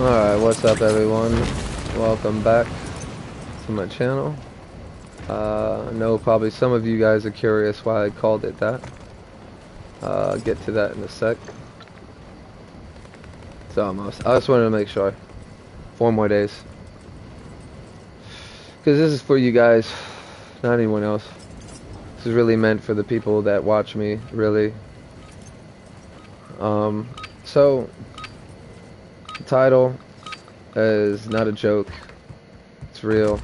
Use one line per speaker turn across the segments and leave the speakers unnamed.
Alright, what's up everyone? Welcome back to my channel. I know probably some of you guys are curious why I called it that. I'll get to that in a sec. It's almost. I just wanted to make sure. 4 more days. Because this is for you guys, not anyone else. This is really meant for the people that watch me, really. So, the title is not a joke. It's real.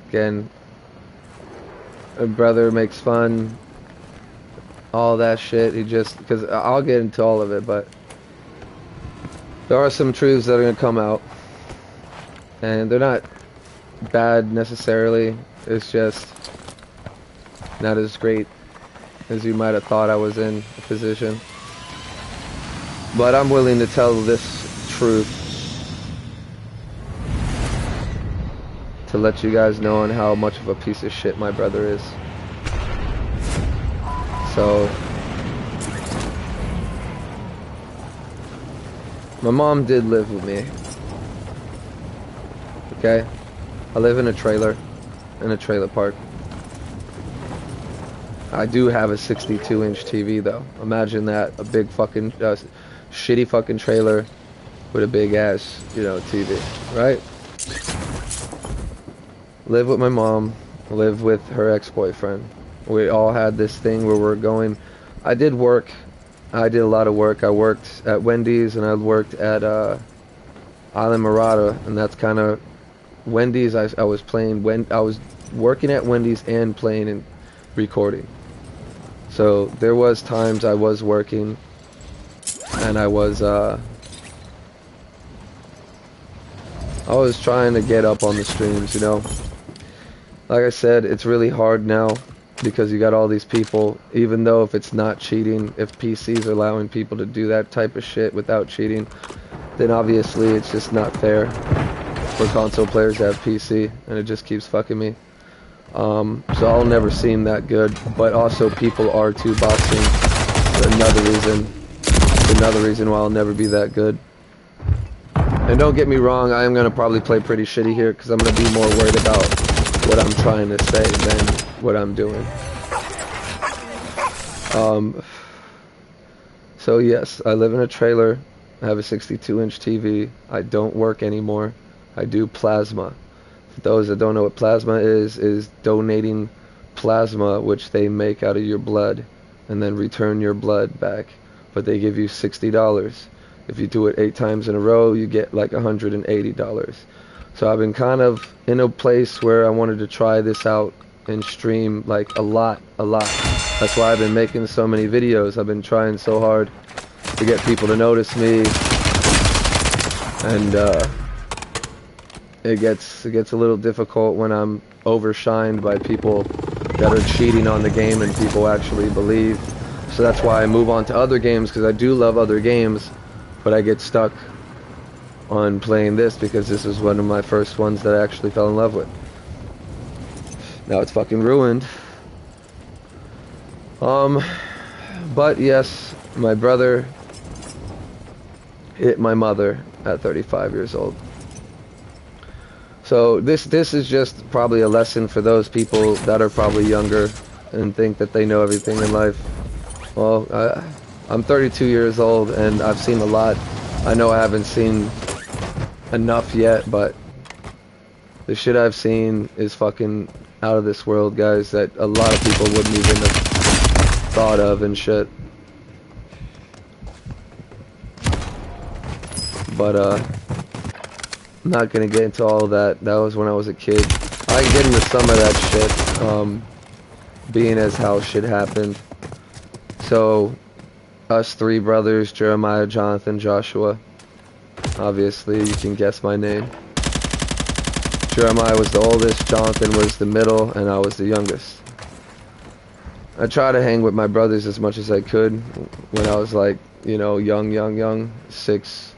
Again, a brother makes fun, all that shit. He just, because I'll get into all of it, but there are some truths that are going to come out. And they're not bad necessarily. It's just not as great as you might have thought I was in a position. But I'm willing to tell this truth to let you guys know on how much of a piece of shit my brother is. So, my mom did live with me. Okay? I live in a trailer park. I do have a 62-inch TV though. Imagine that, a big fucking shitty fucking trailer with a big ass, TV, right? Live with my mom, live with her ex-boyfriend. We all had this thing where we're going. I did work. I did a lot of work. I worked at Wendy's and I worked at Island Murata, and that's kind of Wendy's. I was playing when I was working at Wendy's and playing and recording. So there was times I was working and I was trying to get up on the streams, Like I said, it's really hard now because you got all these people, even though if it's not cheating, if PCs are allowing people to do that type of shit without cheating, then obviously it's just not fair for console players to have PC, and it just keeps fucking me. So I'll never seem that good, but also people are too boxing. Another reason why I'll never be that good. And don't get me wrong, I am going to probably play pretty shitty here because I'm going to be more worried about what I'm trying to say than what I'm doing. So yes, I live in a trailer. I have a 62-inch TV. I don't work anymore. I do plasma. For those that don't know what plasma is donating plasma, which they make out of your blood and then return your blood back. But they give you $60. If you do it 8 times in a row, you get like $180. So I've been kind of in a place where I wanted to try this out and stream like a lot. That's why I've been making so many videos. I've been trying so hard to get people to notice me, and it gets a little difficult when I'm overshined by people that are cheating on the game and people actually believe. So that's why I move on to other games, because I do love other games, but I get stuck on playing this because this is one of my first ones that I actually fell in love with. Now it's fucking ruined. But yes, my brother hit my mother at 35 years old. So this is just probably a lesson for those people that are probably younger and think that they know everything in life. Well, I'm 32 years old and I've seen a lot. I know I haven't seen enough yet, but the shit I've seen is fucking out of this world, guys, that a lot of people wouldn't even have thought of and shit. But I'm not gonna get into all of that. That was when I was a kid. I can get into some of that shit, being as how shit happened. So, us 3 brothers, Jeremiah, Jonathan, Joshua. Obviously, you can guess my name. Jeremiah was the oldest, Jonathan was the middle, and I was the youngest. I tried to hang with my brothers as much as I could when I was like, young, 6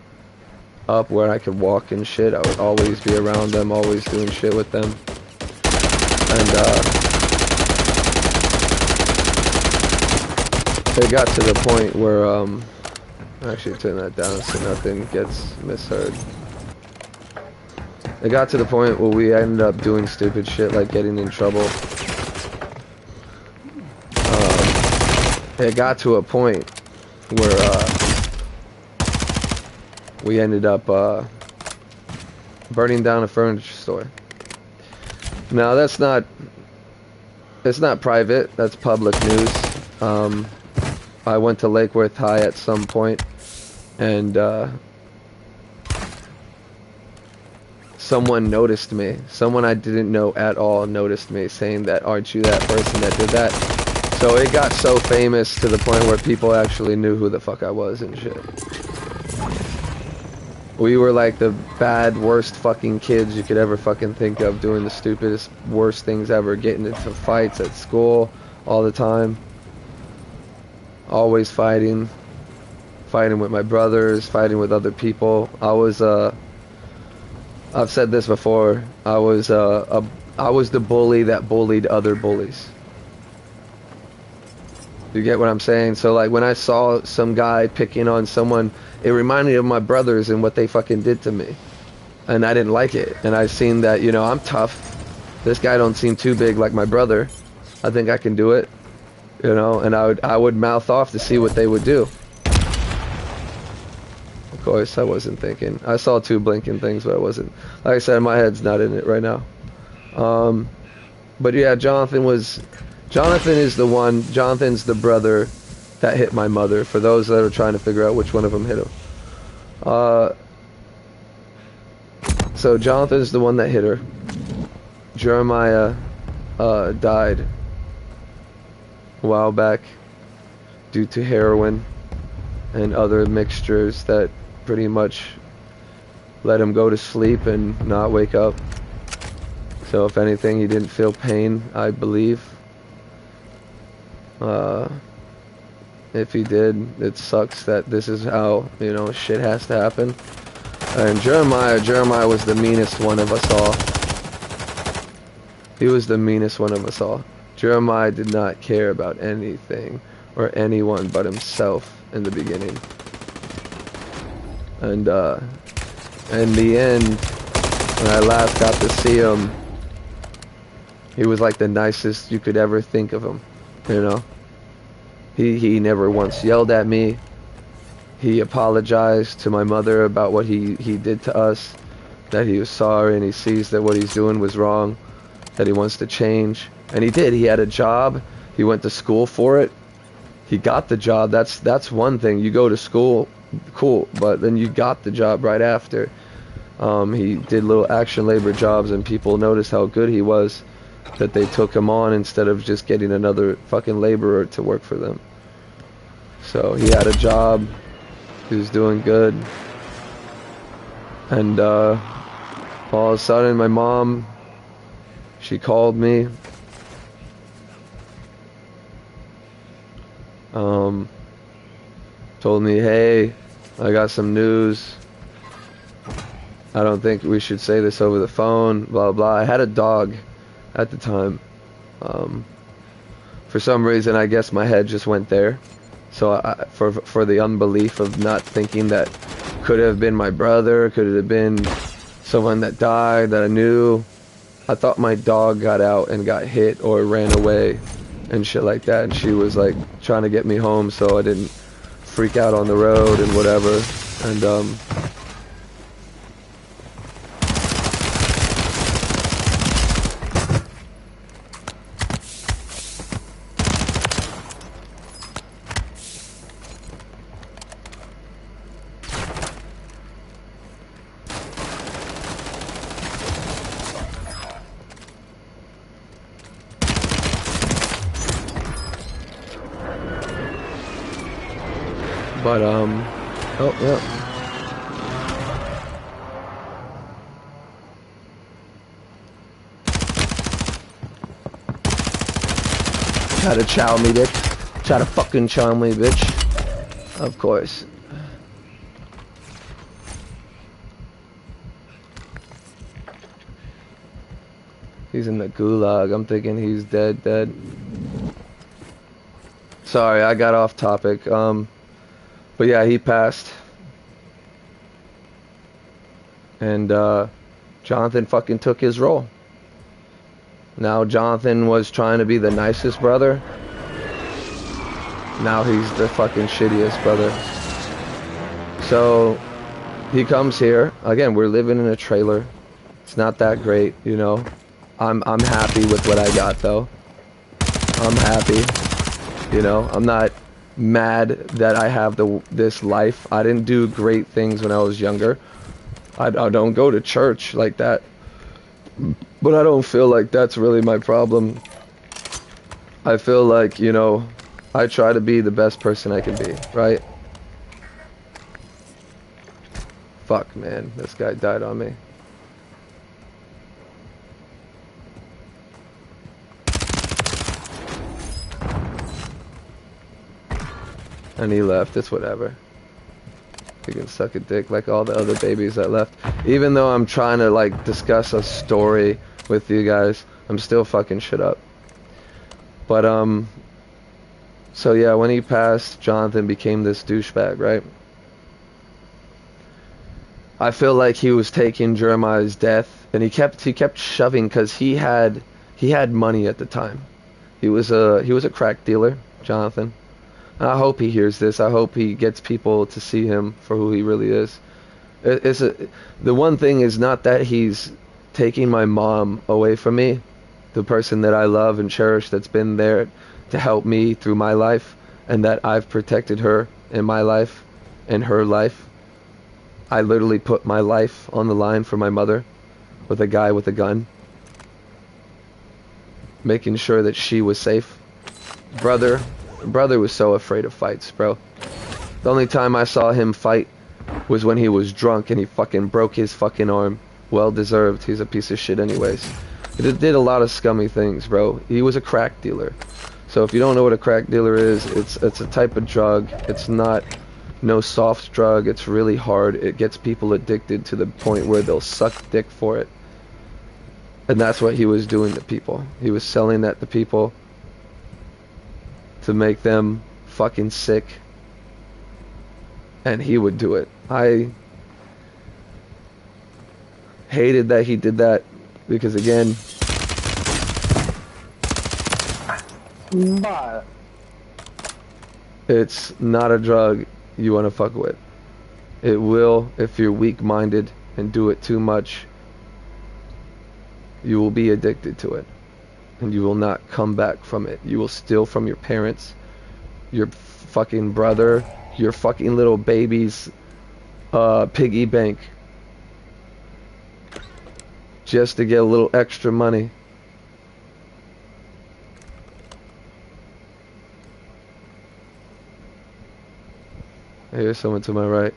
up, where I could walk and shit. I would always be around them, always doing shit with them. And it got to the point where Actually, turn that down so nothing gets misheard. It got to the point where we ended up doing stupid shit like getting in trouble. It got to a point where we ended up burning down a furniture store. Now that's not, it's not private, that's public news. I went to Lake Worth High at some point, and someone noticed me. Someone I didn't know at all noticed me, saying that, aren't you that person that did that? So it got so famous to the point where people actually knew who the fuck I was and shit. We were like the bad, worst fucking kids you could ever fucking think of, doing the stupidest, worst things ever, getting into fights at school all the time. Always fighting with my brothers, fighting with other people. I was, I've said this before, I was the bully that bullied other bullies. You get what I'm saying? So like when I saw some guy picking on someone, it reminded me of my brothers and what they fucking did to me. And I didn't like it. And I seen that, you know, I'm tough. This guy don't seem too big like my brother. I think I can do it. You know, and I would mouth off to see what they would do. Of course, I wasn't thinking. I saw two blinking things, but I wasn't. Like I said, my head's not in it right now. But yeah, Jonathan's the brother that hit my mother, for those that are trying to figure out which one of them hit him. So Jonathan's the one that hit her. Jeremiah died a while back due to heroin and other mixtures that pretty much let him go to sleep and not wake up. So if anything, he didn't feel pain, I believe. If he did, it sucks that this is how, you know, shit has to happen. And Jeremiah was the meanest one of us all. He was the meanest one of us all. Jeremiah did not care about anything or anyone but himself in the beginning. And in the end, when I last got to see him, he was like the nicest you could ever think of him, you know? He never once yelled at me. He apologized to my mother about what he did to us, that he was sorry and he sees that what he's doing was wrong, that he wants to change. And he did. He had a job. He went to school for it. He got the job. That's one thing. You go to school, cool, but then you got the job right after. He did little action labor jobs, and people noticed how good he was, that they took him on instead of just getting another fucking laborer to work for them. So he had a job. He was doing good. And all of a sudden my mom, she called me. Told me, hey, I got some news. I don't think we should say this over the phone, blah, blah. I had a dog at the time. For some reason, I guess my head just went there. So for the unbelief of not thinking that could have been my brother, could it have been someone that died that I knew, I thought my dog got out and got hit or ran away and shit like that. And she was like trying to get me home so I didn't freak out on the road and whatever. And oh, yeah. Try to chow me, bitch. Try to fucking chow me, bitch. Of course. He's in the gulag. I'm thinking he's dead. Sorry, I got off topic. But yeah, he passed. And Jonathan fucking took his role. Now Jonathan was trying to be the nicest brother. Now he's the fucking shittiest brother. So he comes here. Again, we're living in a trailer. It's not that great, you know. I'm happy with what I got though. I'm happy. You know, I'm not mad that I have this life. I didn't do great things when I was younger. I don't go to church like that. But I don't feel like that's really my problem. I feel like, you know, I try to be the best person I can be, right? Fuck, man. This guy died on me. And he left. It's whatever. He can suck a dick like all the other babies that left. Even though I'm trying to, like, discuss a story with you guys, I'm still fucking shit up. But, so yeah, when he passed, Jonathan became this douchebag, right? I feel like he was taking Jeremiah's death, and he kept shoving, because he had money at the time. He was a crack dealer, Jonathan. I hope he hears this. I hope he gets people to see him for who he really is. The one thing is not that he's taking my mom away from me, the person that I love and cherish, that's been there to help me through my life, and that I've protected her in my life and her life. I literally put my life on the line for my mother with a guy with a gun, making sure that she was safe. Brother was so afraid of fights, bro. The only time I saw him fight was when he was drunk and he fucking broke his fucking arm. Well deserved. He's a piece of shit anyways. He did a lot of scummy things, bro. He was a crack dealer. So if you don't know what a crack dealer is, it's a type of drug. It's not no soft drug. It's really hard. It gets people addicted to the point where they'll suck dick for it. And that's what he was doing to people. He was selling that to people to make them fucking sick. And he would do it. I hated that he did that because, again, it's not a drug you want to fuck with. It will, if you're weak-minded and do it too much, you will be addicted to it. And you will not come back from it. You will steal from your parents, your fucking brother, your fucking little baby's piggy bank, just to get a little extra money. Here's someone to my right.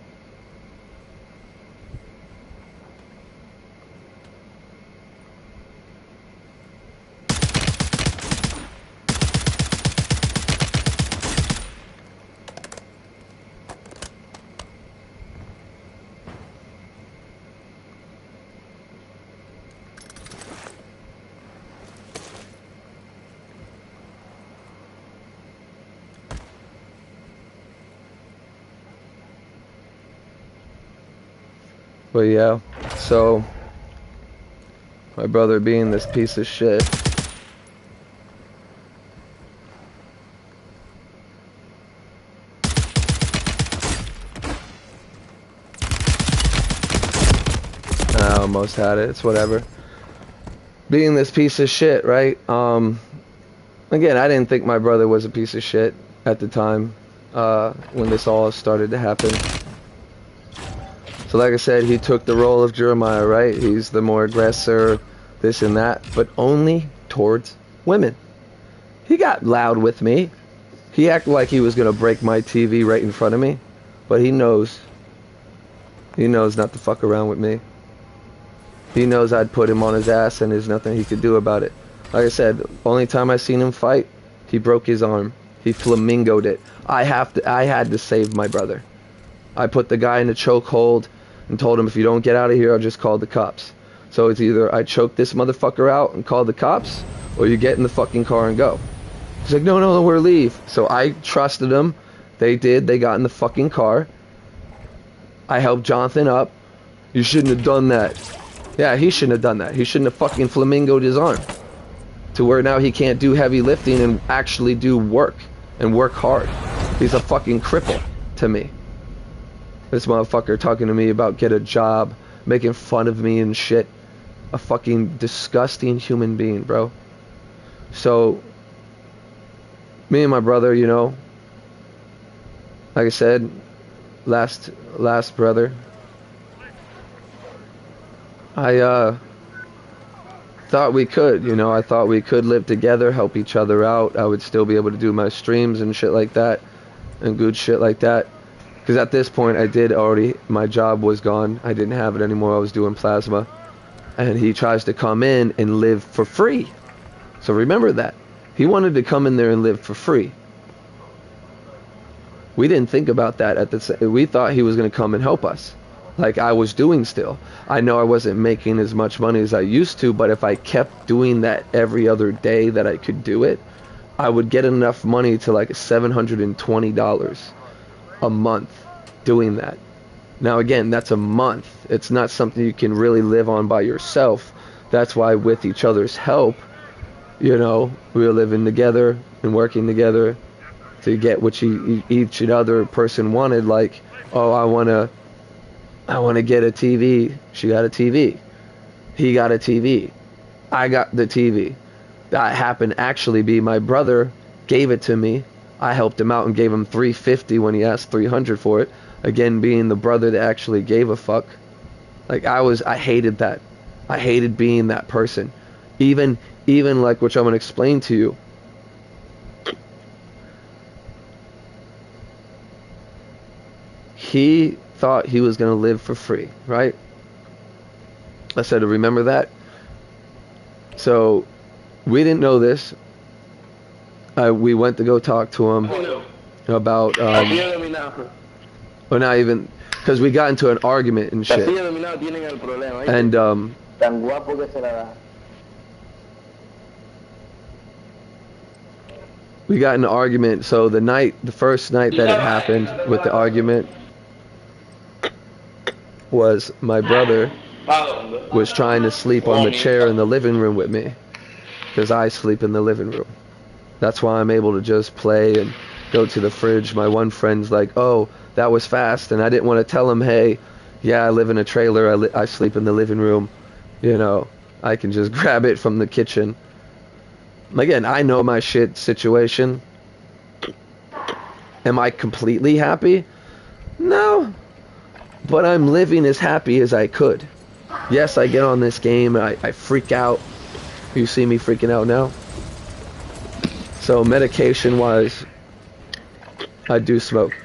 But yeah, so my brother being this piece of shit, I almost had it, it's whatever. Being this piece of shit, right? Again, I didn't think my brother was a piece of shit at the time, when this all started to happen. So like I said, he took the role of Jeremiah, right? He's the more aggressor, this and that, but only towards women. He got loud with me. He acted like he was going to break my TV right in front of me, but he knows not to fuck around with me. He knows I'd put him on his ass and there's nothing he could do about it. Like I said, only time I seen him fight, he broke his arm. He flamingoed it. I had to save my brother. I put the guy in a chokehold and told him, if you don't get out of here, I'll just call the cops. So it's either I choke this motherfucker out and call the cops, or you get in the fucking car and go. He's like, no, we're leave. So I trusted him, They did. They got in the fucking car. I helped Jonathan up. You shouldn't have done that. Yeah, he shouldn't have done that. He shouldn't have fucking flamingoed his arm. To where now he can't do heavy lifting and actually do work. And work hard. He's a fucking cripple to me. This motherfucker talking to me about get a job. Making fun of me and shit. A fucking disgusting human being, bro. So, me and my brother, you know, like I said, last brother, I thought we could, you know, I thought we could live together, help each other out. I would still be able to do my streams and shit like that, and good shit like that. Because at this point, my job was gone. I didn't have it anymore. I was doing plasma. And he tries to come in and live for free. So remember that. He wanted to come in there and live for free. We didn't think about that we thought he was going to come and help us. Like I was doing still. I know I wasn't making as much money as I used to, but if I kept doing that every other day that I could do it, I would get enough money to like $720 a month doing that. Now again, that's a month. It's not something you can really live on by yourself. That's why with each other's help, you know, we were living together and working together to get what each other person wanted. Like, oh, I want to get a TV. She got a TV. He got a TV. I got the TV. That happened to actually be my brother gave it to me. I helped him out and gave him $350 when he asked $300 for it. Again, being the brother that actually gave a fuck. Like I hated that. I hated being that person. Even like, which I'm going to explain to you. He thought he was going to live for free, right? I said to remember that. So we didn't know this. We went to go talk to him about or not even, because we got into an argument and shit. And we got in an argument. So the first night that it happened with the argument was my brother was trying to sleep on the chair in the living room with me, because I sleep in the living room. That's why I'm able to just play and go to the fridge. My one friend's like, oh, that was fast. And I didn't want to tell him, hey, yeah, I live in a trailer. I sleep in the living room. You know, I can just grab it from the kitchen. Again, I know my shit situation. Am I completely happy? No. But I'm living as happy as I could. Yes, I get on this game and I freak out. You see me freaking out now? So medication-wise, I do smoke.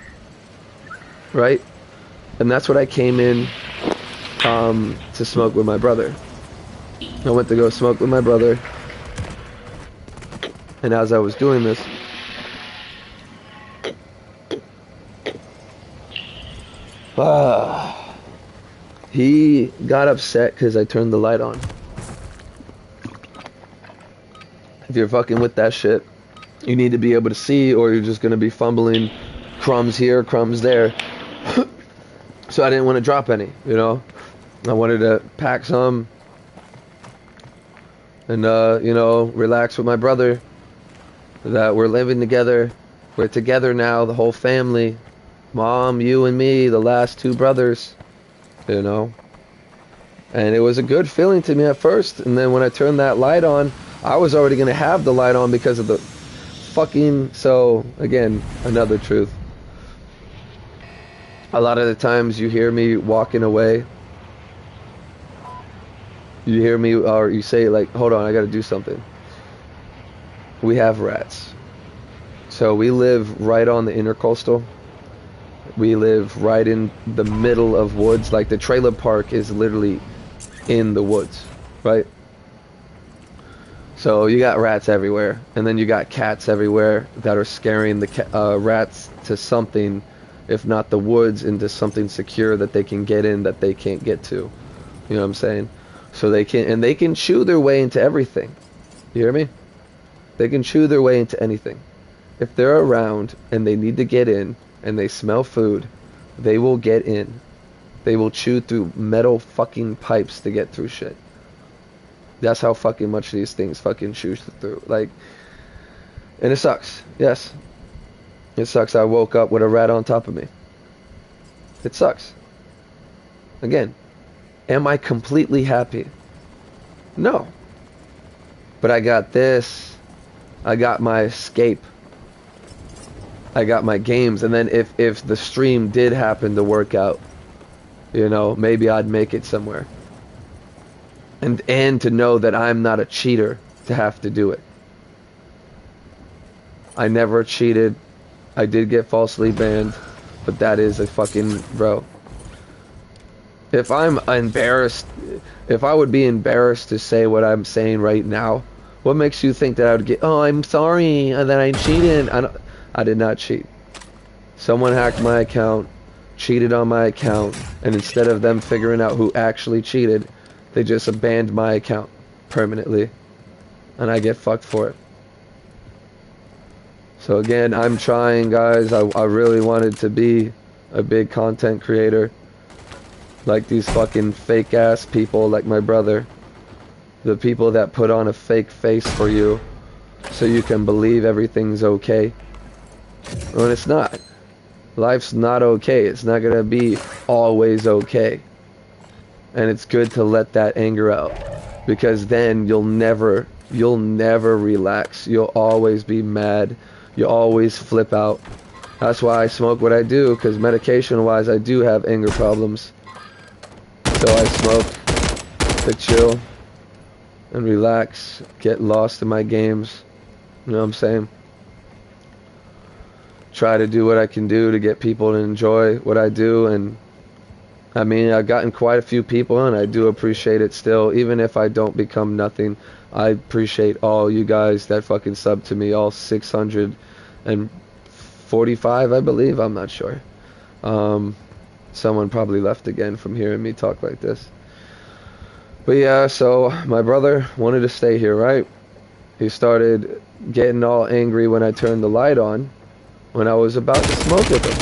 Right? And that's what I came in to smoke with my brother. I went to go smoke with my brother. And as I was doing this, he got upset because I turned the light on. If you're fucking with that shit, you need to be able to see, or you're just going to be fumbling crumbs here, crumbs there. So I didn't want to drop any, you know. I wanted to pack some and, you know, relax with my brother. That we're living together. We're together now, the whole family. Mom, you and me, the last two brothers, you know. And it was a good feeling to me at first. And then when I turned that light on, I was already going to have the light on because of the fucking... So, again, another truth. A lot of the times you hear me walking away. You hear me, or you say, like, hold on, I got to do something. We have rats. So we live right on the intercoastal. We live right in the middle of woods. Like the trailer park is literally in the woods, right? So you got rats everywhere. And then you got cats everywhere that are scaring the rats to something, if not the woods, into something secure that they can get in that they can't get to. You know what I'm saying? So they can chew their way into everything. You hear me? They can chew their way into anything. If they're around and they need to get in, and they smell food, they will get in. They will chew through metal fucking pipes to get through shit. That's how fucking much these things fucking chew through. Like, and it sucks. Yes. It sucks. I woke up with a rat on top of me. It sucks. Again, am I completely happy? No. But I got this. I got my escape. I got my games. And then if the stream did happen to work out, you know, maybe I'd make it somewhere. And to know that I'm not a cheater to have to do it. I never cheated. I did get falsely banned, but that is a fucking bro. If I'm embarrassed, if I would be embarrassed to say what I'm saying right now, what makes you think that I would get, oh, I'm sorry that I cheated? I did not cheat. Someone hacked my account, cheated on my account, and instead of them figuring out who actually cheated, they just abandoned my account permanently, and I get fucked for it. So again, I'm trying, guys. I really wanted to be a big content creator, like these fucking fake ass people like my brother, the people that put on a fake face for you so you can believe everything's okay when it's not. Life's not okay. It's not gonna be always okay, and it's good to let that anger out, because then you'll never relax. You'll always be mad. You always flip out. That's why I smoke what I do, because medication-wise, I do have anger problems. So I smoke to chill and relax, get lost in my games. You know what I'm saying? Try to do what I can do to get people to enjoy what I do. And I mean, I've gotten quite a few people, and I do appreciate it still. Even if I don't become nothing, I appreciate all you guys that fucking sub to me, all 645, I believe. I'm not sure. Someone probably left again from hearing me talk like this. But yeah, so my brother wanted to stay here, right? He started getting all angry when I turned the light on, when I was about to smoke with him.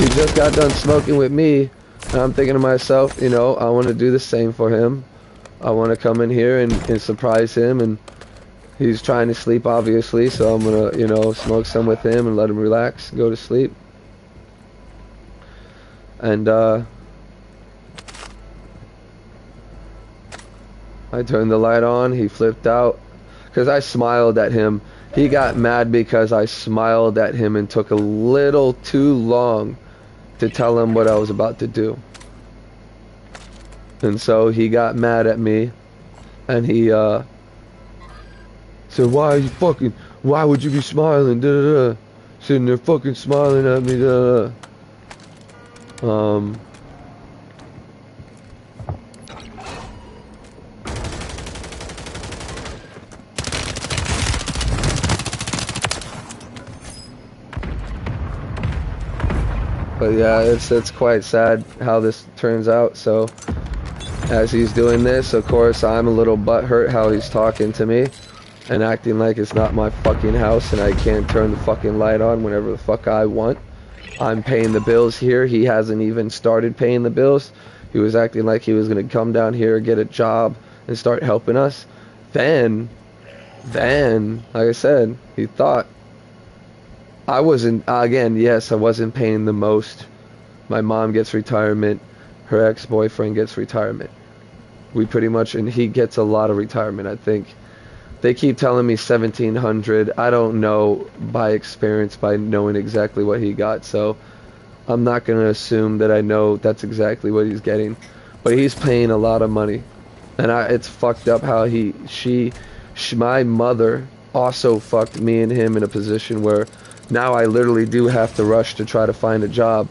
He just got done smoking with me, and I'm thinking to myself, you know, I want to do the same for him. I want to come in here and surprise him, and he's trying to sleep, obviously, so I'm going to, you know, smoke some with him and let him relax, go to sleep. And I turned the light on. He flipped out because I smiled at him. He got mad because I smiled at him and took a little too long to tell him what I was about to do. And so he got mad at me, and he said, why would you be smiling, da da da, sitting there fucking smiling at me, da da da. But yeah, it's quite sad how this turns out. So as he's doing this, of course, I'm a little butthurt how he's talking to me and acting like it's not my fucking house and I can't turn the fucking light on whenever the fuck I want. I'm paying the bills here. He hasn't even started paying the bills. He was acting like he was gonna come down here, get a job, and start helping us. Then, like I said, he thought I wasn't, again, yes, I wasn't paying the most. My mom gets retirement. Her ex-boyfriend gets retirement. We pretty much, and he gets a lot of retirement, I think. They keep telling me $1,700. I don't know by experience, by knowing exactly what he got, so I'm not going to assume that I know that's exactly what he's getting. But he's paying a lot of money. And it's fucked up how my mother also fucked me and him in a position where now I literally do have to rush to try to find a job.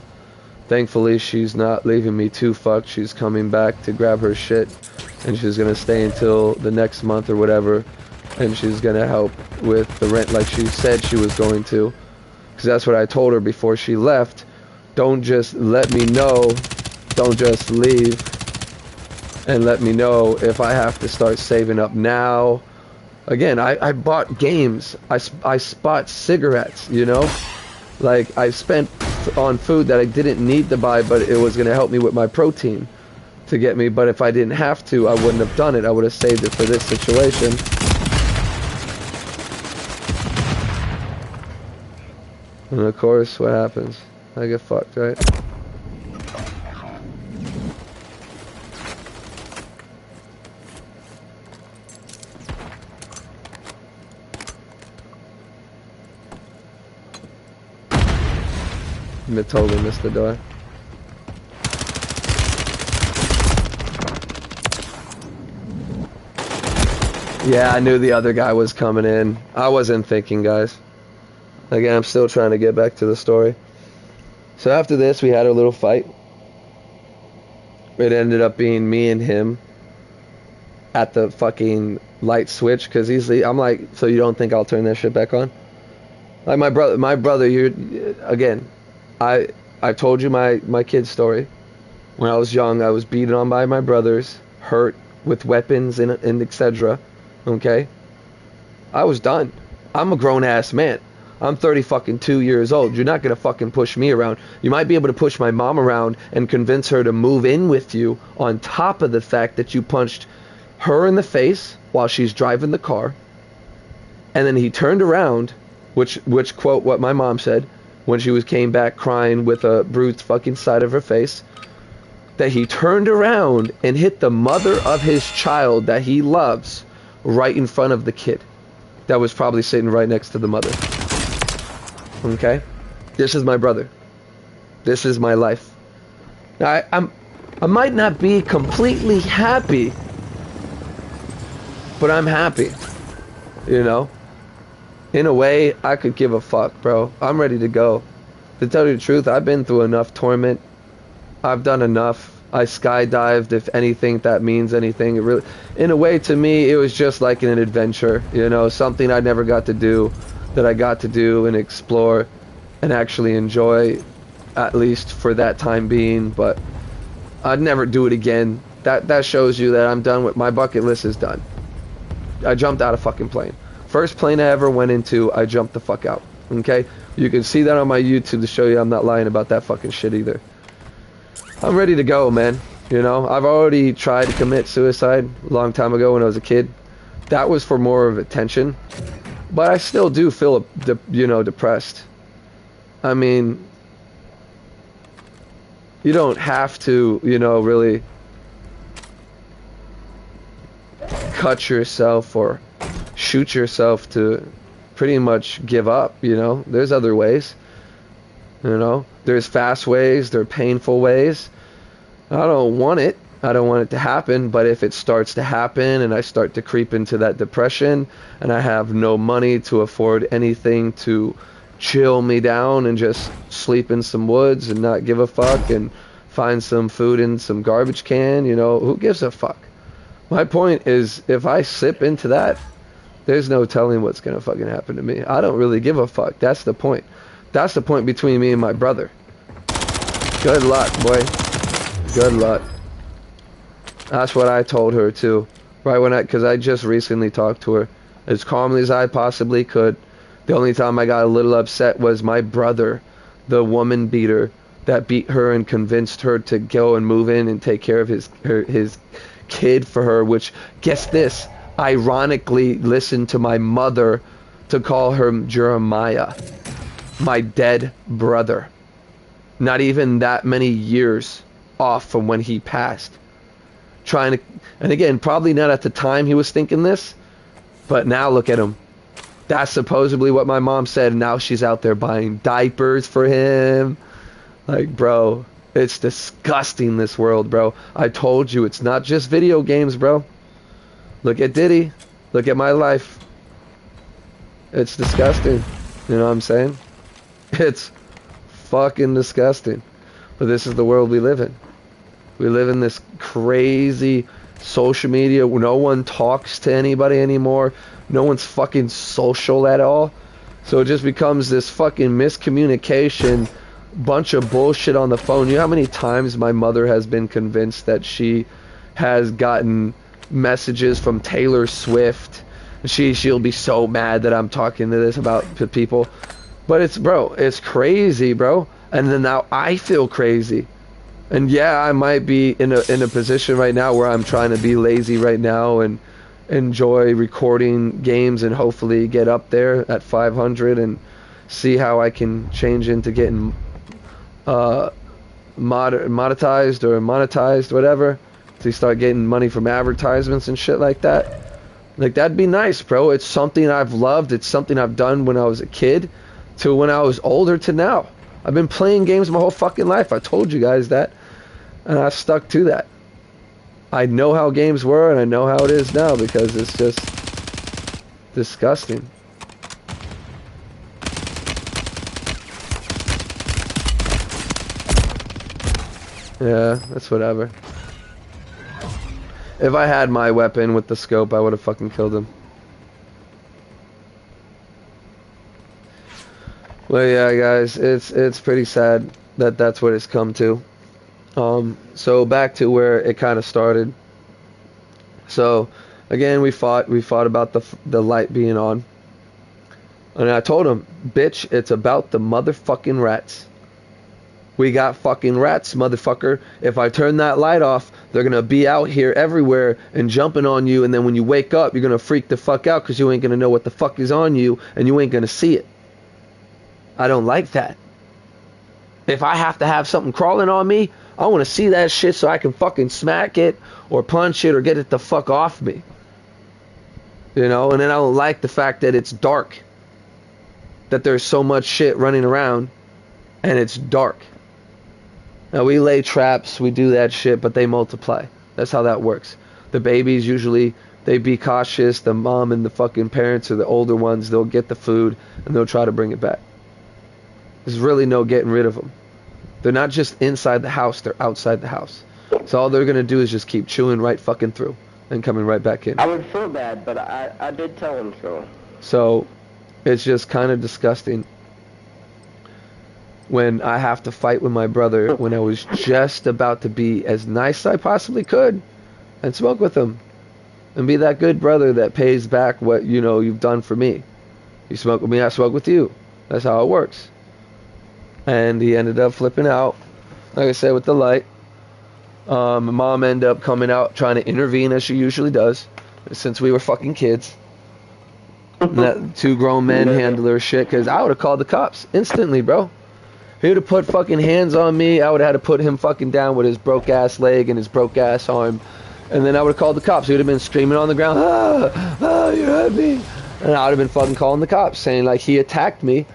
Thankfully, she's not leaving me too fucked. She's coming back to grab her shit, and she's going to stay until the next month or whatever, and she's going to help with the rent like she said she was going to, because that's what I told her before she left. Don't just let me know, don't just leave, and let me know if I have to start saving up now. Again, I bought games, I bought cigarettes, you know, like I spent on food that I didn't need to buy, but it was going to help me with my protein to get me. But if I didn't have to, I wouldn't have done it. I would have saved it for this situation. And of course, what happens? I get fucked, right? I totally missed the door. Yeah, I knew the other guy was coming in. I wasn't thinking, guys. Again, I'm still trying to get back to the story. So after this, we had a little fight. It ended up being me and him at the fucking light switch, because I'm like, so you don't think I'll turn that shit back on? Like my brother, again, I told you my kid's story. When I was young, I was beaten on by my brothers, hurt with weapons and etc. Okay? I was done. I'm a grown ass man. I'm 32 years old. You're not gonna fucking push me around. You might be able to push my mom around and convince her to move in with you, on top of the fact that you punched her in the face while she's driving the car. And then he turned around, which quote what my mom said when she came back crying with a bruised fucking side of her face, that he turned around and hit the mother of his child that he loves right in front of the kid that was probably sitting right next to the mother. Okay? This is my brother. This is my life. I might not be completely happy, but I'm happy. You know? In a way, I could give a fuck, bro. I'm ready to go. To tell you the truth, I've been through enough torment. I've done enough. I skydived, if anything, that means anything. It really, in a way, to me, it was just like an adventure. You know, something I never got to do, that I got to do and explore and actually enjoy, at least for that time being. But I'd never do it again. That shows you that I'm done with my bucket list. Is done. I jumped out of fucking plane. First plane I ever went into, I jumped the fuck out. Okay? You can see that on my YouTube to show you I'm not lying about that fucking shit either. I'm ready to go, man. You know, I've already tried to commit suicide a long time ago when I was a kid. That was for more of attention. But I still do feel, depressed. I mean, you don't have to, really cut yourself or shoot yourself to pretty much give up, There's other ways, There's fast ways, there are painful ways. I don't want it to happen, but if it starts to happen and I start to creep into that depression and I have no money to afford anything to chill me down and just sleep in some woods and not give a fuck and find some food in some garbage can, who gives a fuck? My point is, if I slip into that, there's no telling what's gonna fucking happen to me. I don't really give a fuck. That's the point. That's the point between me and my brother. Good luck, boy. Good luck. That's what I told her too. Right because I just recently talked to her as calmly as I possibly could. The only time I got a little upset was my brother, the woman beater that beat her and convinced her to go and move in and take care of his kid for her, which, guess this, ironically listened to my mother to call her Jeremiah, my dead brother. Not even that many years off from when he passed. And again, probably not at the time he was thinking this, but now look at him. That's supposedly what my mom said, and now she's out there buying diapers for him. Like, bro, it's disgusting, this world, bro. I told you, it's not just video games, bro. Look at Diddy. Look at my life. It's disgusting. You know what I'm saying? It's fucking disgusting. But this is the world we live in. We live in this crazy social media where no one talks to anybody anymore. No one's fucking social at all. So it just becomes this fucking miscommunication, bunch of bullshit on the phone. You know how many times my mother has been convinced that she has gotten messages from Taylor Swift. She'll be so mad that I'm talking to this about to people. But it's crazy, bro. And then now I feel crazy. And yeah, I might be in a position right now where I'm trying to be lazy right now and enjoy recording games and hopefully get up there at 500 and see how I can change into getting monetized, whatever, to start getting money from advertisements and shit like that. Like, that'd be nice, bro. It's something I've loved. It's something I've done when I was a kid to when I was older to now. I've been playing games my whole fucking life. I told you guys that. And I stuck to that. I know how games were and I know how it is now because it's just disgusting. Yeah, that's whatever. If I had my weapon with the scope, I would have fucking killed him. Well, yeah, guys, it's pretty sad that that's what it's come to. So back to where it kind of started. So, again, we fought about the light being on. And I told him, bitch, it's about the motherfucking rats. We got fucking rats, motherfucker. If I turn that light off, they're gonna be out here everywhere and jumping on you, and then when you wake up, you're gonna freak the fuck out because you ain't gonna know what the fuck is on you, and you ain't gonna see it. I don't like that. If I have to have something crawling on me, I want to see that shit so I can fucking smack it or punch it or get it the fuck off me. You know, and then I don't like the fact that it's dark. That there's so much shit running around and it's dark. Now, we lay traps, we do that shit, but they multiply. That's how that works. The babies usually, they be cautious. The mom and the fucking parents or the older ones, they'll get the food and they'll try to bring it back. There's really no getting rid of them. They're not just inside the house, they're outside the house. So all they're going to do is just keep chewing right fucking through and coming right back in.
I would feel bad, but I did tell him so.
So it's just kind of disgusting when I have to fight with my brother when I was just about to be as nice as I possibly could and smoke with him and be that good brother that pays back what, you know, you've done for me. You smoke with me, I smoke with you. That's how it works. And he ended up flipping out, like I said, with the light. Mom ended up coming out trying to intervene as she usually does since we were fucking kids. And that two grown men handler shit, because I would have called the cops instantly, bro. He would have put fucking hands on me. I would have had to put him fucking down with his broke ass leg and his broke ass arm. And then I would have called the cops. He would have been screaming on the ground, you hurt me. And I would have been fucking calling the cops saying, like, he attacked me.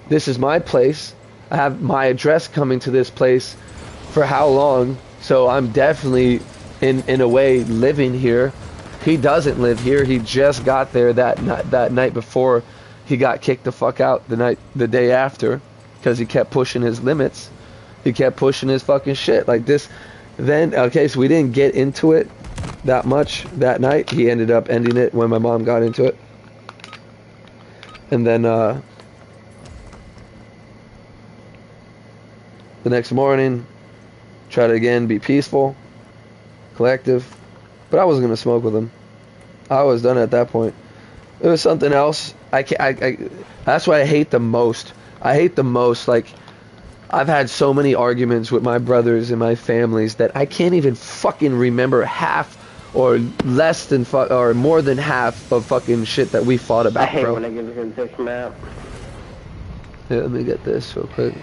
This is my place. I have my address coming to this place for how long? So I'm definitely, in a way, living here. He doesn't live here. He just got there that night before he got kicked the fuck out the day after. Because he kept pushing his limits. He kept pushing his fucking shit like this. Then, okay, so we didn't get into it that much that night. He ended up ending it when my mom got into it. And then the next morning, try to again be peaceful, collective. But I wasn't going to smoke with him. I was done at that point. It was something else. That's what I hate the most. I hate the most, like, I've had so many arguments with my brothers and my families that I can't even fucking remember half or less than or more than half of fucking shit that we fought about,
I hate
bro.
when I give him this map.
Yeah, let me get this real quick.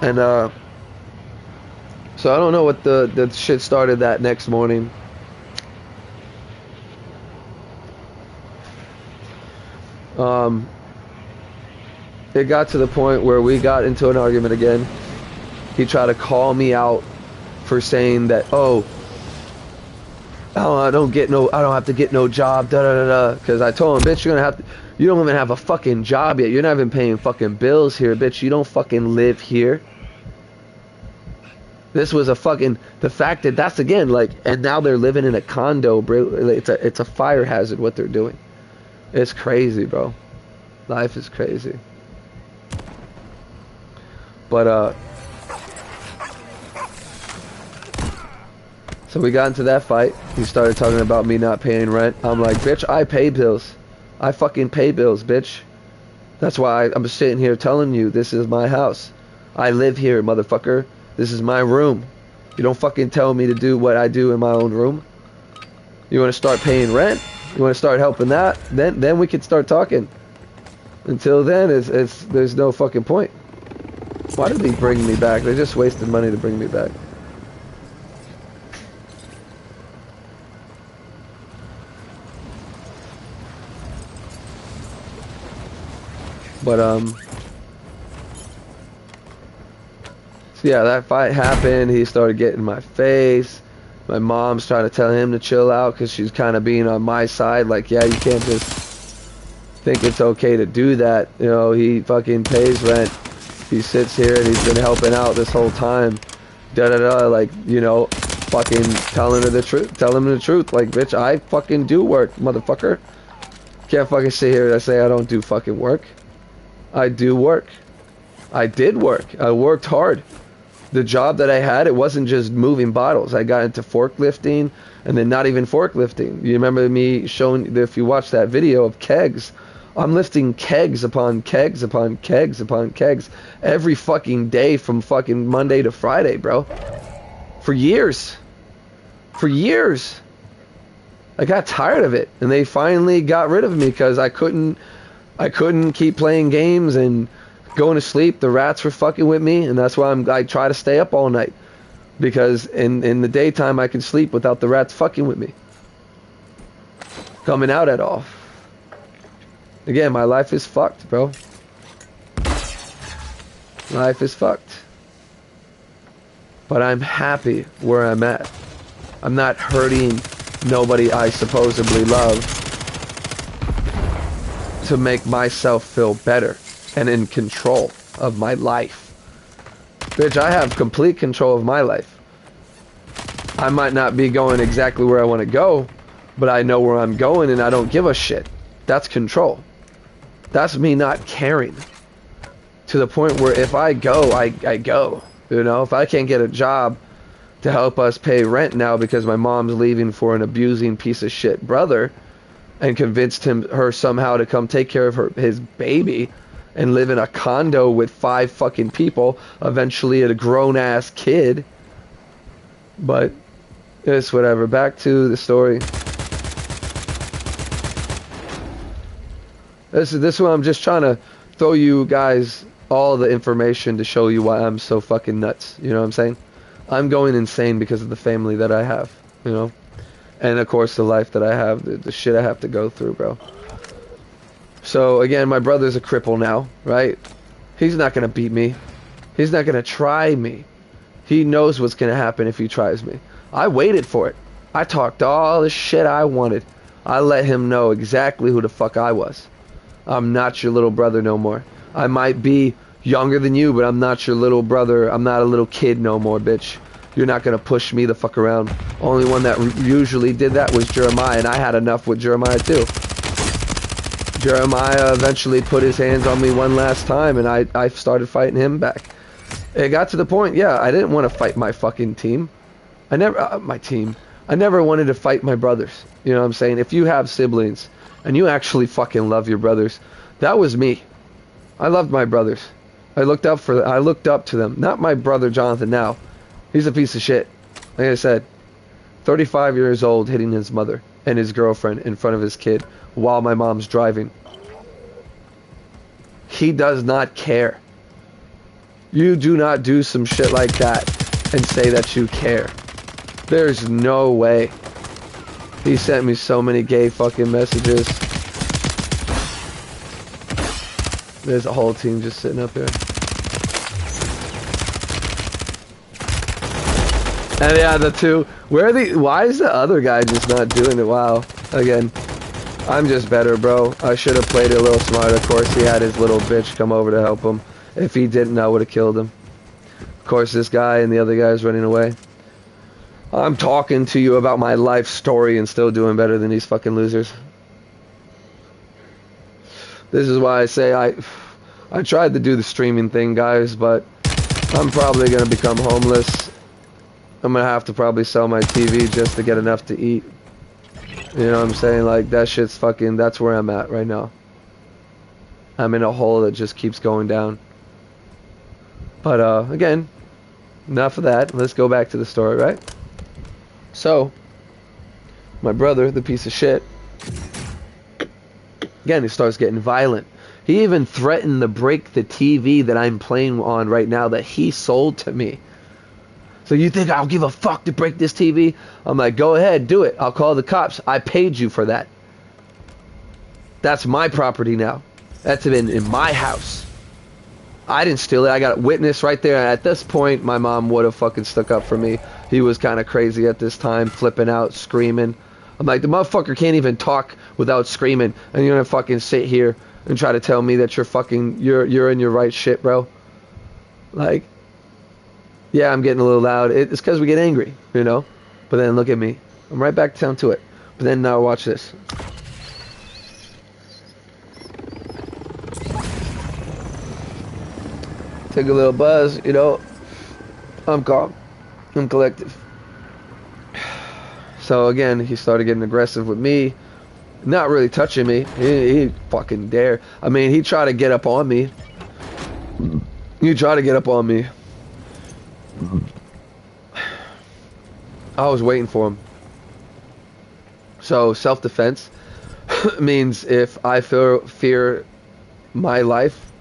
And, so I don't know what the shit started that next morning. It got to the point where we got into an argument again. He tried to call me out for saying that, I don't have to get no job, because I told him, bitch, you don't even have a fucking job yet. You're not even paying fucking bills here, bitch. You don't fucking live here. This was the fact that that's again, like, and now they're living in a condo, bro. It's a fire hazard what they're doing. It's crazy, bro. Life is crazy. But, so we got into that fight. He started talking about me not paying rent. I'm like, bitch, I pay bills. I fucking pay bills, bitch. That's why I'm sitting here telling you this is my house. I live here, motherfucker. This is my room. You don't fucking tell me to do what I do in my own room. You want to start paying rent? You want to start helping that? Then we can start talking. Until then, there's no fucking point. Why did they bring me back? They just wasted money to bring me back. But so yeah, that fight happened. He started getting in my face. My mom's trying to tell him to chill out because she's kind of being on my side. Like, yeah, you can't just think it's okay to do that. You know, he fucking pays rent. He sits here and he's been helping out this whole time. Da da da. Like, you know, fucking telling her the truth. Tell him the truth. Like, bitch, I fucking do work, motherfucker. Can't fucking sit here and say I don't do fucking work. I do work. I did work. I worked hard. The job that I had, it wasn't just moving bottles. I got into forklifting, and then not even forklifting. You remember me showing, if you watch that video of kegs, I'm lifting kegs upon kegs upon kegs upon kegs every fucking day from fucking Monday to Friday, bro. For years. For years. I got tired of it, and they finally got rid of me because I couldn't keep playing games and going to sleep. The rats were fucking with me, and that's why I try to stay up all night, because in the daytime I can sleep without the rats fucking with me coming out at all. Again, my life is fucked, bro. Life is fucked. But I'm happy where I'm at. I'm not hurting nobody I supposedly love to make myself feel better and in control of my life. Bitch, I have complete control of my life. I might not be going exactly where I want to go, but I know where I'm going and I don't give a shit. That's control. That's me not caring. To the point where if I go, I go. You know, if I can't get a job to help us pay rent now because my mom's leaving for an abusing piece of shit brother, and convinced her somehow to come take care of his baby and live in a condo with 5 fucking people, eventually a grown-ass kid. But it's whatever. Back to the story. This is what I'm just trying to throw you guys all the information to show you why I'm so fucking nuts. You know what I'm saying? I'm going insane because of the family that I have, you know? And of course the life that I have, the shit I have to go through, bro. So again, my brother's a cripple now, right? He's not gonna beat me. He's not gonna try me. He knows what's gonna happen if he tries me. I waited for it. I talked all the shit I wanted. I let him know exactly who the fuck I was. I'm not your little brother no more. I might be younger than you, but I'm not your little brother. I'm not a little kid no more, bitch. You're not gonna push me the fuck around. Only one that usually did that was Jeremiah, and I had enough with Jeremiah too. Jeremiah eventually put his hands on me one last time, and I started fighting him back. It got to the point, yeah, I didn't want to fight my fucking team. I never, my team. I never wanted to fight my brothers. You know what I'm saying? If you have siblings, and you actually fucking love your brothers, that was me. I loved my brothers. I looked up to them. Not my brother Jonathan now. He's a piece of shit. Like I said, 35 years old, hitting his mother and his girlfriend in front of his kid while my mom's driving. He does not care. You do not do some shit like that and say that you care. There's no way. He sent me so many gay fucking messages. There's a whole team just sitting up here. And yeah, the two. Why is the other guy just not doing it? Wow. Again, I'm just better, bro. I should have played it a little smarter. Of course, he had his little bitch come over to help him. If he didn't, I would have killed him. Of course, this guy and the other guy is running away. I'm talking to you about my life story and still doing better than these fucking losers. This is why I say I tried to do the streaming thing, guys, but I'm probably going to become homeless. I'm going to have to probably sell my TV just to get enough to eat. You know what I'm saying? Like, that shit's fucking, that's where I'm at right now. I'm in a hole that just keeps going down. But again, enough of that. Let's go back to the story, right? So, my brother, the piece of shit, again, he starts getting violent. He even threatened to break the TV that I'm playing on right now that he sold to me. So you think I'll give a fuck to break this TV? I'm like, go ahead, do it. I'll call the cops. I paid you for that. That's my property now. That's been in my house. I didn't steal it. I got a witness right there. At this point, my mom would have fucking stuck up for me. He was kind of crazy at this time, flipping out, screaming. I'm like, the motherfucker can't even talk without screaming, and you're gonna fucking sit here and try to tell me that you're in your right shit, bro. Like, yeah, I'm getting a little loud. It's because we get angry, you know? But then look at me. I'm right back down to it. But then now watch this. Take a little buzz, you know? I'm calm. I'm collective. So again, he started getting aggressive with me. Not really touching me. He fucking dare. I mean, he tried to get up on me. He tried to get up on me. I was waiting for him. So self-defense means if I fear my life,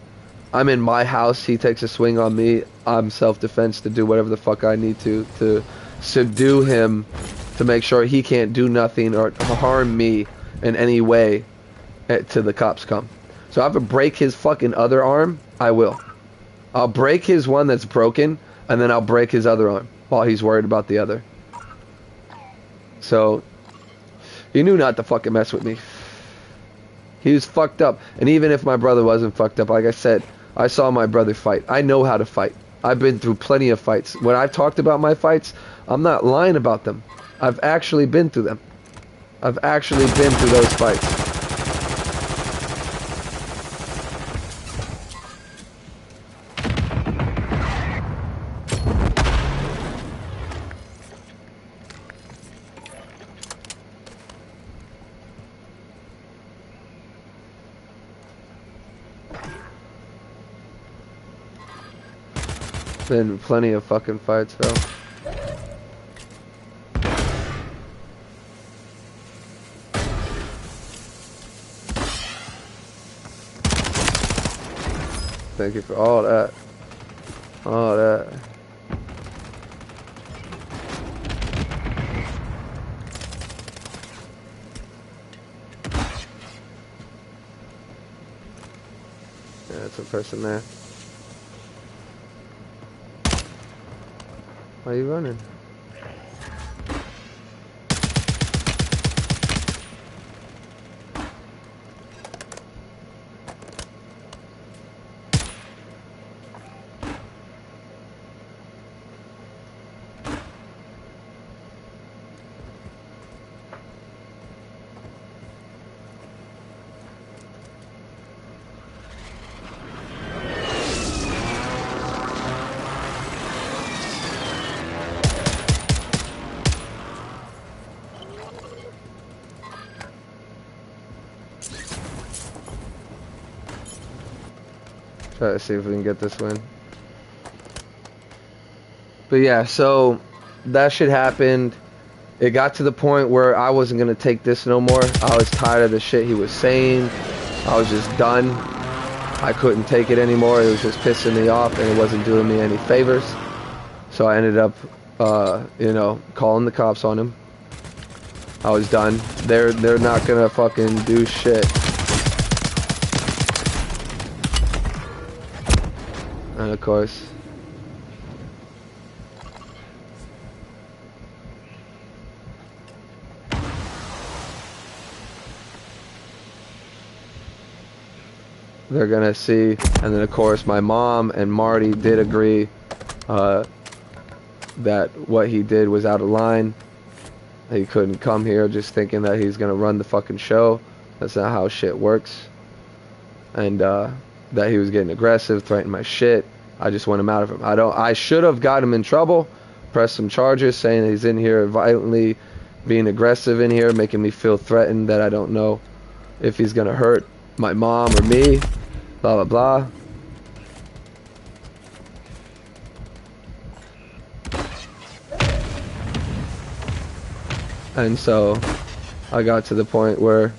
I'm in my house, he takes a swing on me, I'm self-defense to do whatever the fuck I need to subdue him, to make sure he can't do nothing or harm me in any way till the cops come. So if I have to break his fucking other arm, I will. I'll break his one that's broken, and then I'll break his other arm while he's worried about the other. So he knew not to fucking mess with me. He was fucked up. And even if my brother wasn't fucked up, like I said, I saw my brother fight. I know how to fight. I've been through plenty of fights. When I've talked about my fights, I'm not lying about them. I've actually been through them. I've actually been through those fights. Been plenty of fucking fights, bro. Thank you for all that. All that. Yeah, that's a person there. Why are you running? Try to see if we can get this win. But yeah, so that shit happened. It got to the point where I wasn't gonna take this no more. I was tired of the shit he was saying. I was just done. I couldn't take it anymore. It was just pissing me off and it wasn't doing me any favors. So I ended up, you know, calling the cops on him. I was done. They're not gonna fucking do shit. And of course, they're gonna see. And then of course my mom and Marty did agree that what he did was out of line. He couldn't come here just thinking that he's gonna run the fucking show. That's not how shit works. And that he was getting aggressive, threatening my shit. I just want him out of him. I should have got him in trouble, pressed some charges saying that he's in here violently being aggressive in here, making me feel threatened that I don't know if he's gonna hurt my mom or me. blah, blah, blah. And so I got to the point where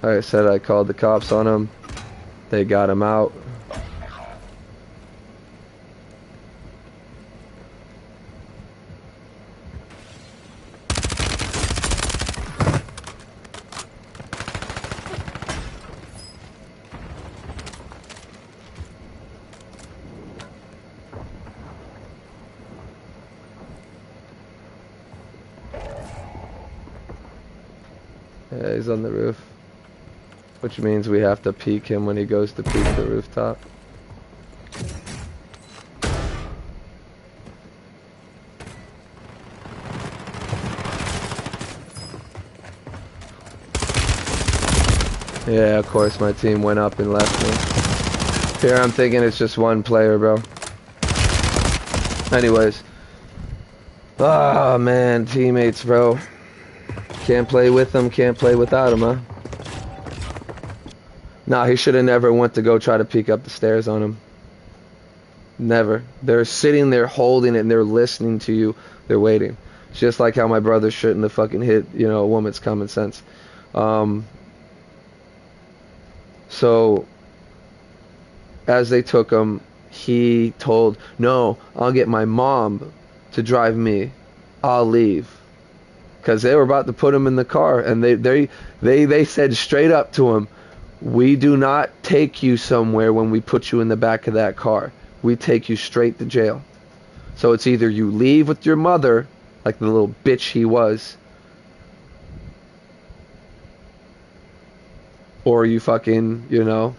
like I said, I called the cops on him. They got him out. Yeah, he's on the roof. Which means we have to peek him when he goes to peek the rooftop. Yeah, of course my team went up and left me. Here I'm thinking it's just one player, bro. Anyways. Ah, man, teammates, bro. Can't play with them, can't play without them, huh? Nah, he should have never went to go try to peek up the stairs on him. Never. They're sitting there holding it and they're listening to you. They're waiting. It's just like how my brother shouldn't have fucking hit, you know, a woman's common sense. So, as they took him, he told, no, I'll get my mom to drive me. I'll leave. Because they were about to put him in the car. And they said straight up to him, we do not take you somewhere when we put you in the back of that car. We take you straight to jail. So it's either you leave with your mother, like the little bitch he was, or you fucking, you know,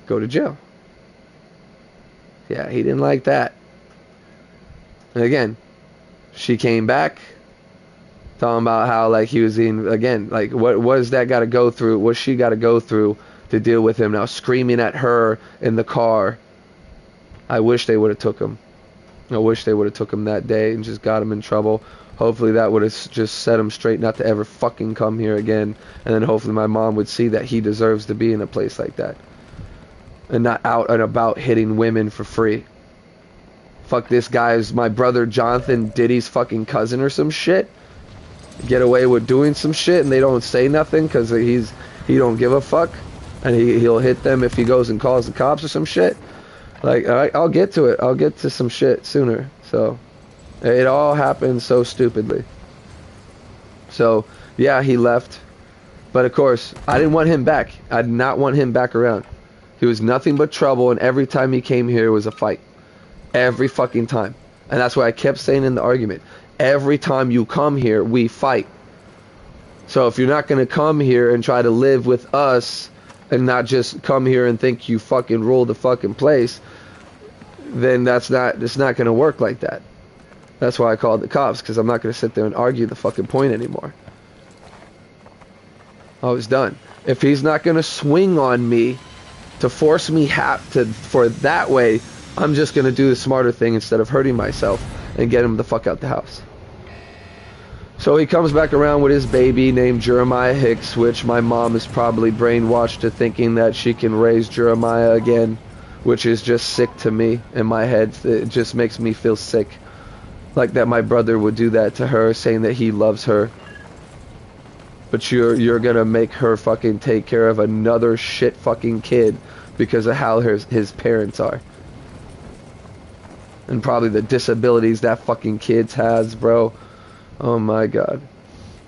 go to jail. Yeah, he didn't like that. And again, she came back talking about how like he was in, again, like what has that got to go through? What's she got to go through to deal with him now screaming at her in the car? I wish they would have took him. I wish they would have took him that day and just got him in trouble. Hopefully that would have just set him straight not to ever fucking come here again. And then hopefully my mom would see that he deserves to be in a place like that. And not out and about hitting women for free. Fuck, this guy's my brother Jonathan Diddy's fucking cousin or some shit. Get away with doing some shit and they don't say nothing because he don't give a fuck. And he'll hit them if he goes and calls the cops or some shit. Like, alright, I'll get to it. I'll get to some shit sooner. So, it all happened so stupidly. So, yeah, he left. But of course, I didn't want him back. I did not want him back around. He was nothing but trouble, and every time he came here, it was a fight. Every fucking time. And that's why I kept saying in the argument, every time you come here, we fight. So if you're not going to come here and try to live with us, and not just come here and think you fucking rule the fucking place, then it's not going to work like that. That's why I called the cops, because I'm not going to sit there and argue the fucking point anymore. I was done. If he's not going to swing on me to force me for that way, I'm just going to do the smarter thing instead of hurting myself and get him the fuck out the house. So he comes back around with his baby named Jeremiah Hicks, which my mom is probably brainwashed to thinking that she can raise Jeremiah again, which is just sick to me in my head. It just makes me feel sick. Like that my brother would do that to her, saying that he loves her. But you're gonna make her fucking take care of another shit fucking kid because of how his parents are. And probably the disabilities that fucking kid has, bro. Oh my god.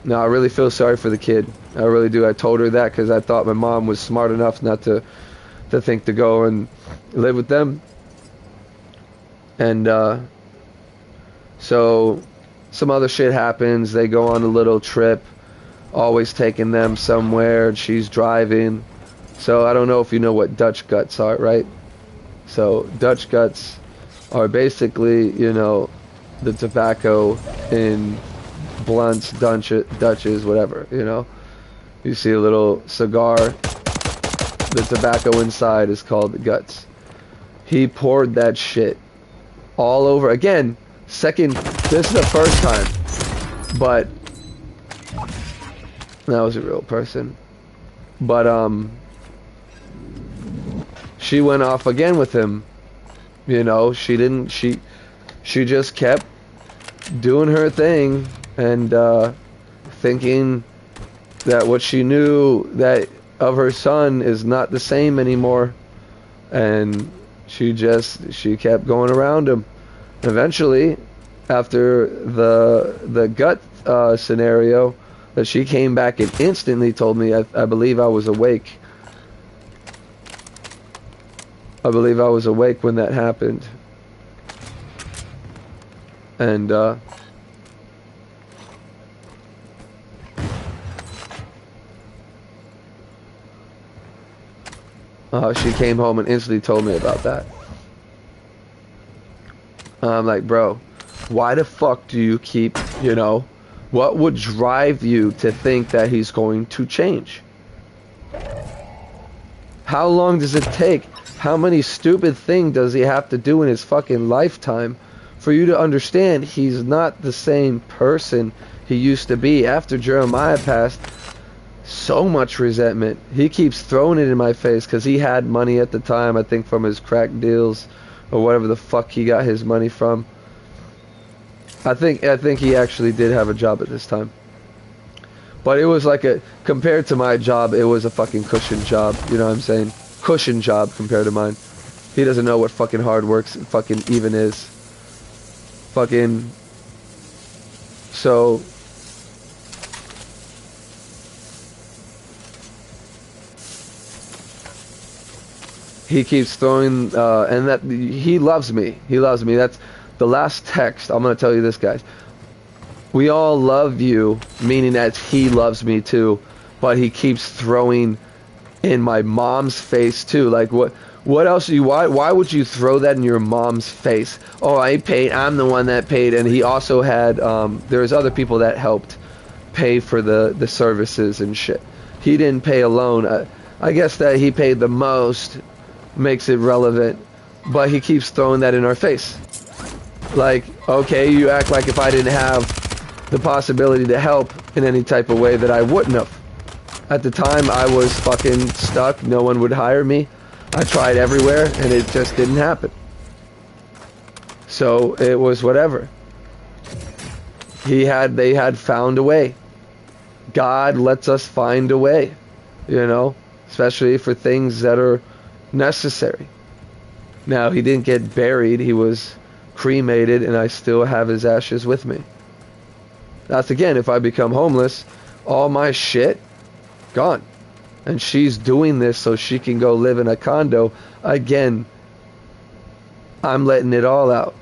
No, I really feel sorry for the kid. I really do. I told her that because I thought my mom was smart enough not to think to go and live with them. And so some other shit happens. They go on a little trip, always taking them somewhere. She's driving. So I don't know if you know what Dutch guts are, right? So Dutch guts are basically, you know, the tobacco in blunts, Dutches, whatever, you know. You see a little cigar, The tobacco inside is called the guts. He poured that shit all over. Again, this is the first time. But that was a real person. But she went off again with him. You know, she just kept doing her thing and thinking that what she knew that of her son is not the same anymore, and she kept going around him. Eventually, after the gut scenario, that she came back and instantly told me, I believe I was awake. I believe I was awake when that happened. And she came home and instantly told me about that. I'm like, bro, why the fuck do you keep, you know, what would drive you to think that he's going to change? How long does it take? How many stupid things does he have to do in his fucking lifetime for you to understand he's not the same person he used to be? After Jeremiah passed, so much resentment. He keeps throwing it in my face because he had money at the time, I think from his crack deals or whatever the fuck he got his money from. I think he actually did have a job at this time. But it was like compared to my job, it was a fucking cushion job, you know what I'm saying? Cushion job compared to mine. He doesn't know what fucking hard work fucking even is. Fucking... So... He keeps throwing, and that he loves me. He loves me. That's the last text. I'm gonna tell you this, guys. We all love you, meaning that he loves me too, but he keeps throwing in my mom's face too. Like what else why would you throw that in your mom's face? Oh, I paid, I'm the one that paid. And he also had there's other people that helped pay for the services and shit. He didn't pay alone. I guess that he paid the most makes it relevant, but he keeps throwing that in our face. Like, okay, you act like if I didn't have the possibility to help in any type of way that I wouldn't have. At the time, I was fucking stuck. No one would hire me. I tried everywhere, and it just didn't happen. So it was whatever. They had found a way. God lets us find a way, you know, especially for things that are necessary. Now, he didn't get buried. He was cremated, and I still have his ashes with me. That's again, if I become homeless, all my shit gone. And she's doing this so she can go live in a condo. Again, I'm letting it all out.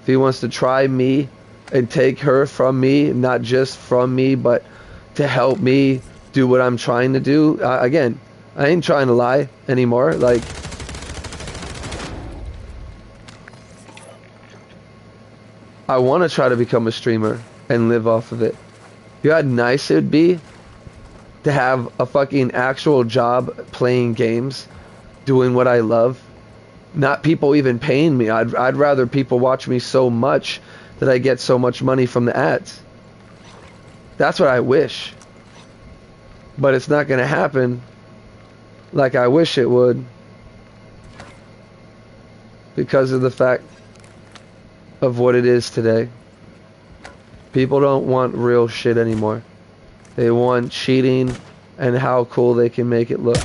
If he wants to try me and take her from me, not just from me, but to help me do what I'm trying to do, again, I ain't trying to lie anymore. Like, I want to try to become a streamer and live off of it. You know how nice it would be to have a fucking actual job playing games, doing what I love, not people even paying me. I'd rather people watch me so much that I get so much money from the ads. That's what I wish. But it's not going to happen like I wish it would, because of the fact of what it is today. People don't want real shit anymore. They want cheating and how cool they can make it look.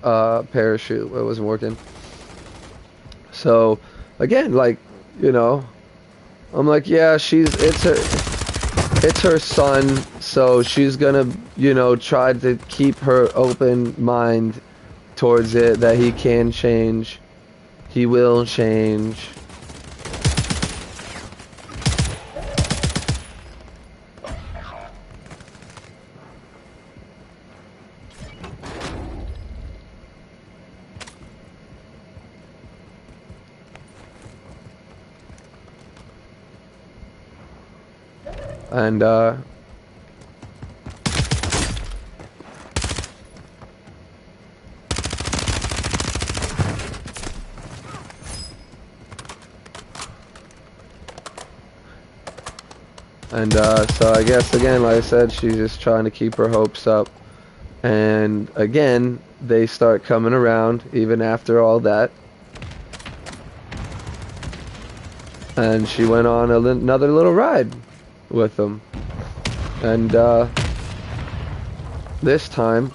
parachute. It wasn't working. So, again, like, you know, I'm like, yeah, it's her son, so she's gonna, you know, try to keep her open mind towards it, that he can change. He will change. And, so I guess, again, like I said, she's just trying to keep her hopes up. And, again, they start coming around, even after all that. And she went on another little ride with them. And, this time,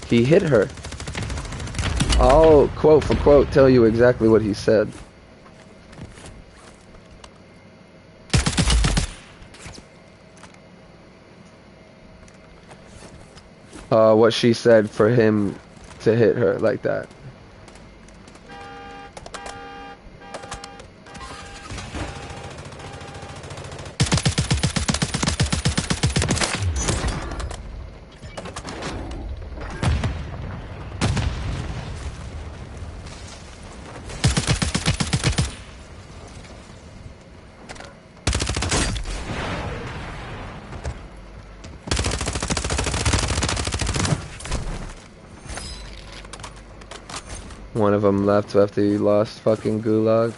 he hit her. I'll, quote for quote, tell you exactly what he said. What she said for him to hit her like that. One of them left after he lost fucking Gulag.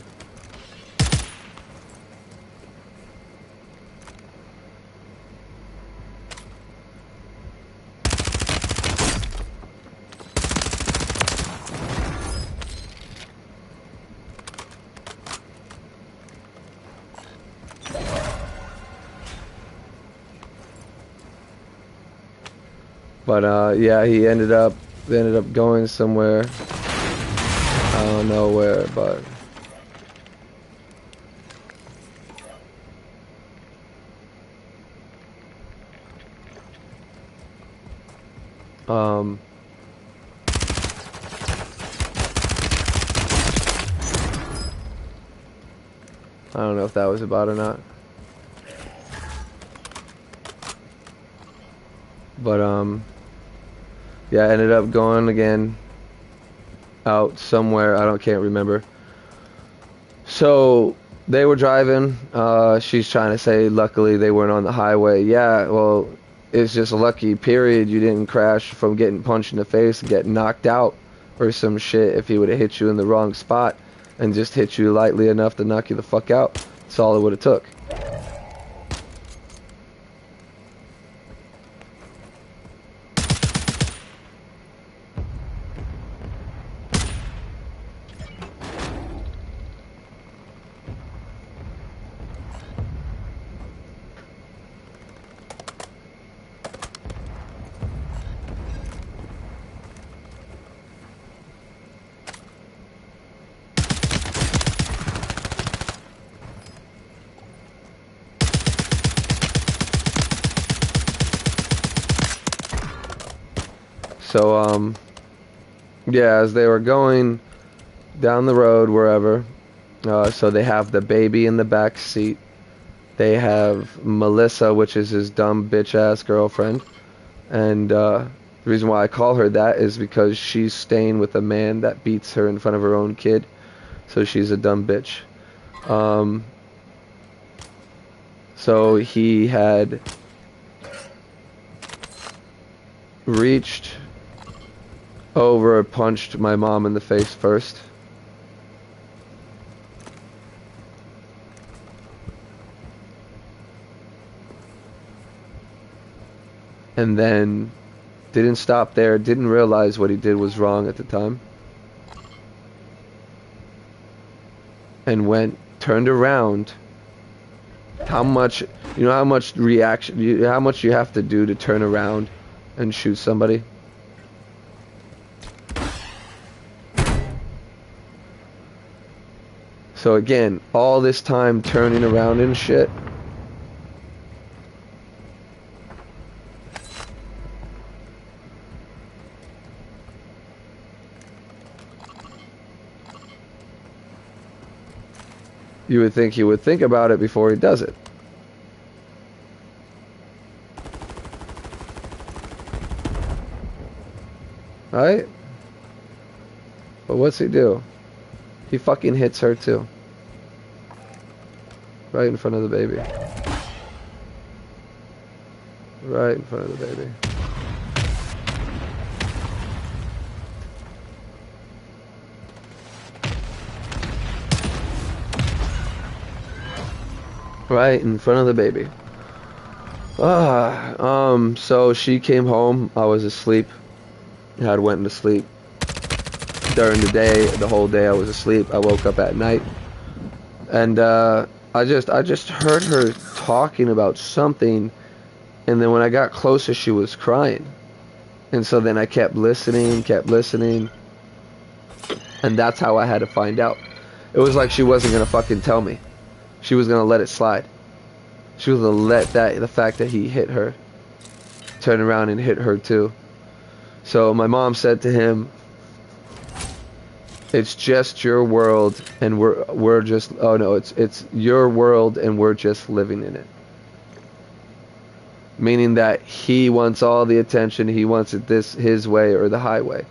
But yeah, they ended up going somewhere. I don't know where, but I don't know if that was about or not. But yeah, I ended up going again out somewhere. Can't remember. So they were driving. She's trying to say, luckily they weren't on the highway. Yeah, well, it's just lucky, period. You didn't crash from getting punched in the face and get knocked out or some shit. If he would have hit you in the wrong spot and just hit you lightly enough to knock you the fuck out, that's all it would have took. So, yeah, as they were going down the road, wherever, so they have the baby in the back seat. They have Melissa, which is his dumb bitch-ass girlfriend. And, the reason why I call her that is because she's staying with a man that beats her in front of her own kid. So she's a dumb bitch. So he had reached over, punched my mom in the face first. And then didn't stop there, didn't realize what he did was wrong at the time. And turned around. How much reaction, how much you have to do to turn around and shoot somebody? So again, all this time turning around and shit. You would think he would think about it before he does it. Right? But what's he do? He fucking hits her too. Right in front of the baby. Right in front of the baby. Right in front of the baby. So she came home. I was asleep. I went to sleep. During the day, the whole day I was asleep. I woke up at night. And, I just heard her talking about something. And then when I got closer, she was crying. And so then I kept listening. And that's how I had to find out. It was like she wasn't gonna fucking tell me. She was gonna let it slide. She was gonna let the fact that he hit her, turn around and hit her too. So my mom said to him, "It's just your world, and we're just it's your world, and we're just living in it." Meaning that he wants all the attention. He wants it his way or the highway.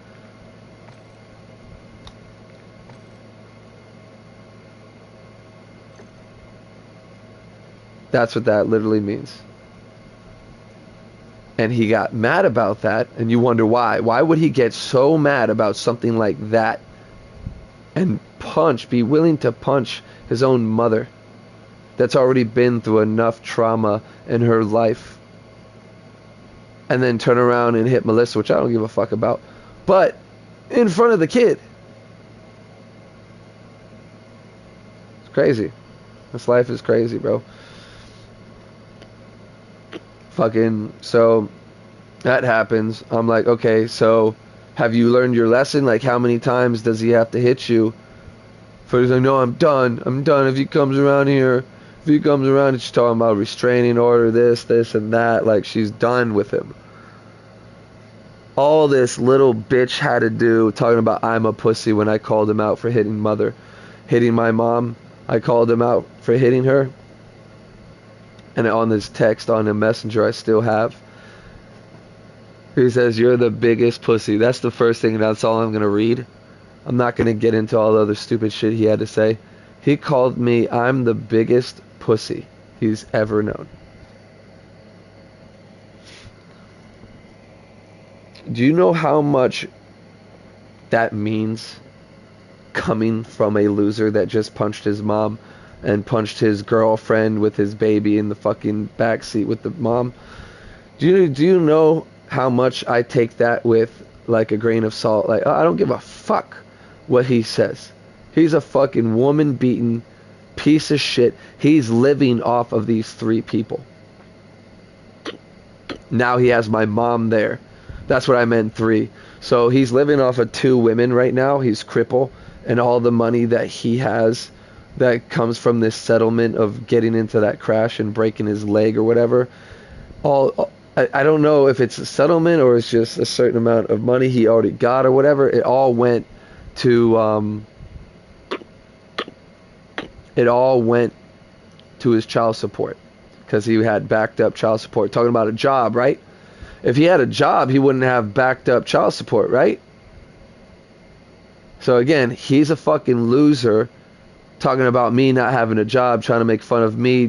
That's what that literally means. And he got mad about that, and you wonder why. Why would he get so mad about something like that and be willing to punch his own mother that's already been through enough trauma in her life, and then turn around and hit Melissa, which I don't give a fuck about, but in front of the kid? It's crazy. This life is crazy, bro. Fucking, so that happens. I'm like, okay, so have you learned your lesson? Like, how many times does he have to hit you? For he's like, no, I'm done. If he comes around here, and she's talking about restraining order, this, and that. Like, she's done with him. All this little bitch had to do talking about I'm a pussy when I called him out for hitting my mom. I called him out for hitting her. And on this text on the messenger I still have, he says, "You're the biggest pussy." That's the first thing, that's all I'm going to read. I'm not going to get into all the other stupid shit he had to say. He called me, I'm the biggest pussy he's ever known. Do you know how much that means, coming from a loser that just punched his mom and punched his girlfriend with his baby in the fucking backseat with the mom? Do you know how much I take that with like a grain of salt? Like, I don't give a fuck what he says. He's a fucking woman beaten piece of shit. He's living off of these 3 people. Now he has my mom there. That's what I meant, 3. So he's living off of 2 women right now. He's crippled, and all the money that he has that comes from this settlement of getting into that crash and breaking his leg or whatever. I don't know if it's a settlement or it's just a certain amount of money he already got or whatever. It all went to his child support, because he had backed up child support. Talking about a job, right? If he had a job, he wouldn't have backed up child support, right? So again, he's a fucking loser, talking about me not having a job, trying to make fun of me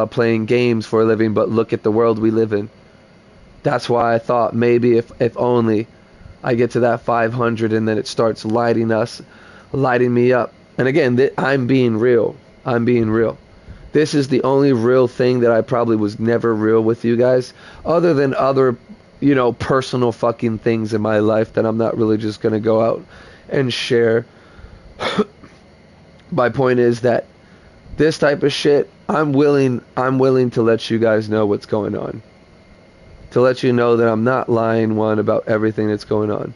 playing games for a living, but look at the world we live in. That's why I thought maybe if only I get to that 500 and then it starts lighting me up. And again, I'm being real. This is the only real thing that I probably was never real with you guys, other than other, personal fucking things in my life that I'm not really just going to go out and share. My point is that this type of shit, I'm willing to let you guys know what's going on. To let you know that I'm not lying, one, about everything that's going on.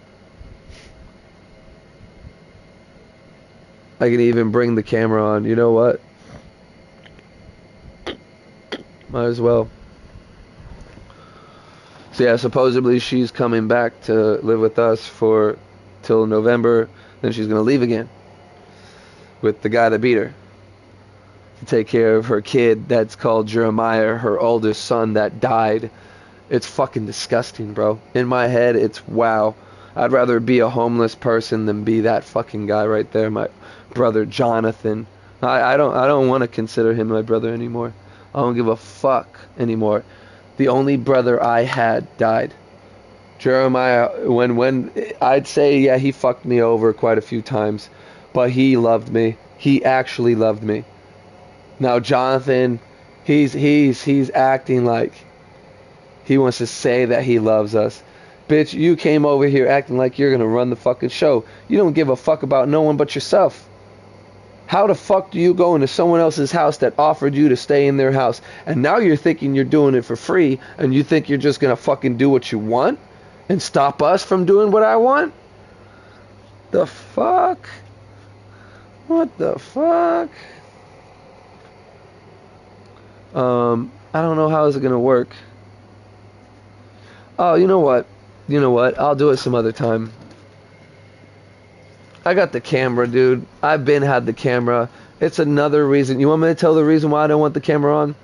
I can even bring the camera on. You know what? Might as well. So yeah, supposedly she's coming back to live with us for till November. Then she's gonna leave again with the guy that beat her to take care of her kid that's called Jeremiah, her oldest son that died. It's fucking disgusting, bro. In my head, it's wow. I'd rather be a homeless person than be that fucking guy right there, my brother Jonathan. I don't want to consider him my brother anymore. I don't give a fuck anymore. The only brother I had died. Jeremiah, when I'd say, yeah, he fucked me over quite a few times, but he loved me. He actually loved me. Now Jonathan, he's acting like he wants to say that he loves us. Bitch, you came over here acting like you're gonna run the fucking show. You don't give a fuck about no one but yourself. How the fuck do you go into someone else's house that offered you to stay in their house, and now you're thinking you're doing it for free, and you think you're just gonna fucking do what you want and stop us from doing what I want? The fuck? What the fuck? I don't know how is it gonna work. Oh, you know what? You know what? I'll do it some other time. I got the camera, dude. I've been had the camera. It's another reason. You want me to tell the reason why I don't want the camera on?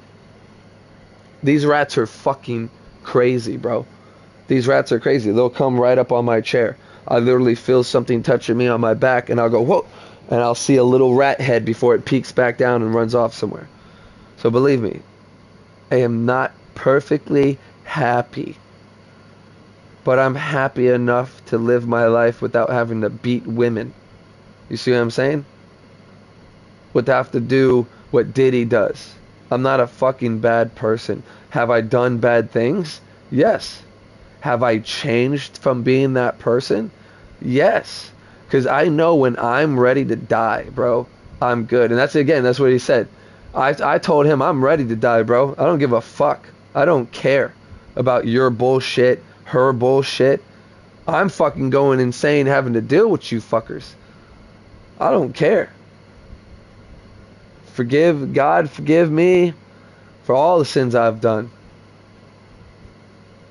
These rats are fucking crazy, bro. These rats are crazy. They'll come right up on my chair. I literally feel something touching me on my back, and I'll go, whoa, and I'll see a little rat head before it peeks back down and runs off somewhere. So believe me, I am not perfectly happy, but I'm happy enough to live my life without having to beat women. You see what I'm saying? Without have to do what Diddy does. I'm not a fucking bad person. Have I done bad things? Yes. Have I changed from being that person? Yes. Because I know when I'm ready to die, bro, I'm good. And that's what he said. I told him I'm ready to die, bro. I don't give a fuck. I don't care about your bullshit, her bullshit. I'm fucking going insane having to deal with you fuckers. I don't care. Forgive me for all the sins I've done.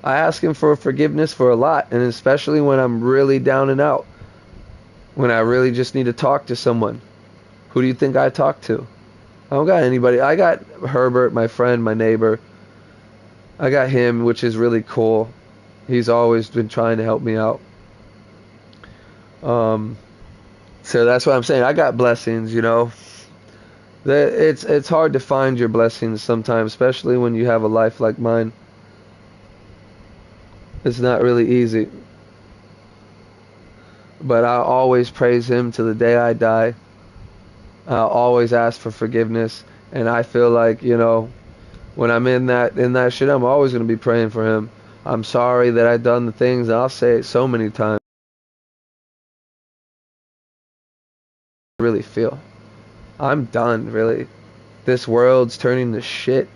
I ask him for forgiveness for a lot, and especially when I'm really down and out. When I really just need to talk to someone. Who do you think I talk to? I don't got anybody. I got Herbert, my friend, my neighbor. I got him, which is really cool. He's always been trying to help me out. So that's what I'm saying. I got blessings, you know. It's hard to find your blessings sometimes, especially when you have a life like mine. It's not really easy. But I always praise him to the day I die. I'll always ask for forgiveness, and I feel like, you know, when I'm in that shit, I'm always going to be praying for him. I'm sorry that I've done the things, and I'll say it so many times. I really feel I'm done, really. This world's turning to shit.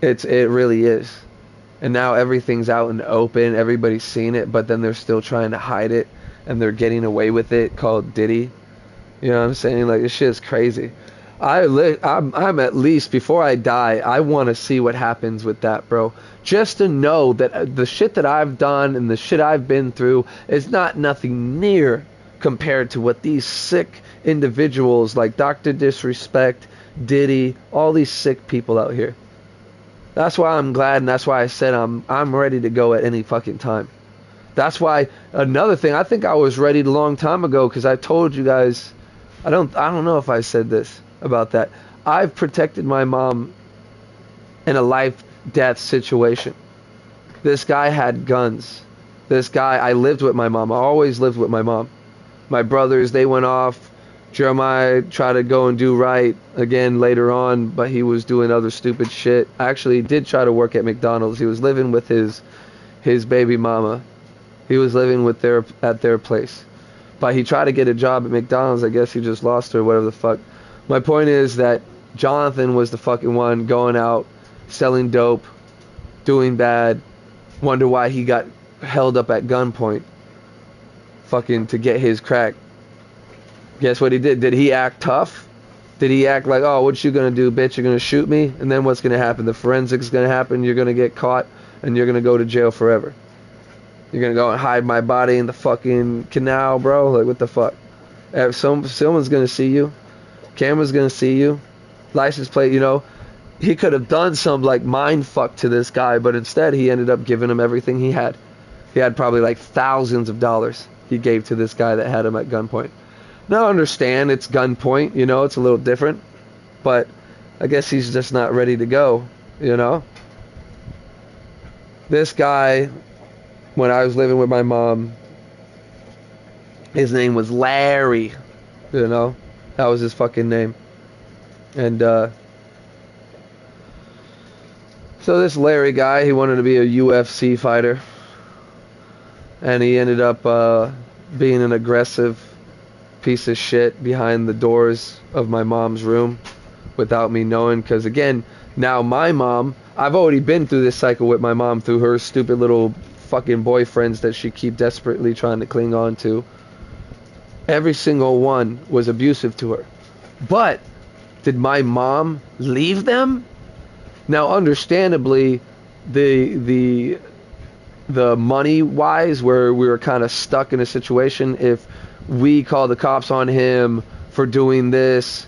It really is. And now everything's out in the open, everybody's seen it, but then they're still trying to hide it, and they're getting away with it, called Diddy. You know what I'm saying? Like, this shit is crazy. I'm at least, before I die, I want to see what happens with that, bro. Just to know that the shit that I've done and the shit I've been through is not nothing near compared to what these sick individuals like Dr. Disrespect, Diddy, all these sick people out here. That's why I'm glad, and that's why I said I'm ready to go at any fucking time. That's why, another thing, I think I was ready a long time ago, because I told you guys, I don't know if I said this about that. I've protected my mom in a life-death situation. This guy had guns. This guy, I lived with my mom. I always lived with my mom. My brothers, they went off. Jeremiah tried to go and do right again later on, but he was doing other stupid shit. Actually, he did try to work at McDonald's. He was living with his baby mama. He was living at their place. But he tried to get a job at McDonald's. I guess he just lost her, whatever the fuck. My point is that Jonathan was the fucking one going out, selling dope, doing bad. Wonder why he got held up at gunpoint. Fucking to get his crack. Guess what he did? Did he act tough? Did he act like, oh, what you gonna do, bitch? You're gonna shoot me? And then what's gonna happen? The forensics gonna happen. You're gonna get caught, and you're gonna go to jail forever. You're gonna go and hide my body in the fucking canal, bro? Like, what the fuck? If someone's gonna see you. Camera's gonna see you. License plate, you know. He could have done some, like, mind fuck to this guy, but instead he ended up giving him everything he had. He had probably, like, thousands of dollars he gave to this guy that had him at gunpoint. Now, I understand it's gunpoint, you know, it's a little different. But I guess he's just not ready to go, you know. This guy, when I was living with my mom, his name was Larry, you know. That was his fucking name. And, so this Larry guy, he wanted to be a UFC fighter. And he ended up, being an aggressive piece of shit behind the doors of my mom's room without me knowing. Because, again, now my mom, I've already been through this cycle with my mom through her stupid little fucking boyfriends that she keep desperately trying to cling on to. Every single one was abusive to her. But did my mom leave them? Now, understandably, the money wise, where we were kind of stuck in a situation, if we call the cops on him for doing this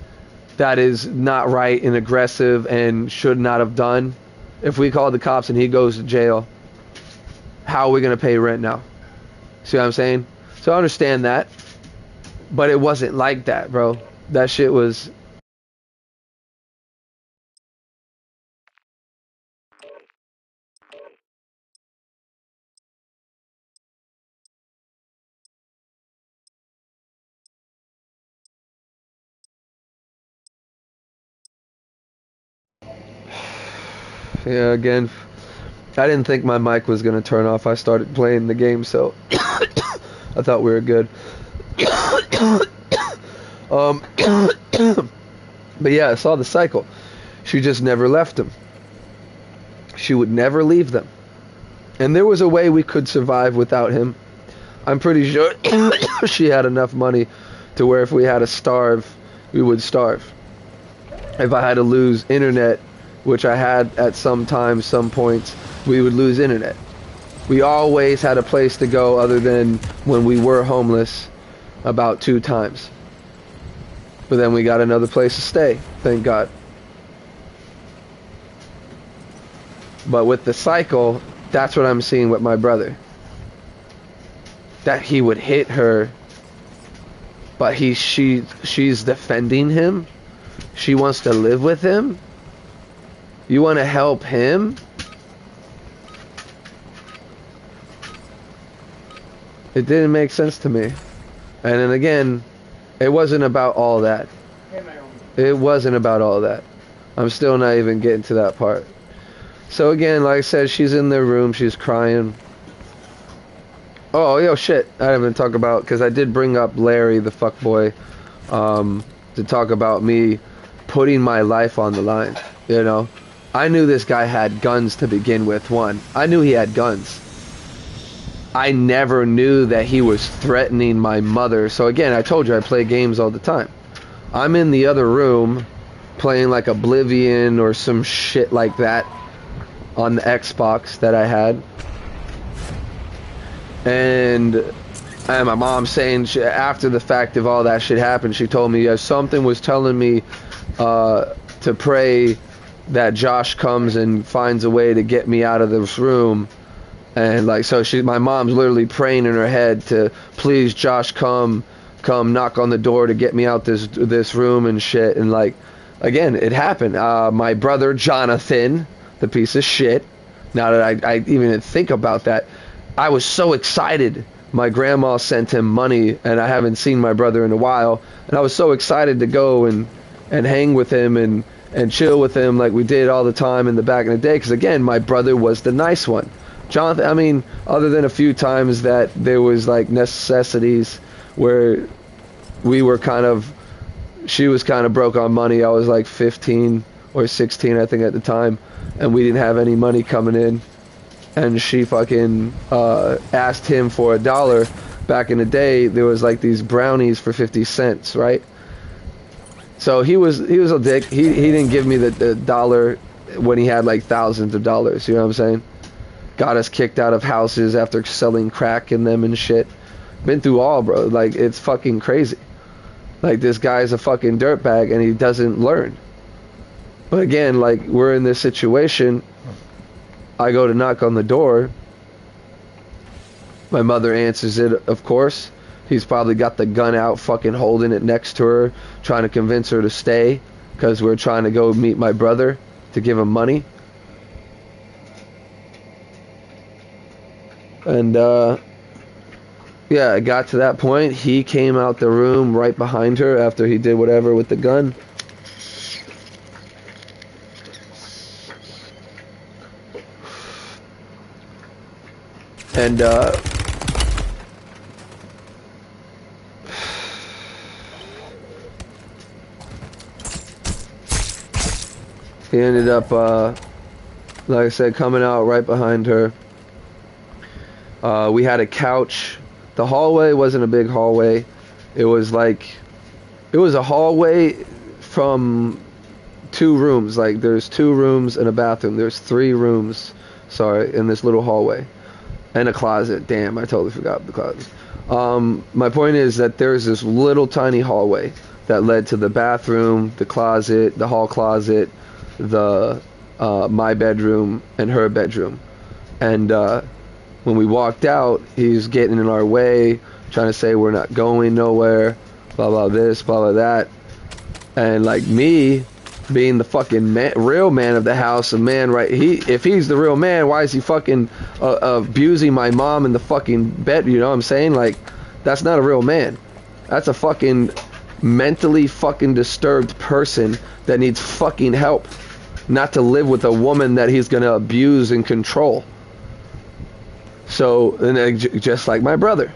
that is not right and aggressive and should not have done, if we call the cops and he goes to jail, how are we going to pay rent now? See what I'm saying? So I understand that. But it wasn't like that, bro. That shit was... Yeah, again, I didn't think my mic was going to turn off. I started playing the game, so I thought we were good. But yeah, I saw the cycle. She just never left him. She would never leave them. And there was a way we could survive without him. I'm pretty sure she had enough money to where if we had to starve, we would starve. If I had to lose internet, which I had at some times, some points, we would lose internet. We always had a place to go other than when we were homeless about 2 times. But then we got another place to stay, thank God. But with the cycle, that's what I'm seeing with my brother. That he would hit her, but she's defending him. She wants to live with him. You want to help him? It didn't make sense to me. And then again, it wasn't about all that. It wasn't about all that. I'm still not even getting to that part. So again, like I said, she's in their room, she's crying. Oh, yo, shit. I haven't talked about, because I did bring up Larry, the fuckboy, to talk about me putting my life on the line, you know? I knew this guy had guns to begin with, one. I knew he had guns. I never knew that he was threatening my mother. So again, I told you I play games all the time. I'm in the other room playing like Oblivion or some shit like that on the Xbox that I had. And my mom saying, after the fact of all that shit happened, she told me something was telling me to pray that Josh comes and finds a way to get me out of this room. And like, so my mom's literally praying in her head to, please Josh, come knock on the door to get me out this room and shit. And like, again, it happened. My brother Jonathan, the piece of shit, now that I even think about that, I was so excited. My grandma sent him money, and I haven't seen my brother in a while, and I was so excited to go and hang with him and chill with him like we did all the time in the back in the day, because again, my brother was the nice one. Jonathan, I mean, other than a few times that there was like necessities where we were she was kind of broke on money. I was like 15 or 16, I think, at the time, and we didn't have any money coming in, and she fucking asked him for $1, back in the day, there was like these brownies for 50 cents, right? So he was a dick. He didn't give me the dollar when he had like thousands of dollars. You know what I'm saying? Got us kicked out of houses after selling crack in them and shit. Been through all, bro. Like, it's fucking crazy. Like, this guy's a fucking dirtbag and he doesn't learn. But again, like, we're in this situation. I go to knock on the door. My mother answers it, of course. He's probably got the gun out, fucking holding it next to her, trying to convince her to stay, because we're trying to go meet my brother to give him money. And, yeah, it got to that point. He came out the room right behind her after he did whatever with the gun. And, he ended up, like I said, coming out right behind her. We had a couch. The hallway wasn't a big hallway. It was like, it was a hallway from 2 rooms. Like, there's 2 rooms and a bathroom. There's 3 rooms, sorry, in this little hallway. And a closet. Damn, I totally forgot the closet. My point is that there's this little tiny hallway that led to the bathroom, the closet, the hall closet, the my bedroom, and her bedroom. And when we walked out, he's getting in our way, trying to say we're not going nowhere, blah blah this, blah blah that. And like me, being the fucking real man of the house, a man, right? If he's the real man, why is he fucking abusing my mom in the fucking bed? You know what I'm saying? Like, that's not a real man. That's a fucking mentally fucking disturbed person that needs fucking help, not to live with a woman that he's gonna abuse and control. So, and just like my brother.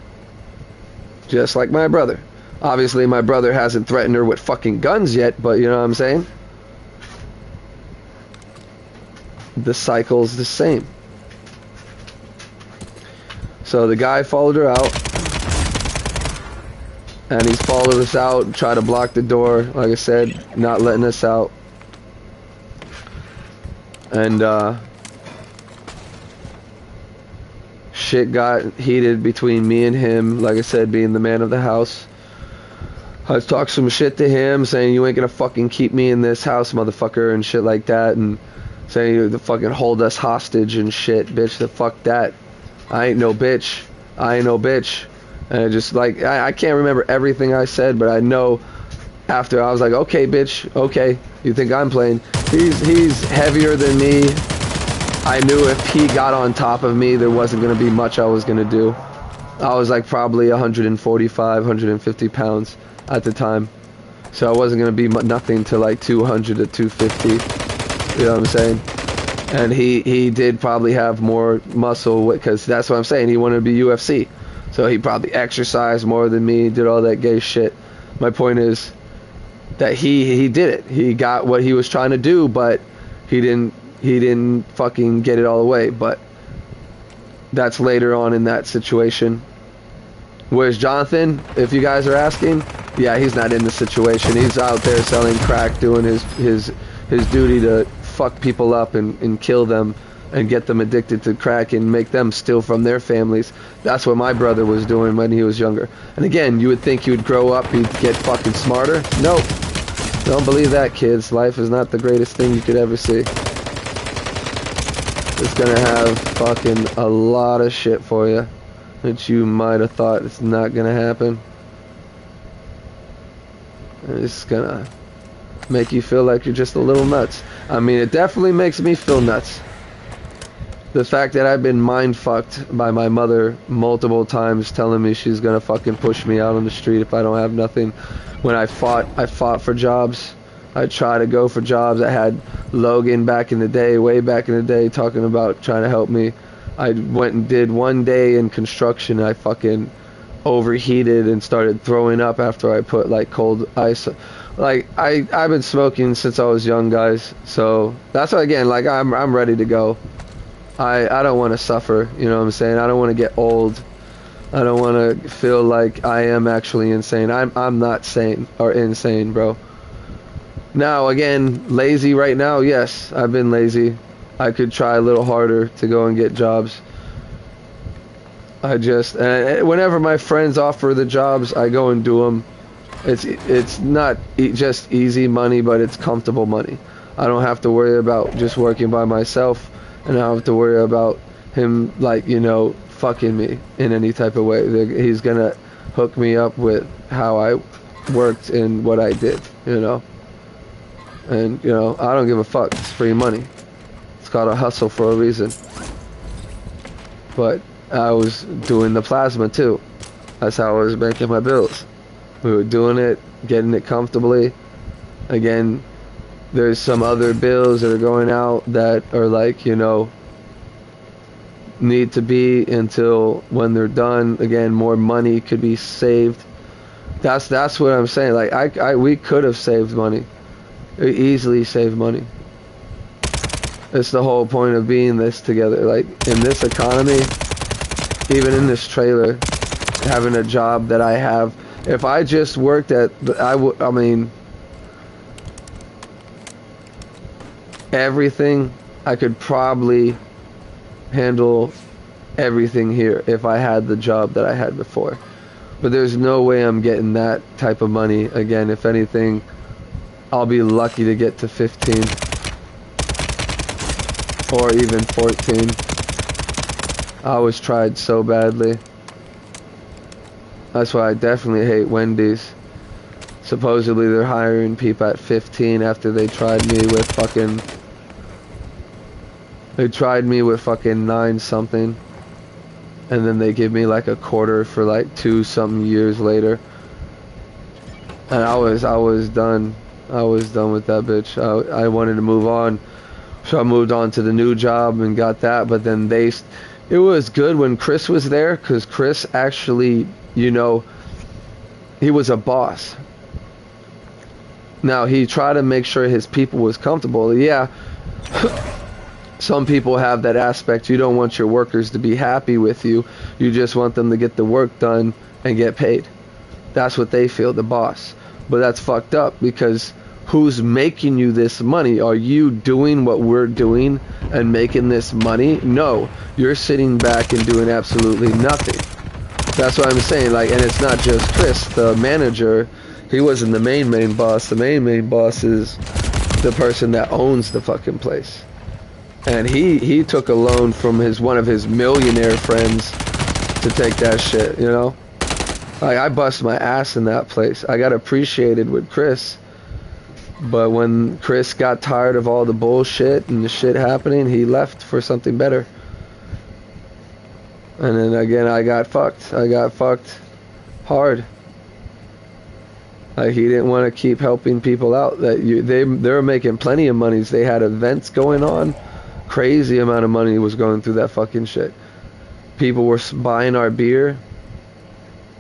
Just like my brother. Obviously, my brother hasn't threatened her with fucking guns yet, but you know what I'm saying? The cycle's the same. So the guy followed her out. And he's followed us out, tried to block the door, like I said, not letting us out. And, shit got heated between me and him, like I said, being the man of the house. I talked some shit to him, saying you ain't gonna fucking keep me in this house, motherfucker, and shit like that, and saying you fucking hold us hostage and shit, bitch, the fuck that. I ain't no bitch. I ain't no bitch. And I just, like, I can't remember everything I said, but I know after I was like, okay, bitch, okay, you think I'm playing. He's heavier than me. I knew if he got on top of me, there wasn't going to be much I was going to do. I was like probably 145, 150 pounds at the time. So I wasn't going to be nothing to like 200 to 250. You know what I'm saying? And he did probably have more muscle, because that's what I'm saying. He wanted to be UFC. So he probably exercised more than me, did all that gay shit. My point is that he did it. He got what he was trying to do, but he didn't fucking get it all the way. But that's later on in that situation. Where's Jonathan, if you guys are asking? Yeah, he's not in the situation. He's out there selling crack, doing his duty to fuck people up and kill them and get them addicted to crack and make them steal from their families. That's what my brother was doing when he was younger. And again, you would think he would grow up, he'd get fucking smarter. Nope. Don't believe that, kids. Life is not the greatest thing you could ever see. It's gonna have fucking a lot of shit for you that you might have thought it's not gonna happen. It's gonna make you feel like you're just a little nuts. I mean, it definitely makes me feel nuts. The fact that I've been mind fucked by my mother multiple times, telling me she's gonna fucking push me out on the street if I don't have nothing. When I fought for jobs. I tried to go for jobs. I had Logan back in the day, way back in the day, talking about trying to help me. I went and did one day in construction. I fucking overheated and started throwing up after I put like cold ice. Like I've been smoking since I was young, guys. So that's why, again, like I'm ready to go. I don't want to suffer, you know what I'm saying? I don't want to get old I don't want to feel like I am actually insane. I'm not sane or insane, bro. Now, again, lazy right now, yes, I've been lazy. I could try a little harder to go and get jobs. Whenever my friends offer the jobs, I go and do them. It's not just easy money, but it's comfortable money. I don't have to worry about just working by myself, and I don't have to worry about him, like, you know, fucking me in any type of way. He's gonna hook me up with how I worked and what I did, you know. And, you know, I don't give a fuck. It's free money. It's called a hustle for a reason. But I was doing the plasma too. That's how I was making my bills. We were doing it, getting it comfortably. Again, there's some other bills that are going out that are like, you know, need to be until when they're done. Again, more money could be saved. That's what I'm saying. Like we could have saved money. Easily save money. It's the whole point of being this together. Like, in this economy, even in this trailer, having a job that I have, if I just worked at, I mean, everything, I could probably handle everything here if I had the job that I had before. But there's no way I'm getting that type of money again. If anything, I'll be lucky to get to 15 or even 14. I was tried so badly. That's why I definitely hate Wendy's. Supposedly they're hiring people at 15 after they tried me with fucking... They tried me with fucking 9 something. And then they give me like a quarter for like 2 something years later. And I was done. I was done with that bitch. I wanted to move on. So I moved on to the new job and got that. But then it was good when Chris was there, because Chris actually, you know, he was a boss. Now, he tried to make sure his people was comfortable. Yeah, some people have that aspect. You don't want your workers to be happy with you. You just want them to get the work done and get paid. That's what they feel, the boss. But that's fucked up, because who's making you this money? Are you doing what we're doing and making this money? No, you're sitting back and doing absolutely nothing. That's what I'm saying. Like, and it's not just Chris, the manager. He wasn't the main boss. The main boss is the person that owns the fucking place. And he took a loan from one of his millionaire friends to take that shit, you know? Like, I bust my ass in that place. I got appreciated with Chris. But when Chris got tired of all the bullshit and the shit happening, he left for something better. And then again, I got fucked. I got fucked hard. Like, he didn't want to keep helping people out. They were making plenty of monies. They had events going on. Crazy amount of money was going through that fucking shit. People were buying our beer.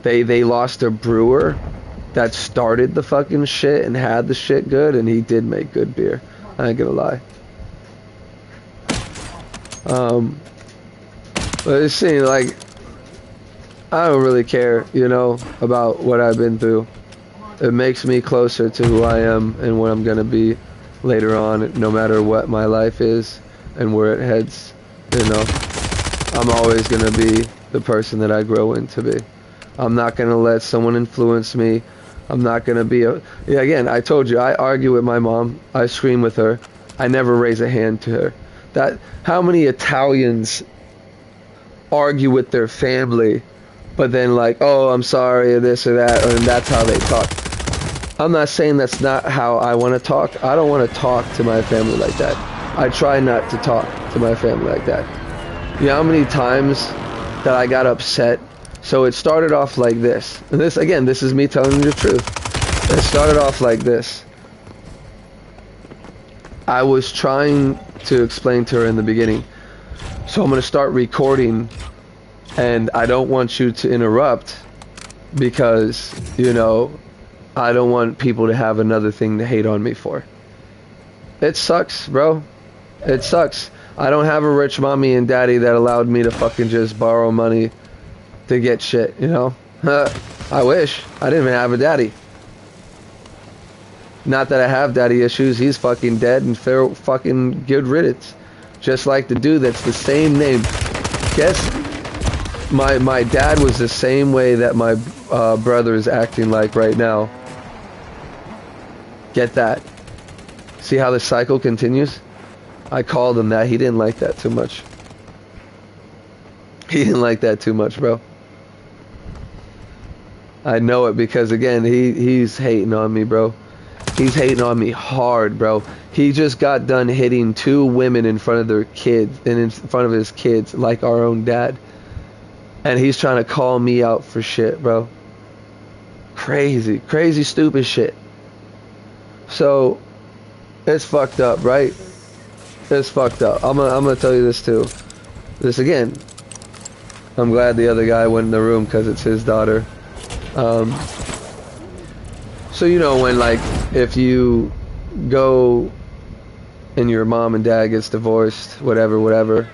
They lost a brewer that started the fucking shit and had the shit good, and he did make good beer. I ain't gonna lie. But it seems like I don't really care, you know, about what I've been through. It makes me closer to who I am and what I'm gonna be later on, no matter what my life is and where it heads. You know, I'm always gonna be the person that I grow into be. I'm not gonna let someone influence me. I'm not gonna be again, I told you, I argue with my mom. I scream with her. I never raise a hand to her. How many Italians argue with their family, but then like, oh, I'm sorry, or this or that, and that's how they talk. I'm not saying that's not how I want to talk. I don't want to talk to my family like that. I try not to talk to my family like that. You know how many times that I got upset? So it started off like this. And this, again, this is me telling you the truth. It started off like this. I was trying to explain to her in the beginning. So I'm going to start recording, and I don't want you to interrupt because, you know, I don't want people to have another thing to hate on me for. It sucks, bro. It sucks. I don't have a rich mommy and daddy that allowed me to fucking just borrow money to get shit, you know? I wish. I didn't even have a daddy. Not that I have daddy issues. He's fucking dead and fucking good riddance. Just like the dude that's the same name. Guess my dad was the same way that my brother is acting like right now. Get that? See how the cycle continues? I called him that. He didn't like that too much. He didn't like that too much, bro. I know it because, again, he's hating on me, bro. He's hating on me hard, bro. He just got done hitting 2 women in front of their kids, and in front of his kids, like our own dad. And he's trying to call me out for shit, bro. Crazy, crazy, stupid shit. So, it's fucked up, right? It's fucked up. I'm gonna tell you this too. This again. I'm glad the other guy went in the room because it's his daughter. So you know when, like, if you go and your mom and dad gets divorced, whatever,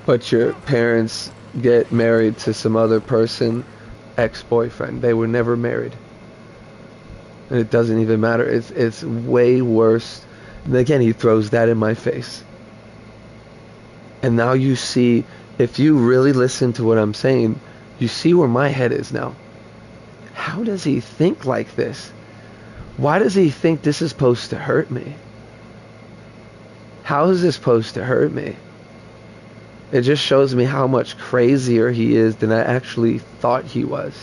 but your parents get married to some other person, ex-boyfriend, they were never married. And it doesn't even matter. It's way worse. And again, he throws that in my face. And now you see, if you really listen to what I'm saying, you see where my head is now. How does he think like this? Why does he think this is supposed to hurt me? How is this supposed to hurt me? It just shows me how much crazier he is than I actually thought he was.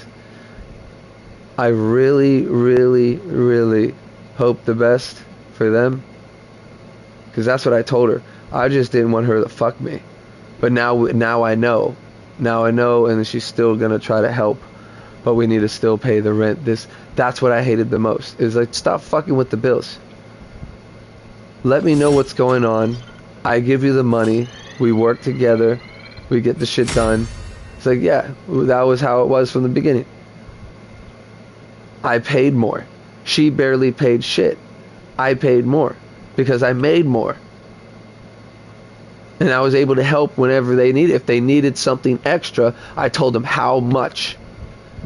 I really, really, really hope the best for them. Because that's what I told her. I just didn't want her to fuck me. But now I know. Now I know, and she's still going to try to help. But we need to still pay the rent. That's what I hated the most. Is like, stop fucking with the bills. Let me know what's going on. I give you the money. We work together. We get the shit done. It's like, yeah, that was how it was from the beginning. I paid more. She barely paid shit. I paid more because I made more. And I was able to help whenever they needed. If they needed something extra, I told them how much.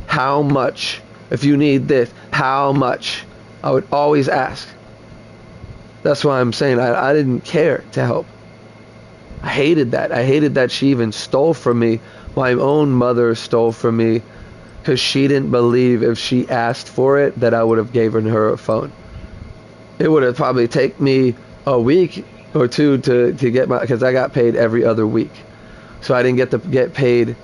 How much? If you need this, how much? I would always ask. That's why I'm saying I didn't care to help. I hated that. I hated that she even stole from me. My own mother stole from me because she didn't believe if she asked for it that I would have given her a phone. It would have probably taken me a week or two to get my, because I got paid every other week. So I didn't get paid.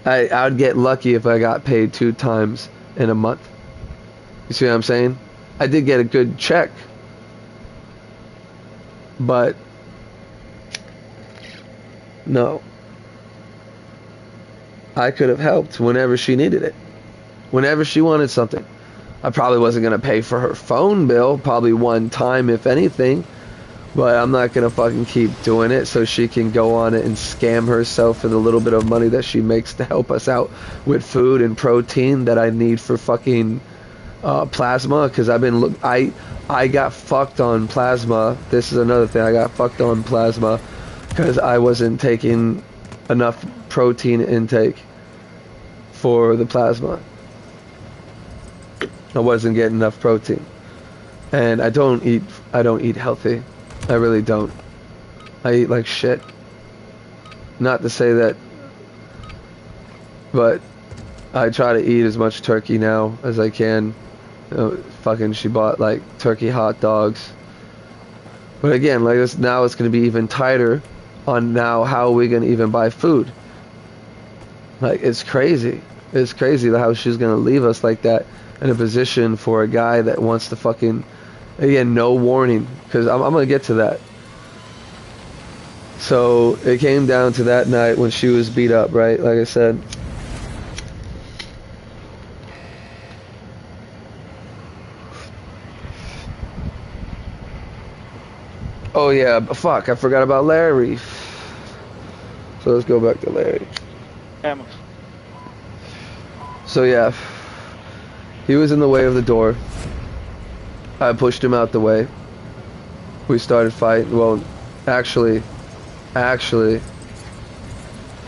I would get lucky if I got paid 2 times in a month. You see what I'm saying? I did get a good check. But no. I could have helped whenever she needed it. Whenever she wanted something. I probably wasn't going to pay for her phone bill, probably one time if anything. But I'm not going to fucking keep doing it so she can go on it and scam herself for the little bit of money that she makes to help us out with food and protein that I need for fucking plasma. Because I got fucked on plasma. This is another thing. I got fucked on plasma because I wasn't taking enough protein intake for the plasma. I wasn't getting enough protein. And I don't eat healthy. I really don't. I eat like shit. Not to say that, but I try to eat as much turkey now as I can. Fucking, she bought like turkey hot dogs. But again, like this, now it's going to be even tighter on now how are we going to even buy food. Like, it's crazy. It's crazy how she's going to leave us like that in a position for a guy that wants to fucking, again, no warning, because I'm going to get to that. So it came down to that night when she was beat up, right? Like I said. Oh yeah, fuck, I forgot about Larry. So let's go back to Larry. So yeah, he was in the way of the door. I pushed him out the way. We started fighting. Well, Actually, actually,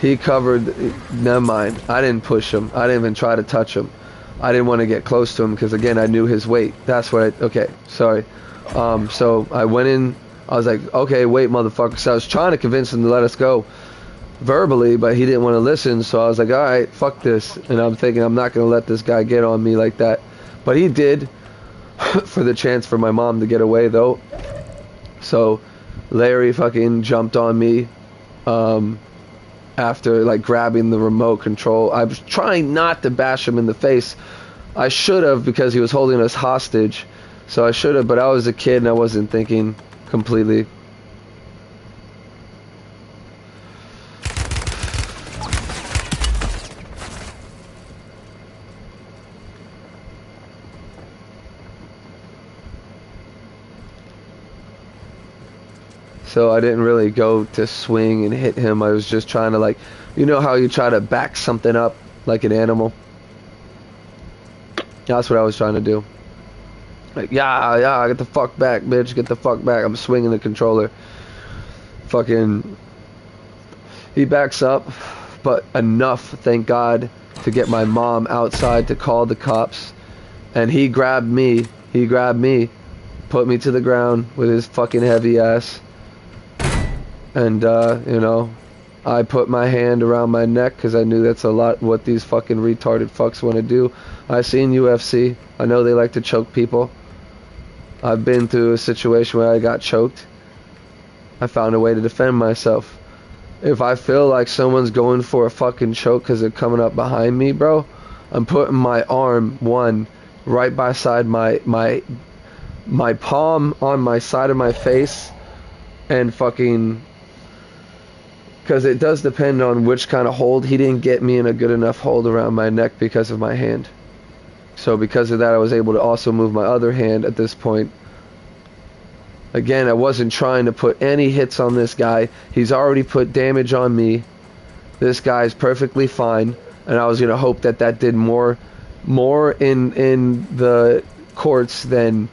he covered. Never mind. I didn't push him. I didn't even try to touch him. I didn't want to get close to him because again I knew his weight. That's what I. Okay, sorry. So I went in. I was like, okay, wait, motherfucker. So I was trying to convince him to let us go verbally, but he didn't want to listen. So I was like, all right, fuck this. And I'm thinking I'm not gonna let this guy get on me like that. But he did for the chance for my mom to get away though. So Larry fucking jumped on me after like grabbing the remote control. I was trying not to bash him in the face. I should have because he was holding us hostage. So I should have, but I was a kid and I wasn't thinking completely. So I didn't really go to swing and hit him. I was just trying to like, you know how you try to back something up like an animal? That's what I was trying to do. Like, yeah, get the fuck back, bitch, get the fuck back. I'm swinging the controller. Fucking, he backs up, but enough, thank God, to get my mom outside to call the cops. And he grabbed me, put me to the ground with his fucking heavy ass. And, you know, I put my hand around my neck because I knew that's a lot what these fucking retarded fucks want to do. I seen UFC. I know they like to choke people. I've been through a situation where I got choked. I found a way to defend myself. If I feel like someone's going for a fucking choke because they're coming up behind me, bro, I'm putting my arm, right beside my palm on my side of my face and fucking... Because it does depend on which kind of hold. He didn't get me in a good enough hold around my neck because of my hand. So because of that, I was able to also move my other hand at this point. Again, I wasn't trying to put any hits on this guy. He's already put damage on me. This guy's perfectly fine. And I was going to hope that that did more in the courts than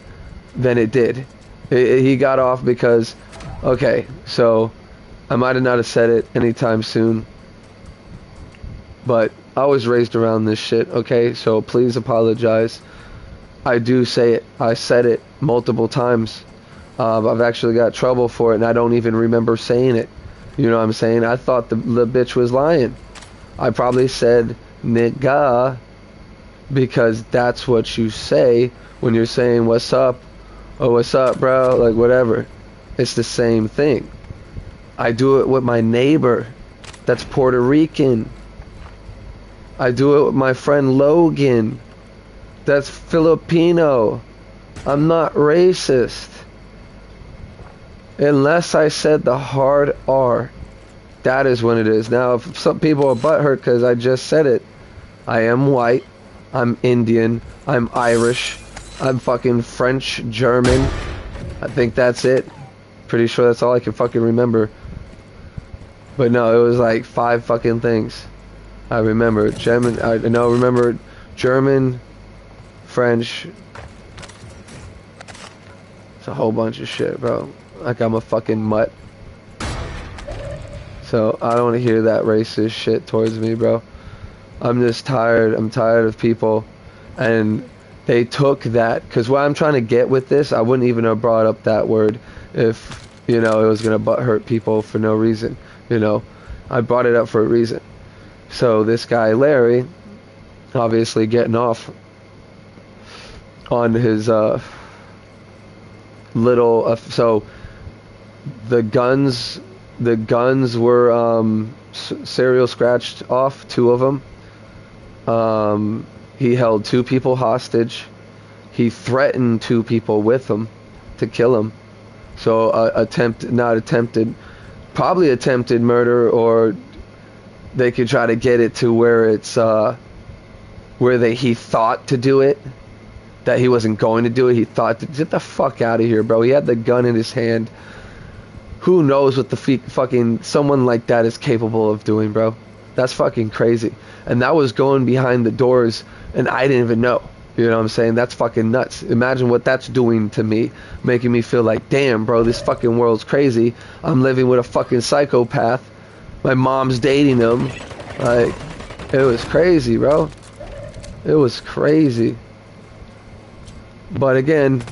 it did. He got off because, okay, so... I might have not have said it anytime soon, but I was raised around this shit, okay? So please apologize. I do say it. I said it multiple times. I've actually got trouble for it, and I don't even remember saying it. You know what I'm saying? I thought the bitch was lying. I probably said nigga because that's what you say when you're saying what's up, or what's up, bro, like whatever. It's the same thing. I do it with my neighbor that's Puerto Rican. I do it with my friend Logan that's Filipino. I'm not racist. Unless I said the hard R. That is when it is. Now, if some people are butthurt because I just said it, I am white. I'm Indian. I'm Irish. I'm fucking French, German. I think that's it. Pretty sure that's all I can fucking remember. But no, it was like 5 fucking things. I remember remember German, French. It's a whole bunch of shit, bro. Like I'm a fucking mutt. So I don't want to hear that racist shit towards me, bro. I'm just tired. I'm tired of people. And they took that. Because what I'm trying to get with this, I wouldn't even have brought up that word if, you know, it was going to butt hurt people for no reason. You know, I brought it up for a reason. So this guy, Larry, obviously getting off on his little... so the guns were serial scratched off, 2 of them. He held 2 people hostage. He threatened 2 people with him to kill him. So probably attempted murder, or they could try to get it to where it's he thought to do it, that he wasn't going to do it. He thought to get the fuck out of here, bro. He had the gun in his hand. Who knows what the fucking someone like that is capable of doing, bro? That's fucking crazy. And that was going behind the doors, and I didn't even know. You know what I'm saying? That's fucking nuts. Imagine what that's doing to me, making me feel like, damn, bro, this fucking world's crazy. I'm living with a fucking psychopath. My mom's dating him. Like, it was crazy, bro. It was crazy. But again,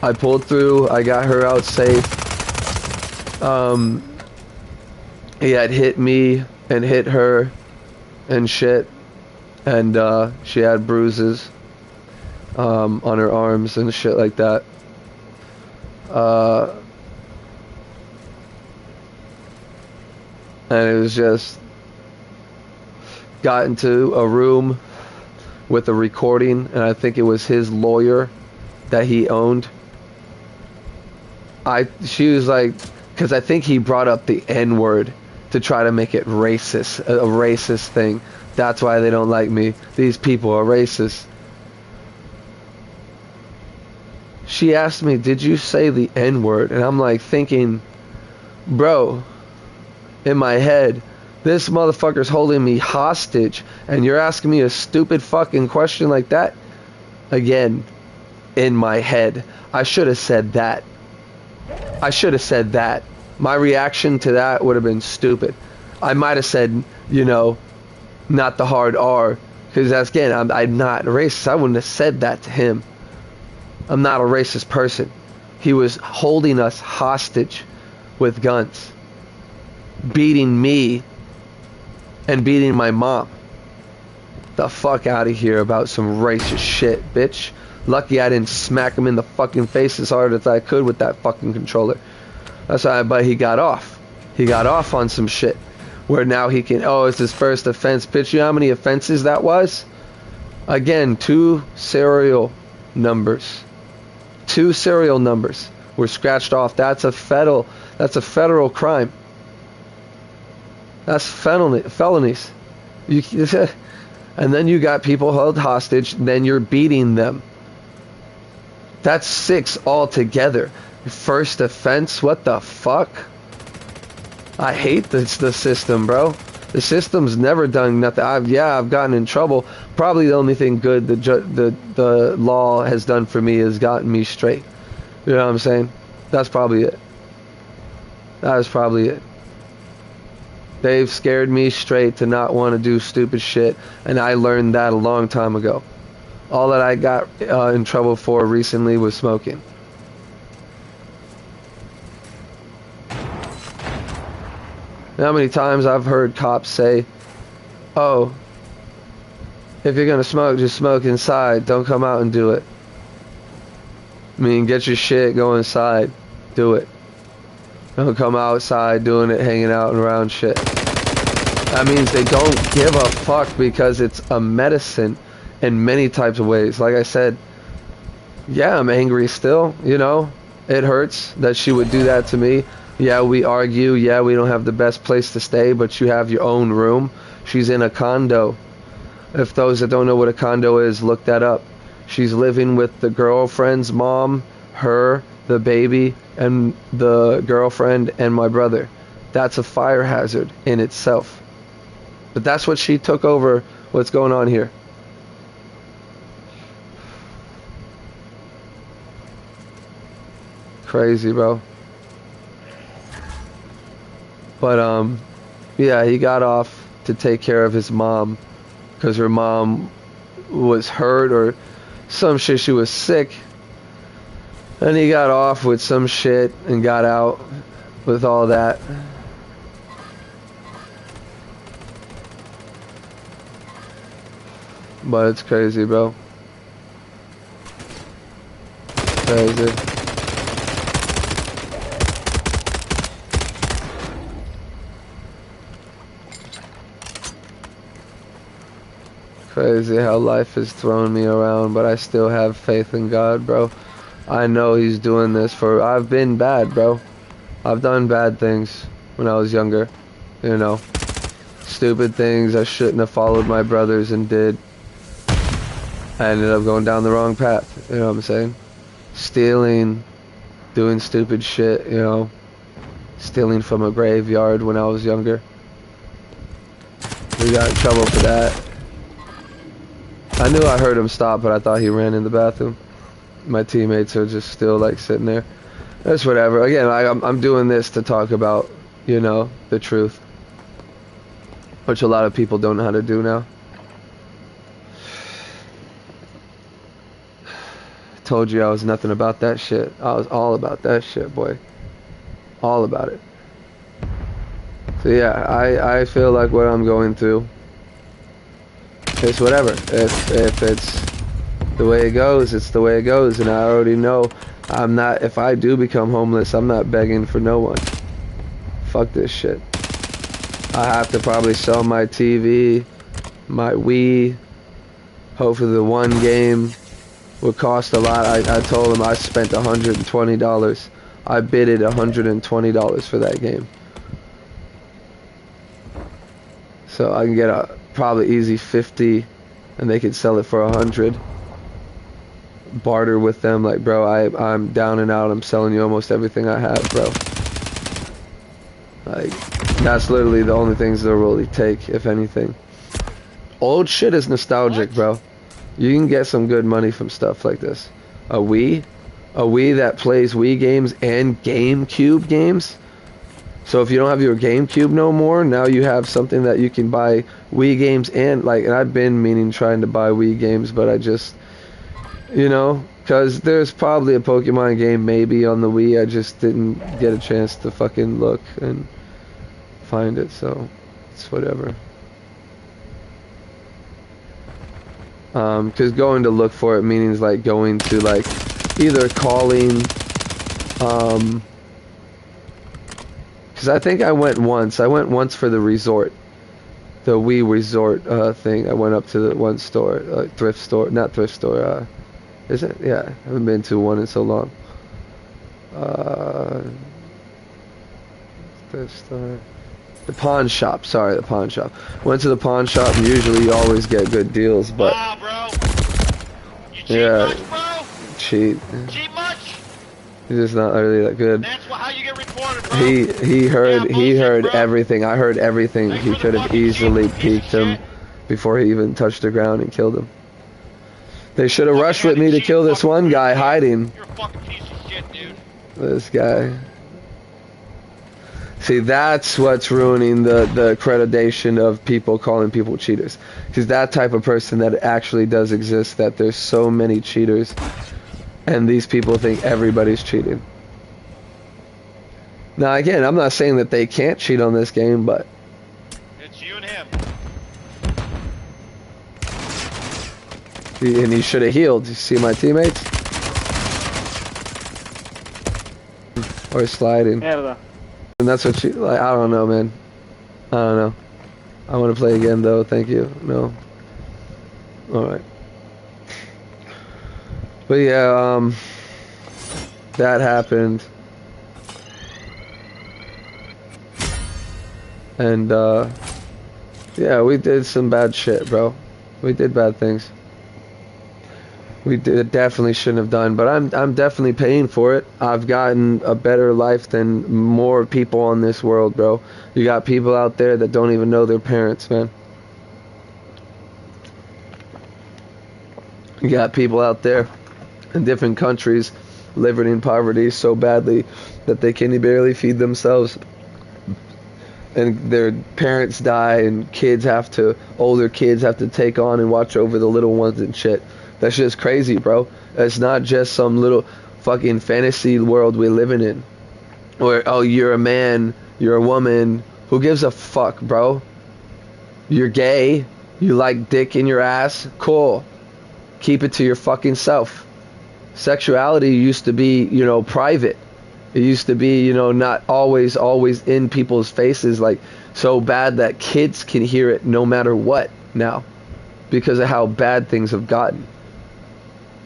I pulled through. I got her out safe. He had hit me and hit her and shit. And she had bruises on her arms and shit like that. And it was just got into a room with a recording, and I think it was his lawyer that he owned. She was like, because I think he brought up the N-word to try to make it racist, a racist thing. That's why they don't like me. These people are racist. She asked me, did you say the N-word? And I'm like thinking, bro, in my head, this motherfucker's holding me hostage and you're asking me a stupid fucking question like that? Again, in my head, I should have said that. I should have said that. My reaction to that would have been stupid. I might have said, you know, not the hard R, because that's, again, I'm not racist. I wouldn't have said that to him. I'm not a racist person. He was holding us hostage with guns, beating me and beating my mom. The fuck out of here about some racist shit, bitch. Lucky I didn't smack him in the fucking face as hard as I could with that fucking controller. That's why, but he got off. He got off on some shit where now he can, oh, it's his first offense. Bitch, you know how many offenses that was? Again, 2 serial numbers. 2 serial numbers were scratched off. That's a federal crime. That's felonies. And then you got people held hostage, then you're beating them. That's 6 altogether. First offense? What the fuck? I hate the system, bro. The system's never done nothing. I've gotten in trouble. Probably the only thing good the law has done for me is gotten me straight. You know what I'm saying? That's probably it. That is probably it. They've scared me straight to not want to do stupid shit, and I learned that a long time ago. All that I got in trouble for recently was smoking. How many times I've heard cops say, oh, if you're gonna smoke, just smoke inside, don't come out and do it. I mean, get your shit, go inside, do it. Don't come outside doing it, hanging out and around shit. That means they don't give a fuck, because it's a medicine in many types of ways. Like I said, yeah, I'm angry still, you know. It hurts that she would do that to me. Yeah, we argue. Yeah, we don't have the best place to stay, but you have your own room. She's in a condo. If those that don't know what a condo is, look that up. She's living with the girlfriend's mom, her, the baby, and the girlfriend, and my brother. That's a fire hazard in itself. But that's what she took over, what's going on here. Crazy, bro. But, yeah, he got off to take care of his mom because her mom was hurt or some shit. She was sick. And he got off with some shit and got out with all that. But it's crazy, bro. Crazy. Crazy how life has thrown me around, but I still have faith in God, bro. I know he's doing this for... I've been bad, bro. I've done bad things when I was younger. You know. Stupid things I shouldn't have followed my brothers and did. I ended up going down the wrong path. You know what I'm saying? Stealing. Doing stupid shit, you know. Stealing from a graveyard when I was younger. We got in trouble for that. I knew I heard him stop, but I thought he ran in the bathroom. My teammates are just still like sitting there. That's whatever. Again, I'm doing this to talk about, you know, the truth, which a lot of people don't know how to do now. Told you I was nothing about that shit. I was all about that shit, boy. All about it. So yeah, I feel like what I'm going through is whatever. If it's the way it goes, it's the way it goes, and I already know I'm not. If I do become homeless, I'm not begging for no one. Fuck this shit. I have to probably sell my TV, my Wii. Hopefully the one game would cost a lot. I told him I spent $120. I bidded $120 for that game. So I can get a probably easy 50 and they could sell it for 100. Barter with them, like, bro, I'm down and out. I'm selling you almost everything I have, bro. Like, that's literally the only things they'll really take, if anything. Old shit is nostalgic, bro. You can get some good money from stuff like this. A Wii that plays Wii games and GameCube games. So if you don't have your GameCube no more, now you have something that you can buy Wii games and I've been meaning trying to buy Wii games, but I just, you know, because there's probably a Pokemon game maybe on the Wii. I just didn't get a chance to fucking look and find it, so it's whatever. Because going to look for it means like going to like either calling, because I think I went once for the resort, the Wii resort thing. I went up to the one store, thrift store, not thrift store, is it? Yeah, I haven't been to one in so long. Thrift store. The pawn shop, sorry, the pawn shop. Went to the pawn shop, and usually you always get good deals, but...
Wow, bro. You cheat
yeah,
much, bro?
Cheat.
Cheat much?
He's just not really that good.
That's how you get reported, bro.
He heard
bullshit, bro.
everything. I heard everything.
Thanks
He
for the
could have
fucking
easily
cheat, piece of
peeked him
shit.
before he even touched the ground and killed him. They should have
Fucking
rushed
had
with me to
cheat,
kill this
fucking
one guy
idiot.
hiding.
You're a fucking piece of shit, dude.
This guy. See, that's what's ruining the accreditation of people calling people cheaters. Because that type of person that actually does exist, that there's so many cheaters, and these people think everybody's cheating. Now, again, I'm not saying that they can't cheat on this game, but...
It's you and him.
And he should have healed. You see my teammates? Or sliding.
Mierda.
And that's what you, like, I don't know, man. I don't know. I want to play again, though. Thank you. No. Alright. But yeah, that happened. And, yeah, we did some bad shit, bro. We did bad things. We definitely shouldn't have done, but I'm definitely paying for it. I've gotten a better life than more people on this world, bro. You got people out there that don't even know their parents, man. You got people out there in different countries living in poverty so badly that they can barely feed themselves. And their parents die and older kids have to take on and watch over the little ones and shit. That's just crazy, bro. It's not just some little fucking fantasy world we're living in. Where, oh, you're a man, you're a woman. Who gives a fuck, bro? You're gay. You like dick in your ass. Cool. Keep it to your fucking self. Sexuality used to be, you know, private. It used to be, you know, not always in people's faces, like so bad that kids can hear it no matter what now because of how bad things have gotten.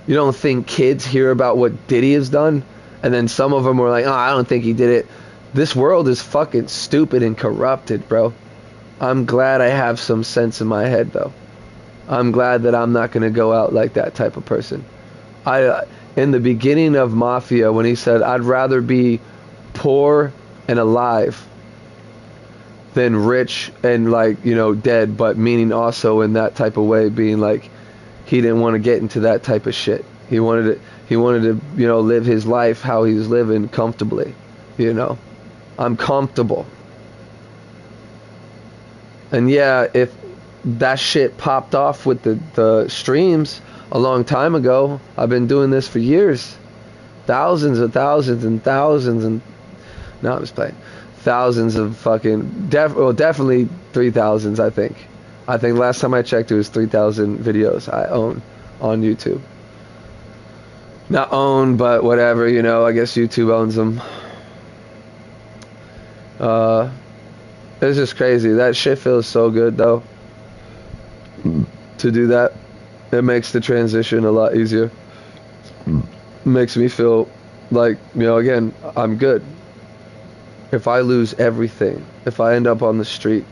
You don't think kids hear about what Diddy has done? And then some of them were like, oh, I don't think he did it. This world is fucking stupid and corrupted, bro. I'm glad I have some sense in my head, though. I'm glad that I'm not going to go out like that type of person. In the beginning of Mafia, when he said, I'd rather be poor and alive than rich and, like, you know, dead, but meaning also in that type of way being like, he didn't want to get into that type of shit. He wanted to, you know, live his life how he's living comfortably, you know. I'm comfortable. And yeah, if that shit popped off with the streams a long time ago, I've been doing this for years. Thousands and thousands and thousands and... No, I'm just playing. Thousands of fucking... definitely 3,000s, I think. I think last time I checked it was 3,000 videos I own on YouTube. Not own, but whatever, you know, I guess YouTube owns them. It's just crazy. That shit feels so good, though. To do that, it makes the transition a lot easier. Makes me feel like, you know, again, I'm good. If I lose everything, if I end up on the street,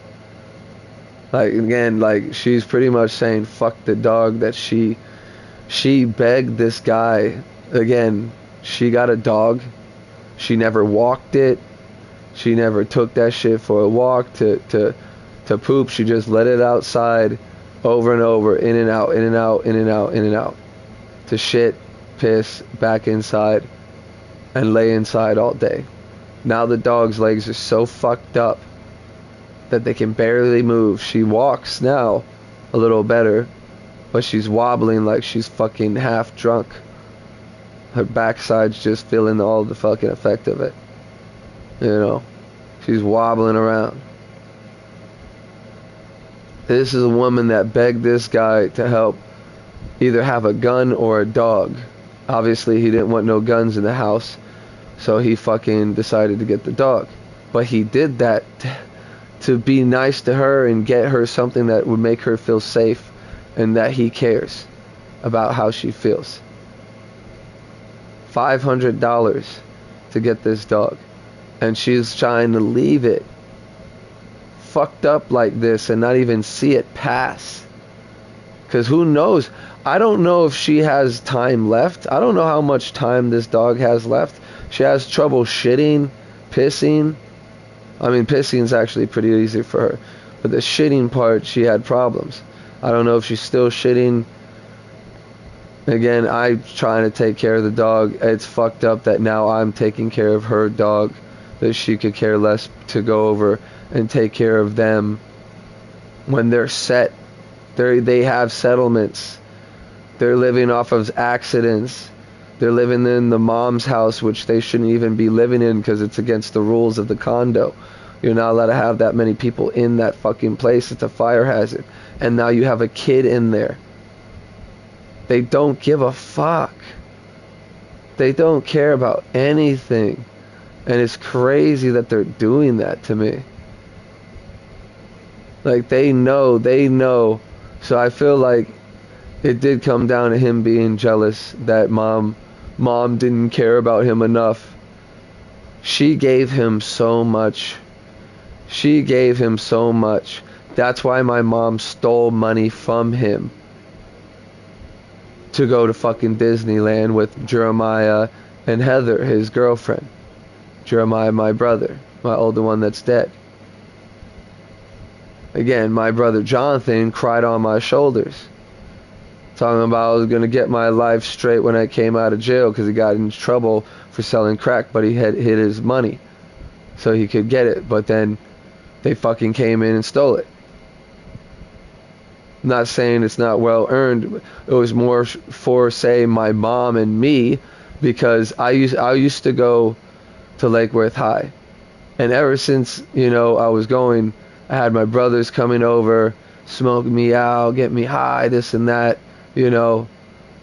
like, again, like, she's pretty much saying fuck the dog, that she begged this guy. Again, she got a dog. She never walked it. She never took that shit for a walk to poop. She just let it outside over and over, in and out, in and out, in and out, in and out. To shit, piss, back inside, and lay inside all day. Now the dog's legs are so fucked up that they can barely move. She walks now a little better, but she's wobbling like she's fucking half drunk. Her backside's just feeling all the fucking effect of it. You know, she's wobbling around. This is a woman that begged this guy to help either have a gun or a dog. Obviously, he didn't want no guns in the house, so he fucking decided to get the dog. But he did that to be nice to her and get her something that would make her feel safe and that he cares about how she feels. $500 to get this dog. And she's trying to leave it fucked up like this and not even see it pass. Because who knows? I don't know if she has time left. I don't know how much time this dog has left. She has trouble shitting, pissing. I mean, pissing is actually pretty easy for her. But the shitting part, she had problems. I don't know if she's still shitting. Again, I'm trying to take care of the dog. It's fucked up that now I'm taking care of her dog, that she could care less to go over and take care of them when they're set. They have settlements. They're living off of accidents. They're living in the mom's house, which they shouldn't even be living in because it's against the rules of the condo. You're not allowed to have that many people in that fucking place. It's a fire hazard. And now you have a kid in there. They don't give a fuck. They don't care about anything. And it's crazy that they're doing that to me. Like, they know. So I feel like it did come down to him being jealous that mom didn't care about him enough. She gave him so much. That's why my mom stole money from him to go to fucking Disneyland with Jeremiah and Heather, his girlfriend. Jeremiah, my brother, my older one that's dead. Again, my brother Jonathan cried on my shoulders, talking about I was going to get my life straight when I came out of jail because he got in trouble for selling crack, but he had hid his money so he could get it. But then they fucking came in and stole it. I'm not saying it's not well earned. It was more for, say, my mom and me, because I used to go to Lake Worth High, and ever since, you know, I was going, I had my brothers coming over, smoke me out, get me high, this and that, you know,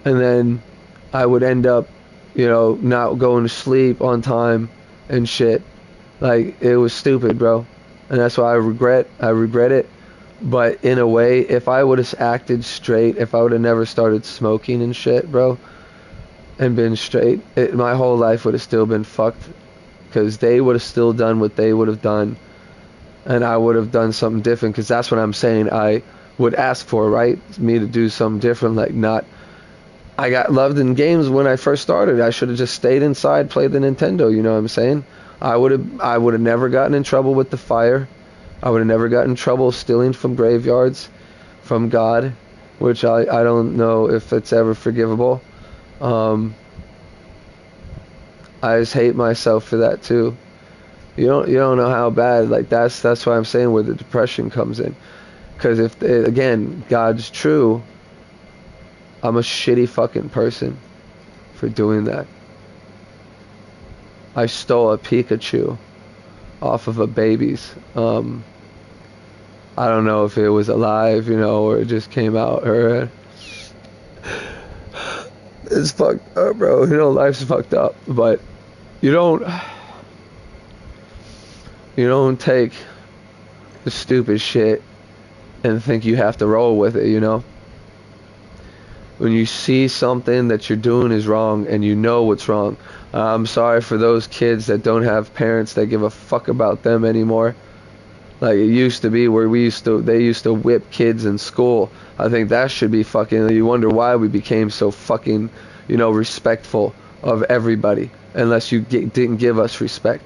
and then I would end up, you know, not going to sleep on time and shit. Like, it was stupid, bro, and that's why I regret it. But in a way, if I would have acted straight, if I would have never started smoking and shit, bro, and been straight, my whole life would have still been fucked, because they would have still done what they would have done, and I would have done something different, because that's what I'm saying I would ask for, right? Me to do something different, like not... I got loved in games when I first started. I should have just stayed inside, played the Nintendo, you know what I'm saying? I would have never gotten in trouble with the fire. I would have never gotten in trouble stealing from graveyards, from God, which I don't know if it's ever forgivable. I just hate myself for that too. You don't know how bad, like that's why I'm saying where the depression comes in. Because if again God's true, I'm a shitty fucking person for doing that. I stole a Pikachu off of a baby's. I don't know if it was alive, or it just came out. Or it's fucked up, bro. Life's fucked up, but you don't take the stupid shit and think you have to roll with it. When you see something that you're doing is wrong and you know what's wrong. I'm sorry for those kids that don't have parents that give a fuck about them anymore. Like it used to be where they used to whip kids in school. I think that should be fucking, you wonder why we became so fucking, respectful of everybody. Unless you didn't give us respect.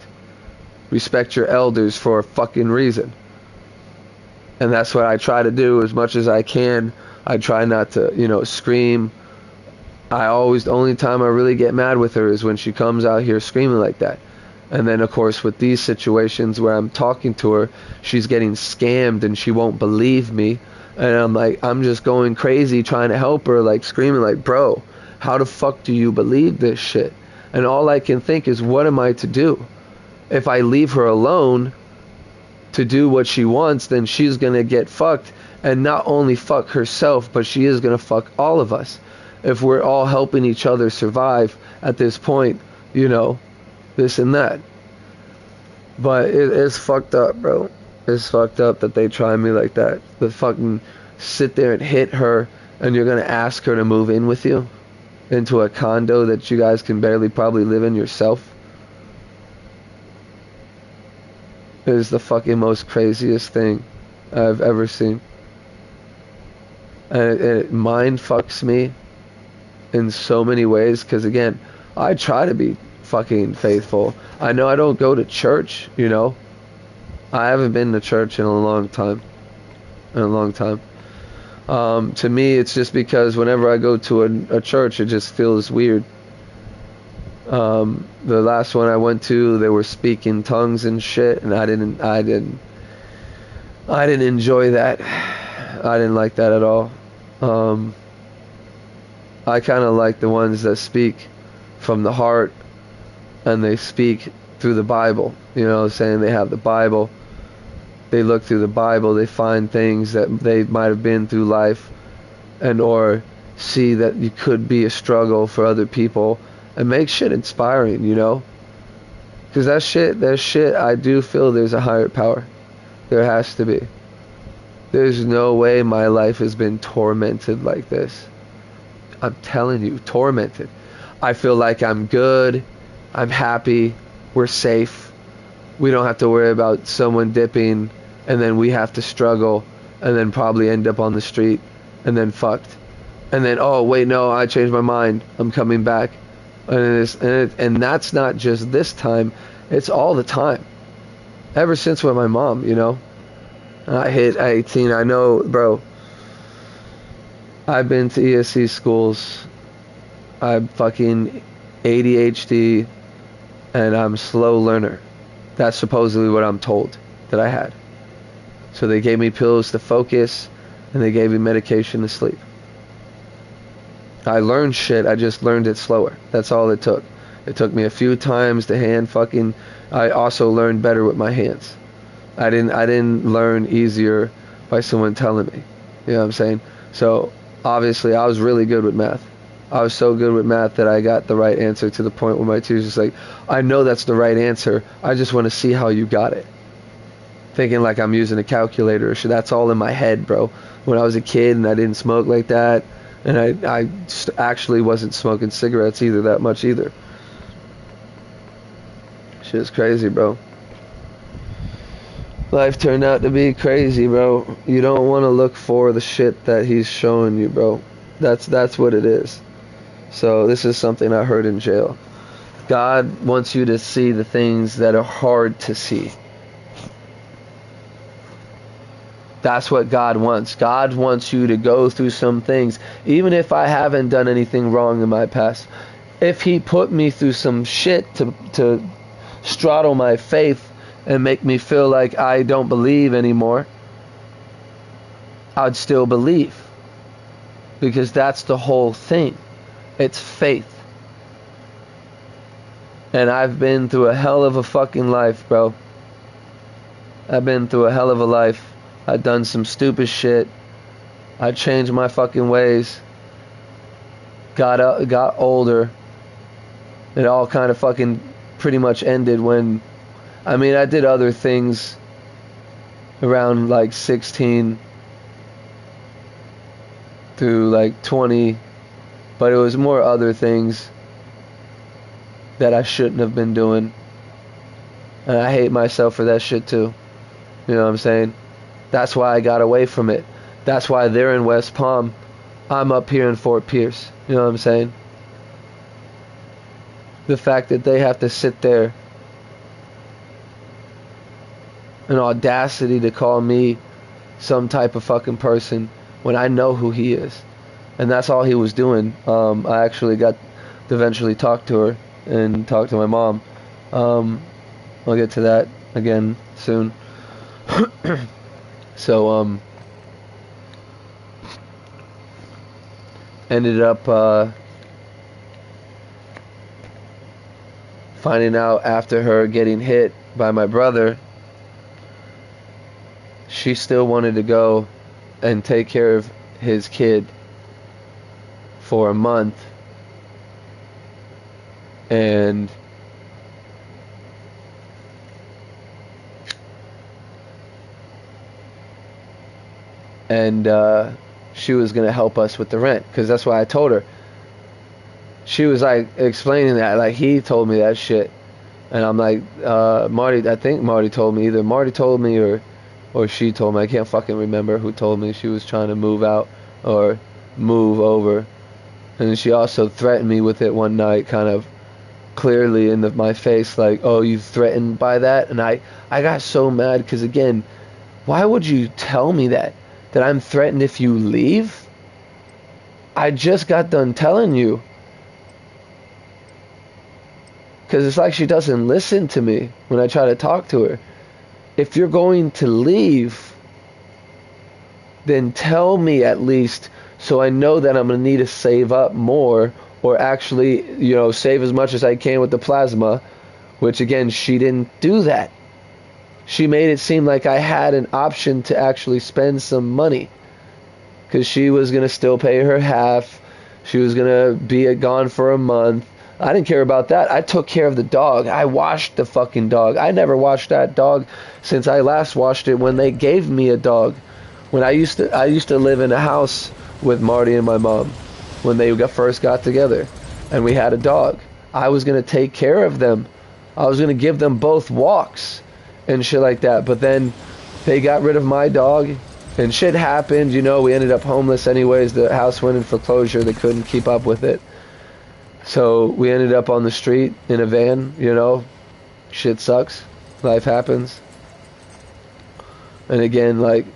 Respect your elders for a fucking reason. And that's what I try to do as much as I can. I try not to, scream. The only time I really get mad with her is when she comes out here screaming like that. And then, of course, with these situations where I'm talking to her, she's getting scammed and she won't believe me. And I'm just going crazy trying to help her, like screaming like, bro, how the fuck do you believe this shit? And all I can think is, what am I to do? If I leave her alone to do what she wants, then she's going to get fucked. And not only fuck herself, but she is going to fuck all of us. If we're all helping each other survive at this point, this and that. But it's fucked up, bro. It's fucked up that they try me like that. To fucking sit there and hit her, and you're going to ask her to move in with you into a condo that you guys can barely probably live in yourself. It is the fucking most craziest thing I've ever seen. And it mind fucks me in so many ways, because again, I try to be fucking faithful. I know I don't go to church, I haven't been to church in a long time. To me, it's just because whenever I go to a church, it just feels weird. The last one I went to, they were speaking tongues and shit, and I didn't enjoy that. I didn't like that at all. I kind of like the ones that speak from the heart, and they speak through the Bible. Saying they have the Bible. They look through the Bible, they find things that they might have been through life, and or see that you could be a struggle for other people, and make shit inspiring, because that shit, I do feel there's a higher power. There has to be. There's no way my life has been tormented like this. I'm telling you, tormented. I feel like I'm good, I'm happy, we're safe. We don't have to worry about someone dipping, and then we have to struggle, and then probably end up on the street, and then fucked. And then, oh wait, no, I changed my mind, I'm coming back. And that's not just this time, it's all the time. Ever since with my mom, I hit 18. I know, bro, I've been to ESC schools. I'm fucking ADHD, and I'm a slow learner. That's supposedly what I'm told that I had. So they gave me pills to focus, and they gave me medication to sleep. I learned shit, I just learned it slower. That's all it took. It took me a few times to I also learned better with my hands. I didn't learn easier by someone telling me. You know what I'm saying? So obviously I was really good with math. I was so good with math that I got the right answer to the point where my teacher's just like, I know that's the right answer, I just want to see how you got it. Thinking like I'm using a calculator. That's all in my head, bro. When I was a kid and I didn't smoke like that, and I actually wasn't smoking cigarettes either that much either. Shit's crazy, bro. Life turned out to be crazy, bro. You don't want to look for the shit that he's showing you, bro. That's what it is. So this is something I heard in jail. God wants you to see the things that are hard to see. That's what God wants. God wants you to go through some things, even if I haven't done anything wrong in my past. If he put me through some shit to straddle my faith and make me feel like I don't believe anymore, I'd still believe. Because that's the whole thing. It's faith. And I've been through a hell of a fucking life, bro. I've been through a hell of a life. I've done some stupid shit. I changed my fucking ways. Got older. It all kind of fucking pretty much ended when, I mean, I did other things around like 16 through like 20, but it was more other things that I shouldn't have been doing. And I hate myself for that shit too. You know what I'm saying? That's why I got away from it. That's why they're in West Palm. I'm up here in Fort Pierce. You know what I'm saying? The fact that they have to sit there, an audacity to call me some type of fucking person when I know who he is. And that's all he was doing. I actually got to eventually talk to her and talk to my mom. I'll get to that again soon. So, ended up finding out after her getting hit by my brother, she still wanted to go and take care of his kid for a month. And she was going to help us with the rent, because that's why I told her. She was like explaining that, like he told me that shit, and I'm like, Marty, I think Marty told me, either Marty told me or she told me, I can't fucking remember who told me she was trying to move out or move over. And she also threatened me with it one night, kind of clearly in my face, like, oh, you threatened by that? And I got so mad, because again, why would you tell me that I'm threatened if you leave? I just got done telling you. Because it's like she doesn't listen to me when I try to talk to her. If you're going to leave, then tell me at least, so I know that I'm going to need to save up more, or actually, you know, save as much as I can with the plasma, which again, she didn't do that. She made it seem like I had an option to actually spend some money, because she was going to still pay her half. She was going to be gone for a month. I didn't care about that. I took care of the dog. I washed the fucking dog. I never washed that dog since I last washed it when they gave me a dog. When I used to live in a house with Marty and my mom when they first got together, and we had a dog. I was going to take care of them. I was going to give them both walks and shit like that. But then they got rid of my dog, and shit happened. You know, we ended up homeless anyways. The house went in foreclosure. They couldn't keep up with it. So we ended up on the street in a van, you know. Shit sucks. Life happens. And again, like,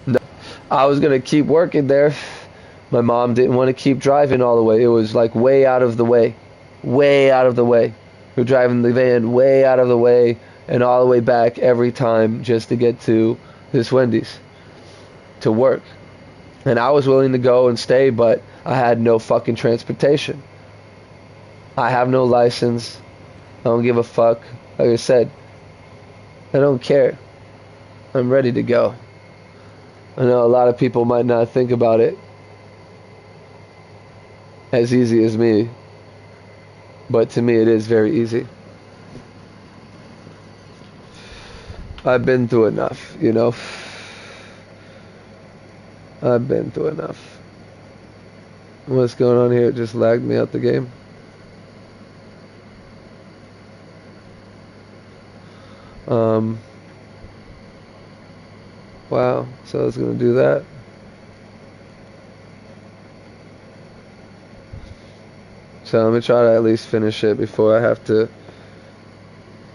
no, I was going to keep working there. My mom didn't want to keep driving all the way. It was like way out of the way. Way out of the way. We're driving the van way out of the way and all the way back every time just to get to this Wendy's to work. And I was willing to go and stay, but I had no fucking transportation. I have no license. I don't give a fuck. Like I said, I don't care. I'm ready to go. I know a lot of people might not think about it as easy as me, but to me it is very easy. I've been through enough, you know. I've been through enough. What's going on here? It just lagged me out the game. Wow, so I was going to do that. So I'm going to try to at least finish it before I have to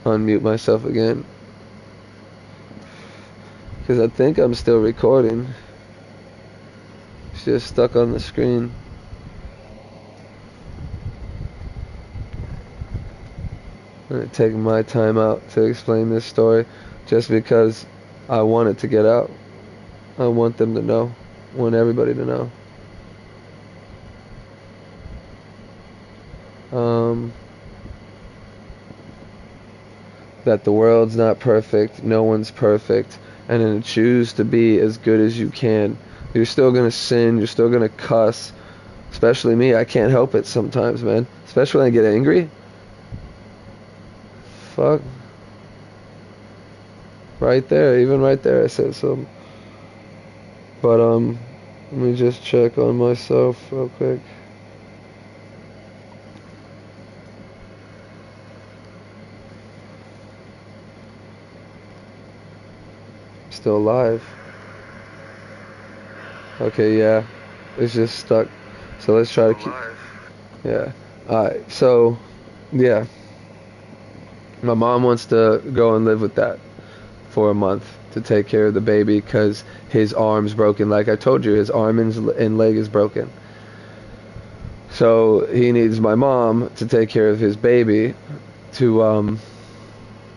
unmute myself again. Because I think I'm still recording. It's just stuck on the screen. I'm going to take my time out to explain this story just because I want it to get out. I want them to know. I want everybody to know. That the world's not perfect, no one's perfect, and then choose to be as good as you can. You're still gonna sin, you're still gonna cuss, especially me. I can't help it sometimes, man, especially when I get angry. Fuck. Right there, even right there I said something. But let me just check on myself real quick. Still alive. Okay, yeah. It's just stuck. So let's try to keep. Yeah. Alright, so, yeah. My mom wants to go and live with that for a month to take care of the baby because his arm's broken. Like I told you, his arm and leg is broken. So he needs my mom to take care of his baby to,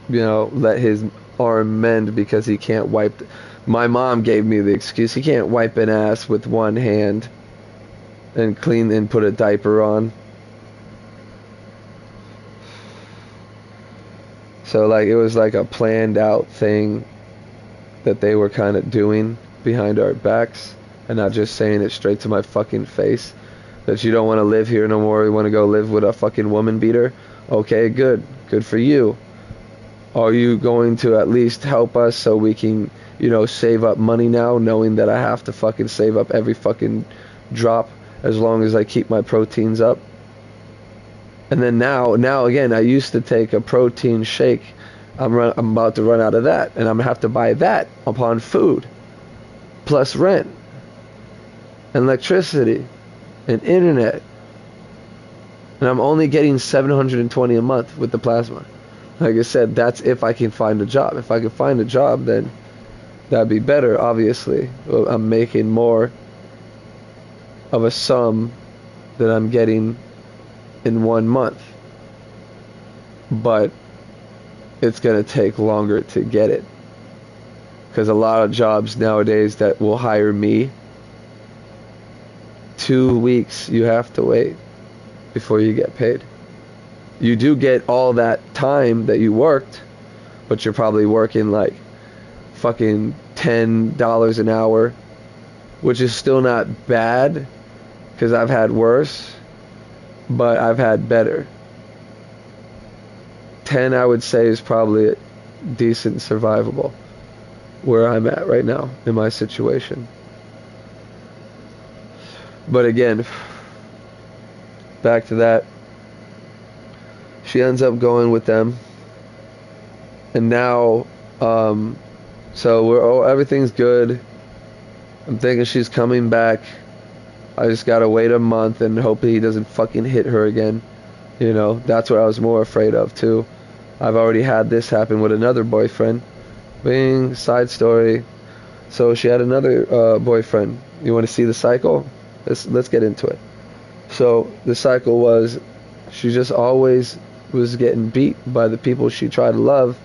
let his arm mend because he can't wipe. My mom gave me the excuse he can't wipe an ass with one hand and clean and put a diaper on. So like it was like a planned out thing that they were kind of doing behind our backs and not just saying it straight to my fucking face that you don't want to live here no more, you want to go live with a fucking woman beater. Okay, good for you. Are you going to at least help us so we can, save up money now, knowing that I have to fucking save up every fucking drop as long as I keep my proteins up? And then now again, I used to take a protein shake. I'm about to run out of that, and I'm gonna have to buy that upon food, plus rent, and electricity, and internet. And I'm only getting $720 a month with the plasma. Like I said, that's if I can find a job. If I can find a job, then that'd be better, obviously. Well, I'm making more of a sum that I'm getting in 1 month. But it's going to take longer to get it. Because a lot of jobs nowadays that will hire me, 2 weeks you have to wait before you get paid. You do get all that time that you worked, but you're probably working like fucking $10 an hour, which is still not bad because I've had worse, but I've had better. 10 I would say is probably decent survivable where I'm at right now in my situation. But again, back to that. She ends up going with them, and now, so everything's good. I'm thinking she's coming back. I just gotta wait a month and hope he doesn't fucking hit her again. That's what I was more afraid of too. I've already had this happen with another boyfriend. Bing, side story. So she had another boyfriend. You want to see the cycle? Let's get into it. So the cycle was, she just always was getting beat by the people she tried to love,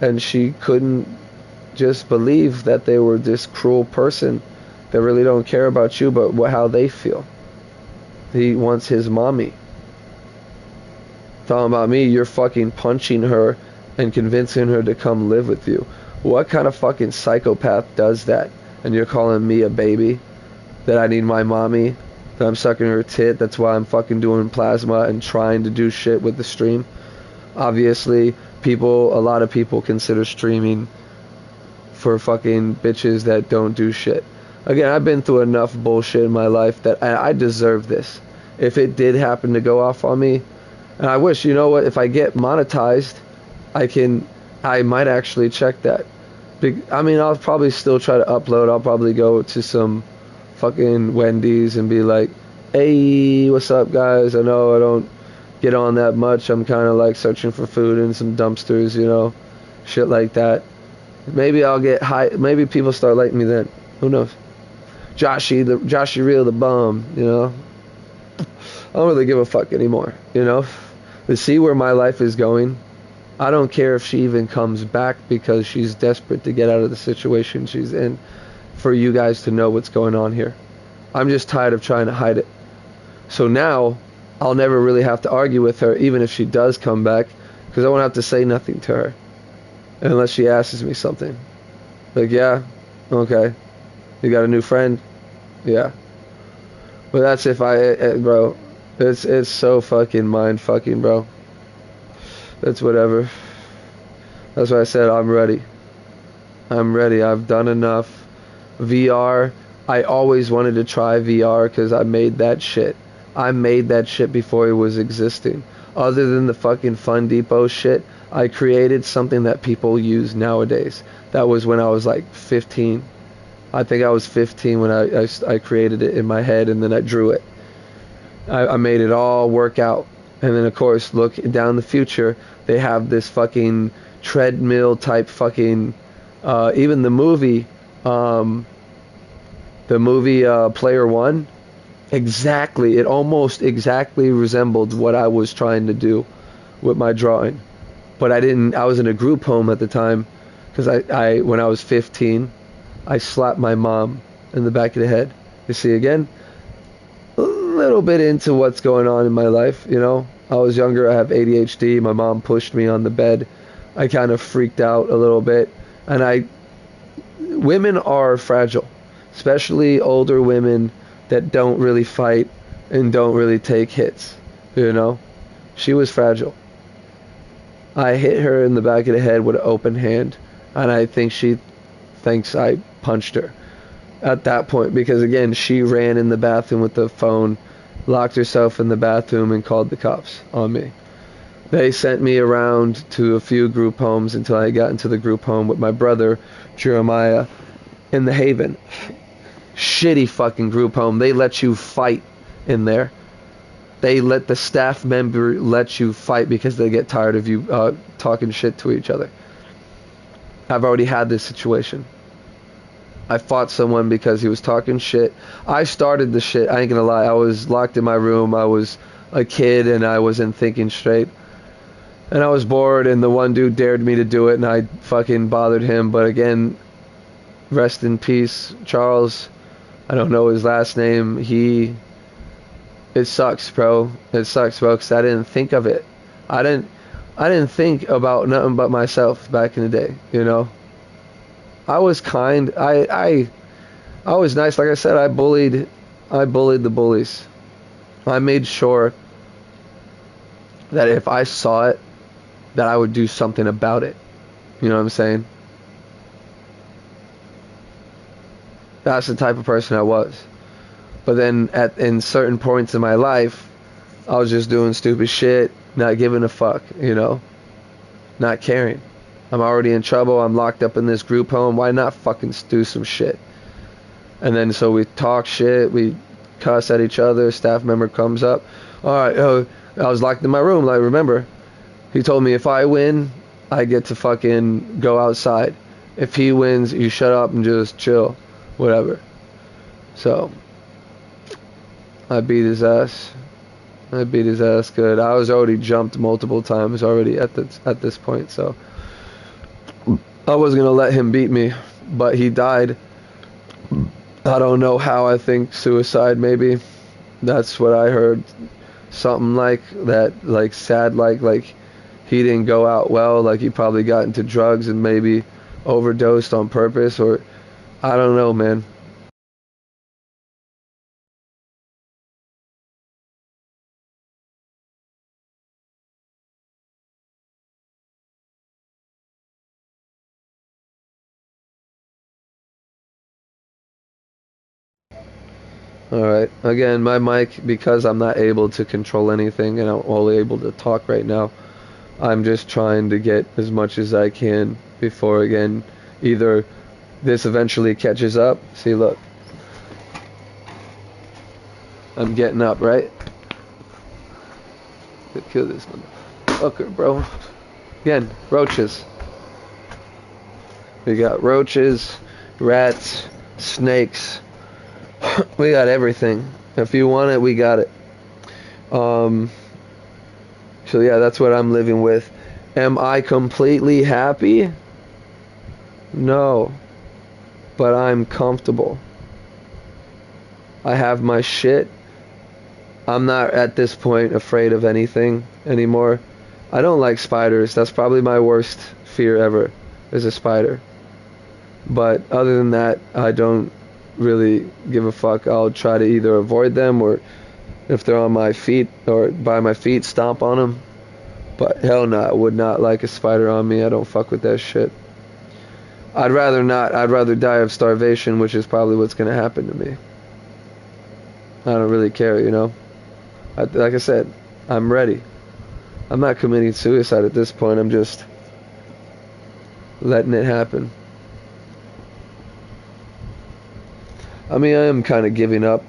and she couldn't just believe that they were this cruel person that really don't care about you but how they feel. He wants his mommy. Talking about me, you're fucking punching her and convincing her to come live with you. What kind of fucking psychopath does that? And you're calling me a baby? That I need my mommy? That I'm sucking her tit? That's why I'm fucking doing plasma and trying to do shit with the stream? Obviously, a lot of people consider streaming for fucking bitches that don't do shit. Again, I've been through enough bullshit in my life that I deserve this. If it did happen to go off on me, and I wish, if I get monetized, I might actually check that. I'll probably still try to upload. I'll probably go to some fucking Wendy's and be like, hey, what's up guys? I know I don't get on that much. I'm kind of like searching for food in some dumpsters, shit like that. Maybe I'll get high. Maybe people start liking me then. Who knows? Joshy Real the bomb, you know? I don't really give a fuck anymore, you know? To see where my life is going, I don't care if she even comes back because she's desperate to get out of the situation she's in for you guys to know what's going on here. I'm just tired of trying to hide it. So now, I'll never really have to argue with her, even if she does come back, because I won't have to say nothing to her. Unless she asks me something. Like, yeah, okay. You got a new friend? Yeah. But that's if bro, it's so fucking mind fucking, bro. That's whatever. That's why I said I'm ready. I'm ready. I've done enough. VR, I always wanted to try VR because I made that shit. I made that shit before it was existing. Other than the fucking Fun Depot shit, I created something that people use nowadays. That was when I was like 15. I think I was 15 when I created it in my head, and then I drew it. I made it all work out. And then, of course, look down the future, they have this fucking treadmill type fucking, even the movie Player One, exactly, it almost exactly resembled what I was trying to do with my drawing. But I was in a group home at the time, because when I was 15, I slapped my mom in the back of the head. You see, again, a little bit into what's going on in my life, you know. I was younger, I have ADHD, my mom pushed me on the bed. I kind of freaked out a little bit. And women are fragile, especially older women that don't really fight and don't really take hits, you know. She was fragile. I hit her in the back of the head with an open hand, and I think she thinks I punched her at that point, because again, she ran in the bathroom with the phone, locked herself in the bathroom, and called the cops on me. They sent me around to a few group homes until I got into the group home with my brother Jeremiah in the Haven. Shitty fucking group home. They let you fight in there. They let the staff member let you fight because they get tired of you talking shit to each other. I've already had this situation. I fought someone because he was talking shit. I started the shit, I ain't gonna lie. I was locked in my room. I was a kid and I wasn't thinking straight. And I was bored, and the one dude dared me to do it, and I fucking bothered him. But again, rest in peace, Charles. I don't know his last name. It sucks, bro. It sucks, bro, because I didn't think of it. I didn't think about nothing but myself back in the day, you know. I was kind. I was nice. Like I said, I bullied the bullies. I made sure that if I saw it, that I would do something about it. You know what I'm saying? That's the type of person I was. But then in certain points in my life, I was just doing stupid shit, not giving a fuck, you know? Not caring. I'm already in trouble. I'm locked up in this group home. Why not fucking do some shit? And then so we talk shit. We cuss at each other. Staff member comes up. All right, I was locked in my room. Like, remember, he told me if I win, I get to fucking go outside. If he wins, you shut up and just chill. Whatever. So I beat his ass. I beat his ass good. I was already jumped multiple times already at this point, so I wasn't gonna let him beat me. But he died. I don't know how. I think suicide, maybe. That's what I heard. Something like that, like sad, like he didn't go out well, like he probably got into drugs and maybe overdosed on purpose, or I don't know, man. Alright, again, my mic, because I'm not able to control anything and I'm only able to talk right now, I'm just trying to get as much as I can before, again, either this eventually catches up. See, look. I'm getting up, right? Kill this motherfucker, bro. Again, roaches. We got roaches, rats, snakes. We got everything. If you want it, we got it. So yeah, that's what I'm living with. Am I completely happy? No. But I'm comfortable. I have my shit. I'm not at this point afraid of anything anymore. I don't like spiders. That's probably my worst fear ever, is a spider. But other than that, I don't really give a fuck. I'll try to either avoid them, or if they're on my feet or by my feet, stomp on them. But hell no, I would not like a spider on me. I don't fuck with that shit. I'd rather not. I'd rather die of starvation, which is probably what's going to happen to me. I don't really care, you know. Like I said, I'm ready. I'm not committing suicide at this point. I'm just letting it happen. I mean, I am kind of giving up.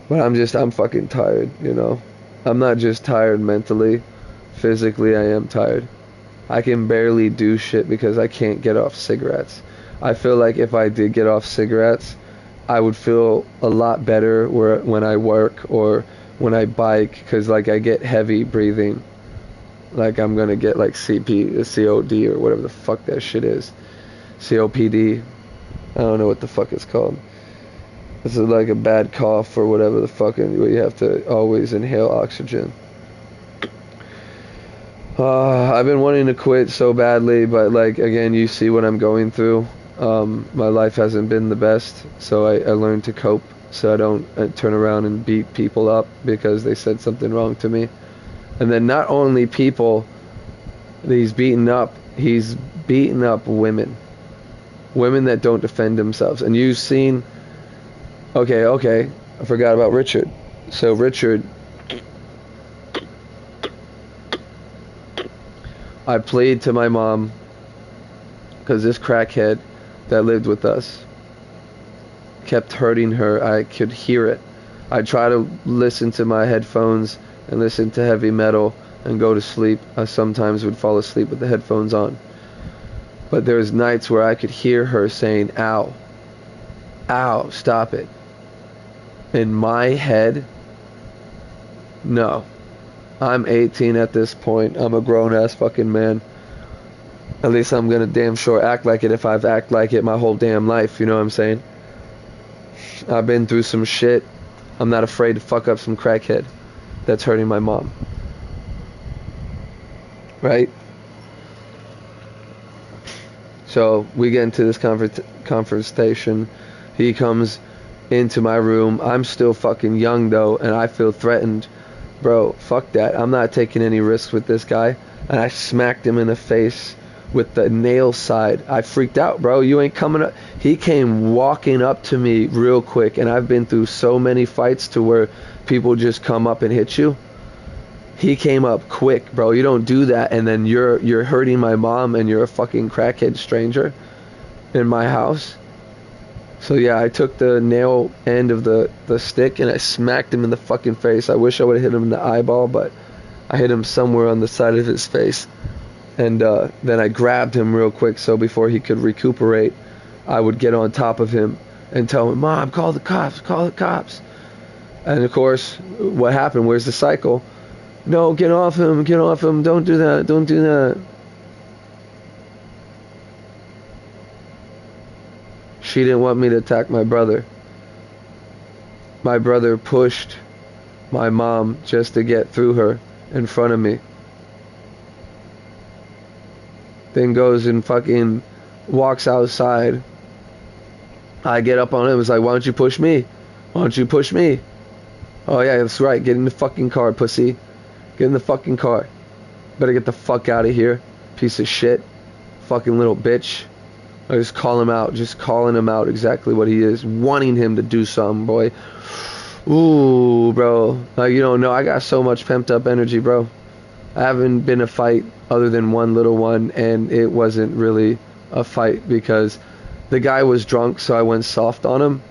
But I'm fucking tired, you know. I'm not just tired mentally. Physically, I am tired. I can barely do shit because I can't get off cigarettes. I feel like if I did get off cigarettes, I would feel a lot better when I work or when I bike, because like I get heavy breathing. Like I'm gonna get like COD or whatever the fuck that shit is. COPD. I don't know what the fuck it's called. It's like a bad cough or whatever the fuck, and you have to always inhale oxygen. I've been wanting to quit so badly, but like again, you see what I'm going through. My life hasn't been the best, so I learned to cope so I don't turn around and beat people up because they said something wrong to me. And then not only people that he's beaten up women that don't defend themselves. And you've seen, okay, I forgot about Richard. So Richard, I played to my mom because this crackhead that lived with us kept hurting her. I could hear it. I try to listen to my headphones and listen to heavy metal and go to sleep. I sometimes would fall asleep with the headphones on. But there was nights where I could hear her saying, ow, ow, stop it. In my head, no. I'm 18 at this point. I'm a grown-ass fucking man. At least I'm gonna damn sure act like it if I've acted like it my whole damn life, you know what I'm saying? I've been through some shit. I'm not afraid to fuck up some crackhead that's hurting my mom. Right? So we get into this conversation. He comes into my room. I'm still fucking young though, and I feel threatened. Bro, fuck that. I'm not taking any risks with this guy. And I smacked him in the face with the nail side. I freaked out, bro. You ain't coming up. He came walking up to me real quick, and I've been through so many fights to where people just come up and hit you. He came up quick, bro. You don't do that, and then you're hurting my mom, and you're a fucking crackhead stranger in my house. So yeah, I took the nail end of the stick and I smacked him in the fucking face. I wish I would have hit him in the eyeball, but I hit him somewhere on the side of his face. And then I grabbed him real quick so before he could recuperate, I would get on top of him and tell him, Mom, call the cops, call the cops. And of course, what happened? Where's the cycle? No, get off him, don't do that, don't do that. She didn't want me to attack my brother. My brother pushed my mom just to get through her in front of me. Then goes and fucking walks outside. I get up on him. It's like, why don't you push me? Why don't you push me? Oh yeah, that's right. Get in the fucking car, pussy. Get in the fucking car. Better get the fuck out of here, piece of shit. Fucking little bitch. I just call him out, just calling him out exactly what he is, wanting him to do something, boy. Ooh, bro. Like, you don't know, I got so much pent up energy, bro. I haven't been a fight other than one little one, and it wasn't really a fight because the guy was drunk, so I went soft on him.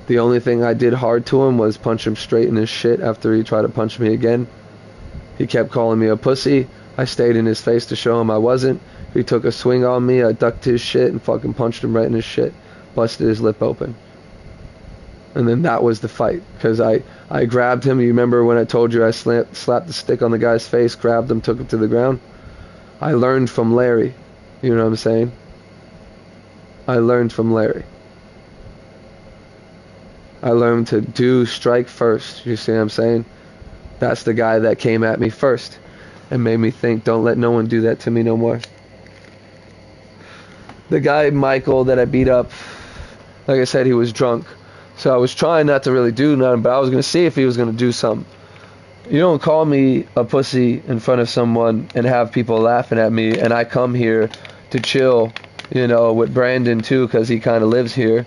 The only thing I did hard to him was punch him straight in his shit after he tried to punch me again. He kept calling me a pussy. I stayed in his face to show him I wasn't. He took a swing on me. I ducked his shit and fucking punched him right in his shit. Busted his lip open. And then that was the fight. Because I grabbed him. You remember when I told you I slapped the stick on the guy's face, grabbed him, took him to the ground? I learned from Larry. You know what I'm saying? I learned from Larry. I learned to do strike first. You see what I'm saying? That's the guy that came at me first and made me think, don't let no one do that to me no more. The guy, Michael, that I beat up, like I said, he was drunk. So I was trying not to really do nothing, but I was going to see if he was going to do something. You don't call me a pussy in front of someone and have people laughing at me, and I come here to chill, you know, with Brandon too, because he kind of lives here.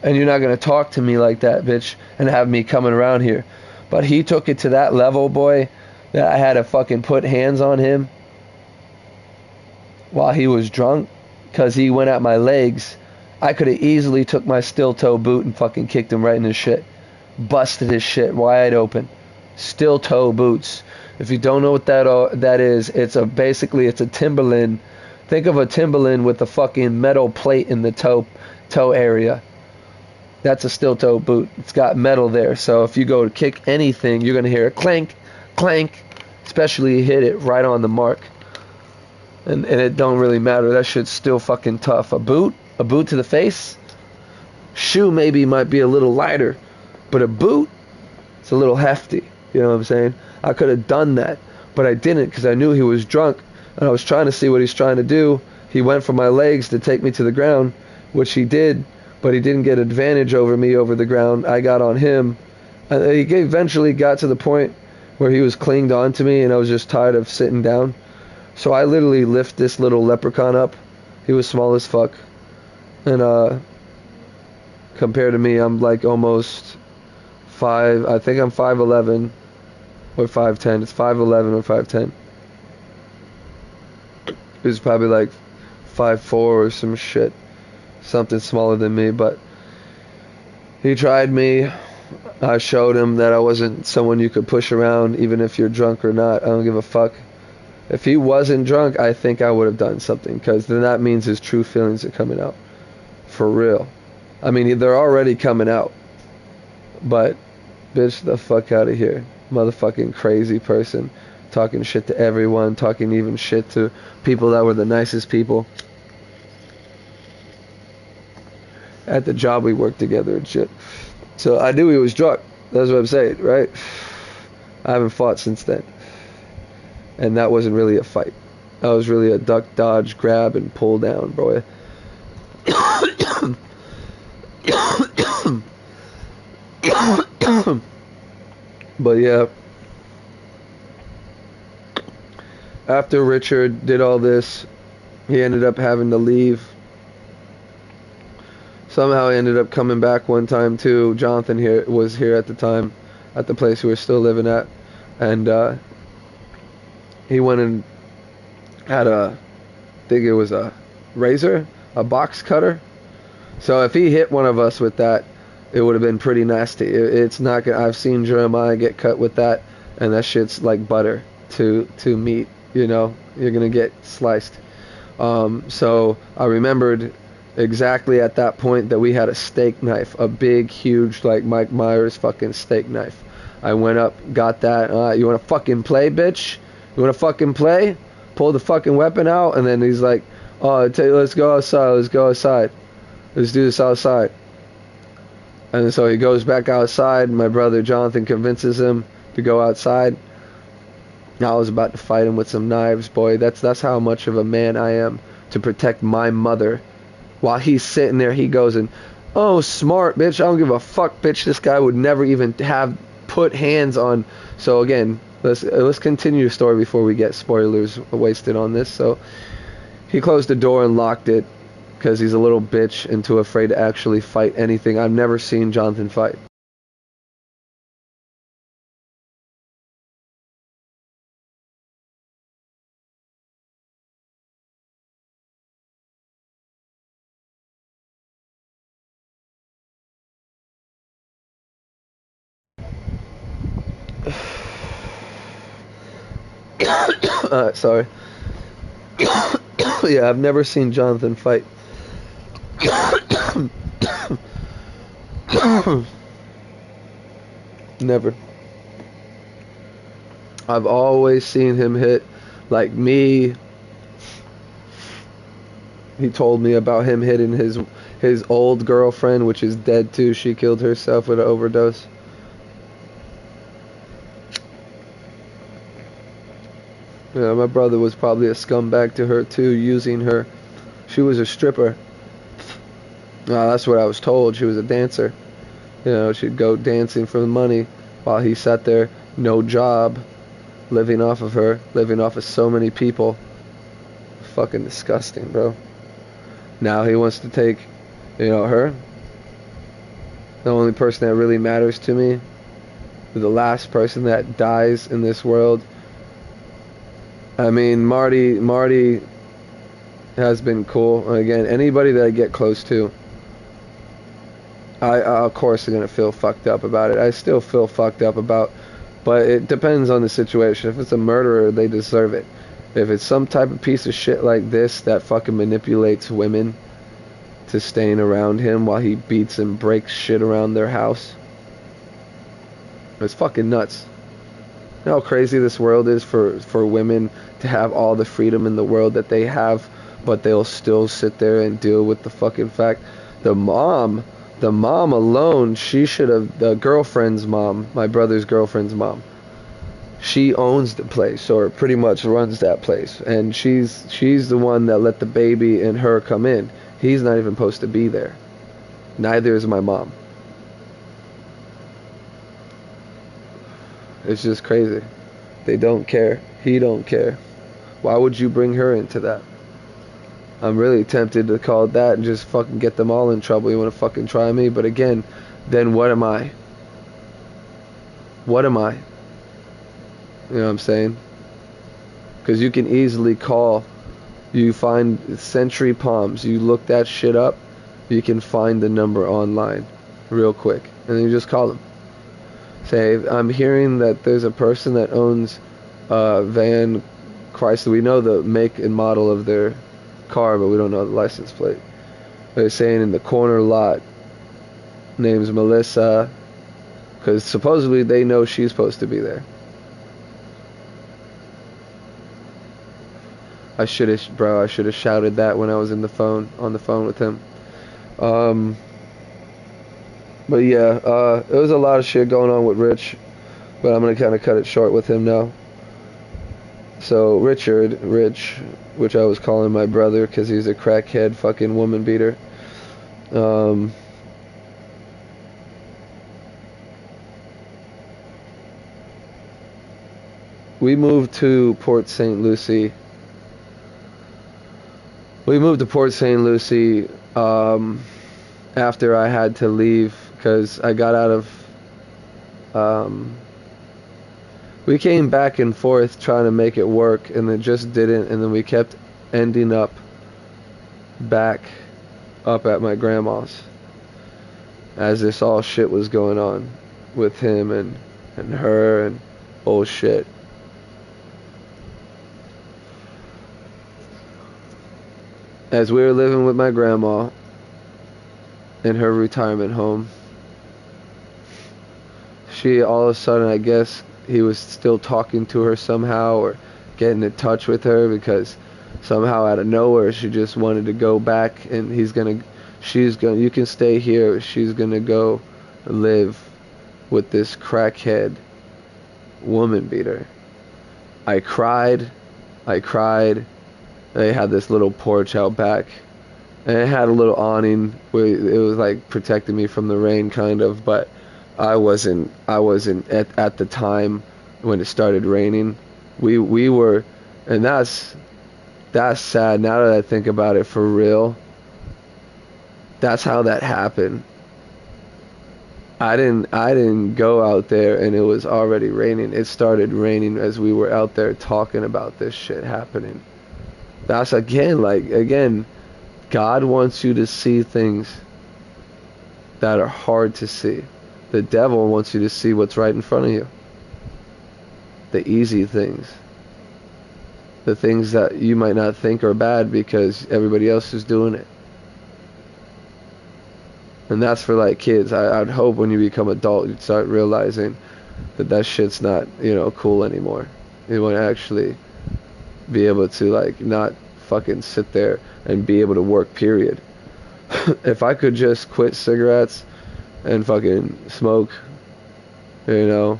And you're not going to talk to me like that, bitch, and have me coming around here. But he took it to that level, boy, that I had to fucking put hands on him while he was drunk, because he went at my legs. I could have easily took my steel toe boot and fucking kicked him right in his shit. Busted his shit wide open. Steel toe boots. If you don't know what that is, it's basically a Timberland. Think of a Timberland with a fucking metal plate in the toe area. That's a steel toe boot. It's got metal there. So if you go to kick anything, you're going to hear a clank, clank. Especially you hit it right on the mark. And it don't really matter. That shit's still fucking tough. A boot to the face. Shoe maybe might be a little lighter. But a boot, it's a little hefty. You know what I'm saying? I could have done that. But I didn't because I knew he was drunk. And I was trying to see what he's trying to do. He went for my legs to take me to the ground, which he did. But he didn't get advantage over me over the ground. I got on him. And he eventually got to the point where he was clinged on to me and I was just tired of sitting down. So I literally lift this little leprechaun up. He was small as fuck. And compared to me, I'm like almost 5. I think I'm 5'11 or 5'10. It's 5'11 or 5'10. He was probably like 5'4 or some shit. Something smaller than me, but he tried me. I showed him that I wasn't someone you could push around even if you're drunk or not. I don't give a fuck. If he wasn't drunk, I think I would have done something, because then that means his true feelings are coming out. For real. I mean, they're already coming out. But, bitch, the fuck out of here. Motherfucking crazy person. Talking shit to everyone. Talking even shit to people that were the nicest people. At the job we worked together and shit. So I knew he was drunk. That's what I'm saying, right? I haven't fought since then. And that wasn't really a fight. That was really a duck, dodge, grab, and pull down, bro. But yeah. After Richard did all this, he ended up having to leave. Somehow he ended up coming back one time too. Jonathan was here at the time, at the place we were still living at, and he went and had I think it was a razor, a box cutter. So if he hit one of us with that, it would have been pretty nasty. It's not gonna. I've seen Jeremiah get cut with that, and that shit's like butter to meat. You know, you're gonna get sliced. So I remembered exactly at that point that we had a steak knife, a big, huge, like Mike Myers fucking steak knife. I went up, got that. You want to fucking play, bitch? You want to fucking play? Pull the fucking weapon out, and then he's like, "Oh, let's go outside. Let's go outside. Let's do this outside." And so he goes back outside. My brother Jonathan convinces him to go outside. I was about to fight him with some knives, boy. That's how much of a man I am to protect my mother. While he's sitting there, he goes and, "Oh, smart, bitch. I don't give a fuck, bitch. This guy would never even have put hands on." So again, let's continue the story before we get spoilers wasted on this. So he closed the door and locked it because he's a little bitch and too afraid to actually fight anything. I've never seen Jonathan fight. Sorry. Yeah, I've never seen Jonathan fight. Never. I've always seen him hit. Like me, he told me about him hitting his old girlfriend, which is dead too. She killed herself with an overdose. Yeah, my brother was probably a scumbag to her too, using her. She was a stripper. That's what I was told. She was a dancer. You know, she'd go dancing for the money while he sat there, no job, living off of her, living off of so many people. Fucking disgusting, bro. Now he wants to take, her. The only person that really matters to me, the last person that dies in this world. I mean, Marty has been cool. Again, anybody that I get close to, I of course are gonna feel fucked up about it. I still feel fucked up about, but it depends on the situation. If it's a murderer, they deserve it. If it's some type of piece of shit like this that fucking manipulates women to staying around him while he beats and breaks shit around their house, it's fucking nuts. You know how crazy this world is for women to have all the freedom in the world that they have, but they'll still sit there and deal with the fucking fact. The mom alone, she should have, the girlfriend's mom, my brother's girlfriend's mom, she owns the place, or pretty much runs that place, and she's the one that let the baby and her come in. He's not even supposed to be there. Neither is my mom. It's just crazy. They don't care. He don't care. Why would you bring her into that? I'm really tempted to call it that and just fucking get them all in trouble. You want to fucking try me? But again, then what am I? What am I? You know what I'm saying? Because you can easily call. You find Century Palms. You look that shit up. You can find the number online real quick. And then you just call them. Say, I'm hearing that there's a person that owns Van Chrysler. We know the make and model of their car, but we don't know the license plate. They're saying in the corner lot, name's Melissa, because supposedly they know she's supposed to be there. I should have shouted that when I was on the phone with him. But yeah, there was a lot of shit going on with Rich, but I'm gonna kind of cut it short with him now. So Rich, which I was calling my brother because he's a crackhead fucking woman beater. We moved to Port St. Lucie. After I had to leave because I got out of. We came back and forth trying to make it work, and it just didn't. And then we kept ending up back up at my grandma's as this all shit was going on with him and her and bullshit. As we were living with my grandma in her retirement home, she all of a sudden, I guess he was still talking to her somehow or getting in touch with her, because somehow out of nowhere she just wanted to go back, and you can stay here, she's gonna go live with this crackhead woman beater. I cried. They had this little porch out back, and it had a little awning where it was like protecting me from the rain kind of, but I wasn't at the time when it started raining. We were, and that's sad now that I think about it, for real. That's how that happened. I didn't go out there and it was already raining. It started raining as we were out there talking about this shit happening. That's again, God wants you to see things that are hard to see. The devil wants you to see what's right in front of you. The easy things. the things that you might not think are bad because everybody else is doing it. And that's for like kids. I'd hope when you become adult you'd start realizing that that shit's not, you know, cool anymore. You want to actually be able to like not fucking sit there and be able to work, period. If I could just quit cigarettes and fucking smoke, you know,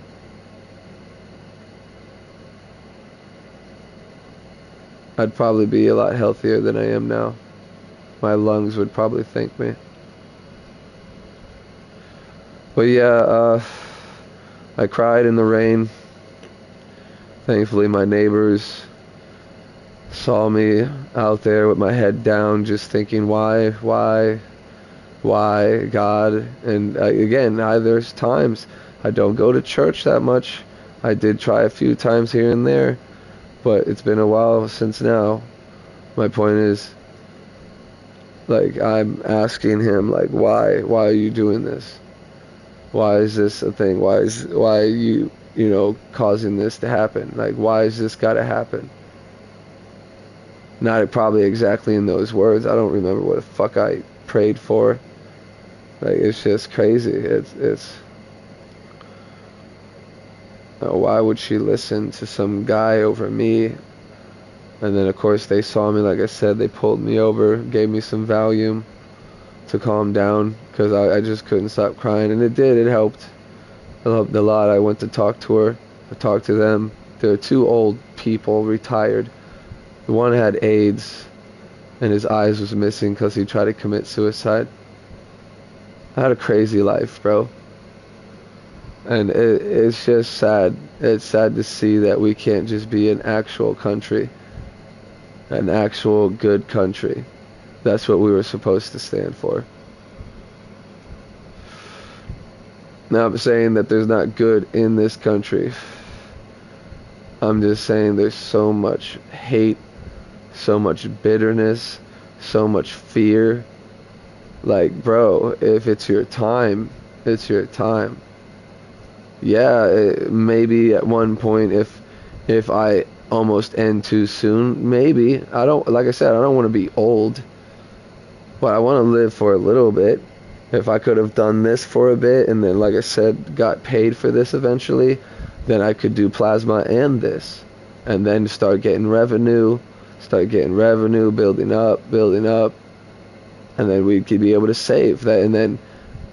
I'd probably be a lot healthier than I am now. My lungs would probably thank me. But yeah, I cried in the rain. Thankfully, my neighbors saw me out there with my head down, just thinking, why, God? And again, there's times I don't go to church that much. I did try a few times here and there, but it's been a while since now. My point is, like, I'm asking him, like, why are you doing this? Why is this a thing? Why are you, you know, causing this to happen? Like, why is this gotta happen? Not probably exactly in those words. I don't remember what the fuck I prayed for. Like, it's just crazy. It's why would she listen to some guy over me? And then of course they saw me, like I said, they pulled me over, gave me some Valium to calm down, because I just couldn't stop crying. And it helped. It helped a lot. I went to talk to her. I talked to them. There were two old people, retired. The one had AIDS, and his eyes was missing because he tried to commit suicide. I had a crazy life, bro. And it's just sad. It's sad to see that we can't just be an actual country. An actual good country. That's what we were supposed to stand for. Now I'm saying that there's not good in this country. I'm just saying there's so much hate, so much bitterness, so much fear. Like, bro, if it's your time, it's your time. Yeah, maybe at one point if I almost end too soon, maybe. Like I said, I don't want to be old, but I want to live for a little bit. If I could have done this for a bit and then, like I said, got paid for this eventually, then I could do plasma and this, and then start getting revenue, building up, and then we could be able to save that. And then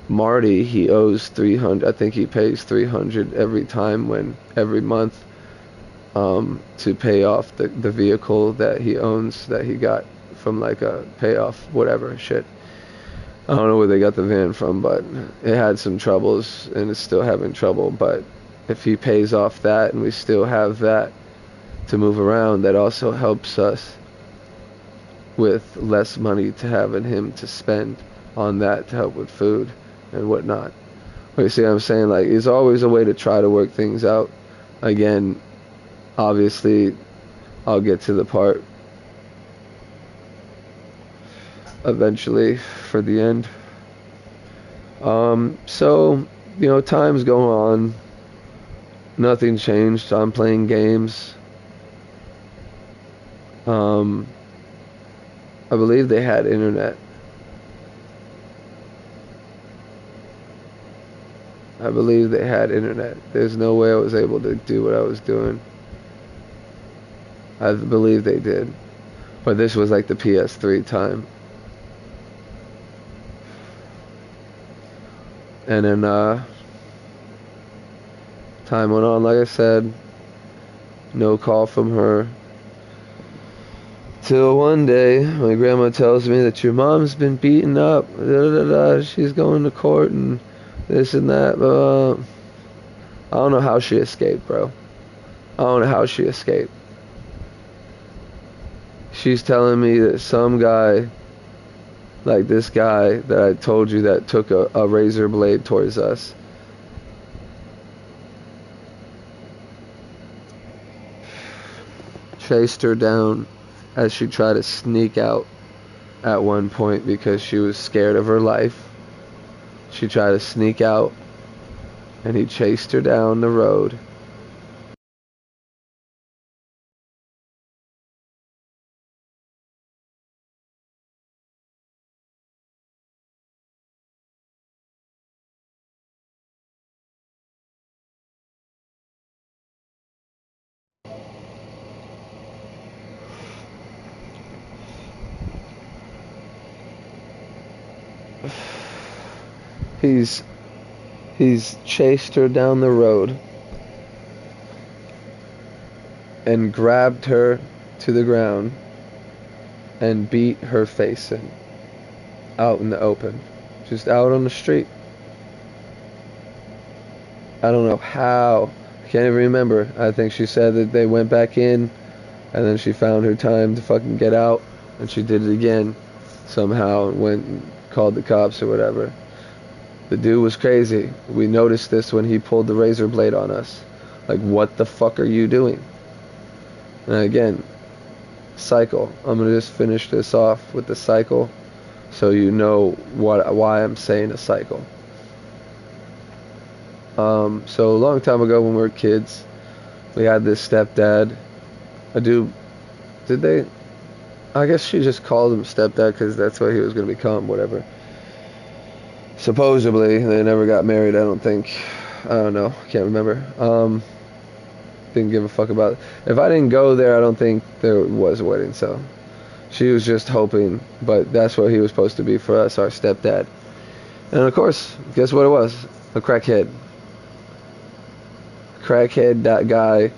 Marty, he owes 300. I think he pays 300 every month to pay off the vehicle that he owns, that he got from like a payoff, whatever shit. I don't know where they got the van from, but it had some troubles and it's still having trouble. But if he pays off that and we still have that to move around, that also helps us with less money to having him to spend on that to help with food and whatnot. But you see what I'm saying? Like, there's always a way to try to work things out. Again, obviously, I'll get to the part eventually for the end. So, you know, time's going on. Nothing changed. I'm playing games. I believe they had internet. There's no way I was able to do what I was doing. I believe they did. But this was like the PS3 time. And then time went on, like I said. No call from her. Till one day, my grandma tells me that your mom's been beaten up. She's going to court and this and that. I don't know how she escaped, bro. I don't know how she escaped. She's telling me that some guy, like this guy that I told you that took a razor blade towards us, chased her down as she tried to sneak out at one point because she was scared of her life. She tried to sneak out and he chased her down the road. he's chased her down the road and grabbed her to the ground and beat her face in, out in the open, just out on the street. I don't know how. I can't even remember. I think she said that they went back in, and then she found her time to fucking get out, and she did it again somehow, and went and called the cops or whatever. The dude was crazy. We noticed this when he pulled the razor blade on us. Like, what the fuck are you doing? And again, cycle. I'm gonna just finish this off with the cycle, so you know why I'm saying a cycle. So a long time ago when we were kids, we had this stepdad. I guess she just called him stepdad because that's what he was going to become, whatever. Supposedly, they never got married, I don't think. I don't know, can't remember. Didn't give a fuck about it. If I didn't go there, I don't think there was a wedding, so. She was just hoping, but that's what he was supposed to be for us, our stepdad. And of course, guess what it was? A crackhead. That guy,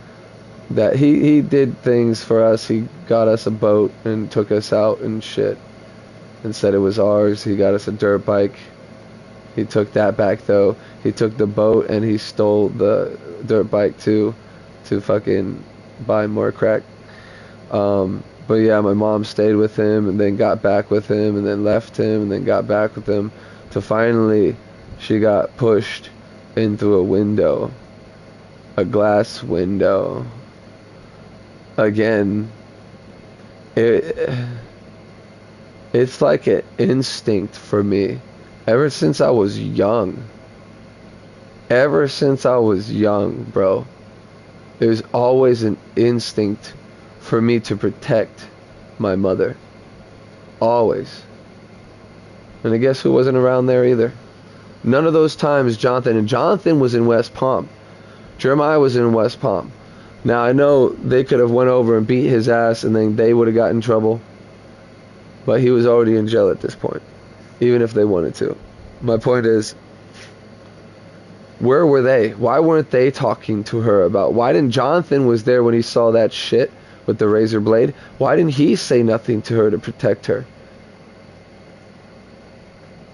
that he did things for us. He got us a boat and took us out and shit and said it was ours. He got us a dirt bike. He took that back though. He took the boat and he stole the dirt bike too, to fucking buy more crack. But yeah, my mom stayed with him and then got back with him and then left him and then got back with him, to finally she got pushed into a window. A glass window. Again, it's like an instinct for me. Ever since I was young, bro, there's always an instinct for me to protect my mother. Always. And I guess who wasn't around there either? None of those times Jonathan was in West Palm. Jeremiah was in West Palm. Now I know they could have went over and beat his ass and then they would have got in trouble. But he was already in jail at this point. Even if they wanted to. My point is, where were they? Why weren't they talking to her about? Why didn't Jonathan was there when he saw that shit with the razor blade? Why didn't he say nothing to her to protect her?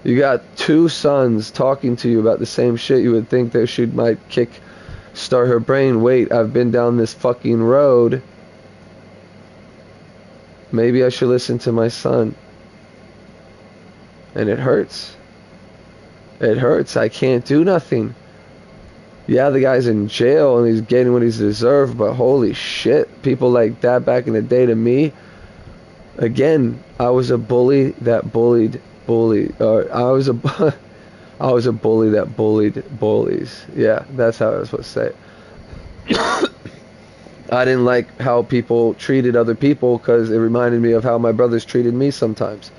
You got two sons talking to you about the same shit. You would think that she might start her brain. Wait, I've been down this fucking road. Maybe I should listen to my son. And it hurts. It hurts. I can't do nothing. Yeah, the guy's in jail and he's getting what he's deserved, but holy shit, people like that back in the day, to me, again, I was a bully that bullied bully, or I was a bully that bullied bullies. Yeah, that's how I was supposed to say it. I didn't like how people treated other people because it reminded me of how my brothers treated me sometimes.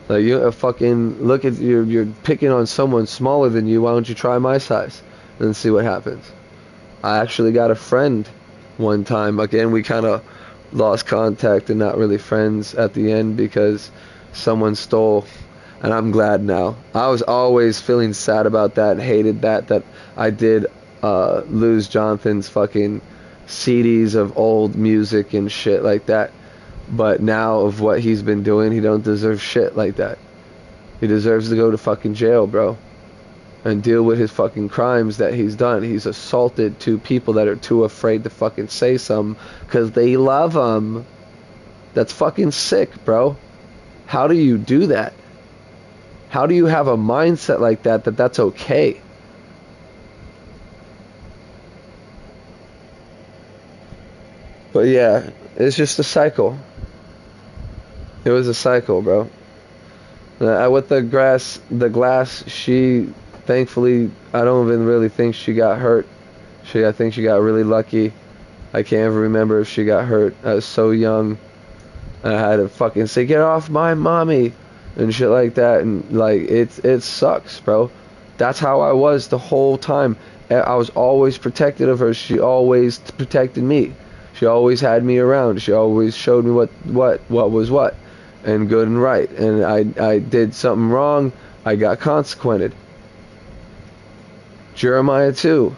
Like, you fucking look at you're picking on someone smaller than you. Why don't you try my size and see what happens? I actually got a friend one time. Again, we kind of lost contact and not really friends at the end because someone stole. And I'm glad now. I was always feeling sad about that and hated that I did lose Jonathan's fucking CDs of old music and shit like that. But now of what he's been doing, he don't deserve shit like that. He deserves to go to fucking jail, bro. And deal with his fucking crimes that he's done. He's assaulted two people that are too afraid to fucking say something because they love him. That's fucking sick, bro. How do you do that? How do you have a mindset like that that's okay? But yeah, it's just a cycle. It was a cycle, bro. With the glass, she, thankfully, I don't even really think she got hurt. I think she got really lucky. I can't even remember if she got hurt. I was so young. I had to fucking say, get off my mommy, and shit like that. And like, it sucks, bro. That's how I was the whole time. I was always protective of her. She always protected me. She always had me around. She always showed me what was what. and good and right. And I did something wrong, I got consequented. Jeremiah too.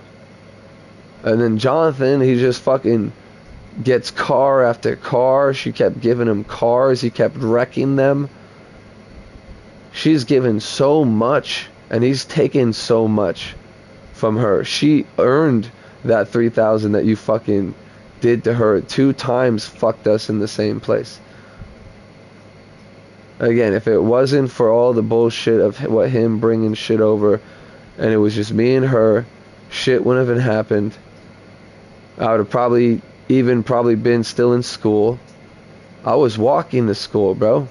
And then Jonathan, he just fucking gets car after car. She kept giving him cars. He kept wrecking them. She's given so much, and he's taken so much from her. She earned that 3,000 that you fucking did to her. 2 times fucked us in the same place. Again, if it wasn't for all the bullshit of what him bringing shit over, and it was just me and her, shit wouldn't have happened. I would have probably been still in school. I was walking to school, bro.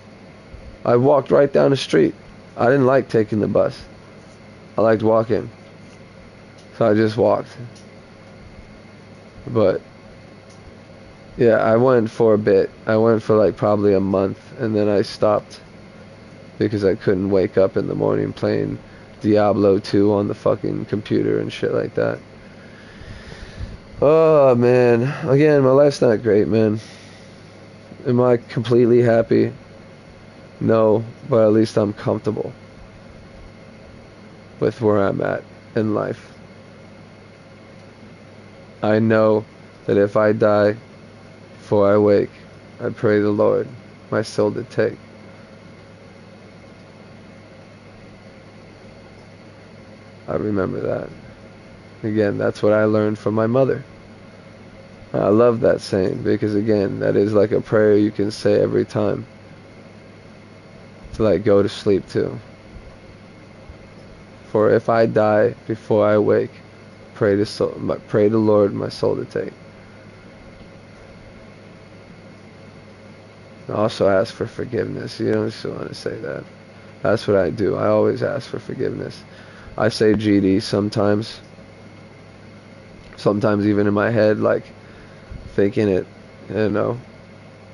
I walked right down the street. I didn't like taking the bus. I liked walking. So I just walked. But yeah, I went for a bit. I went for like probably a month, and then I stopped because I couldn't wake up in the morning playing Diablo 2 on the fucking computer and shit like that. Oh man, again, my life's not great, man. Am I completely happy? No, but at least I'm comfortable with where I'm at in life. I know that if I die before I wake, I pray the Lord my soul to take. I remember that. Again, that's what I learned from my mother. I love that saying because, again, that is like a prayer you can say every time to like go to sleep to. For if I die before I wake, pray the Lord my soul to take. I also ask for forgiveness. You don't just want to say that. That's what I do. I always ask for forgiveness. I say GD sometimes. Sometimes even in my head, like thinking it, you know.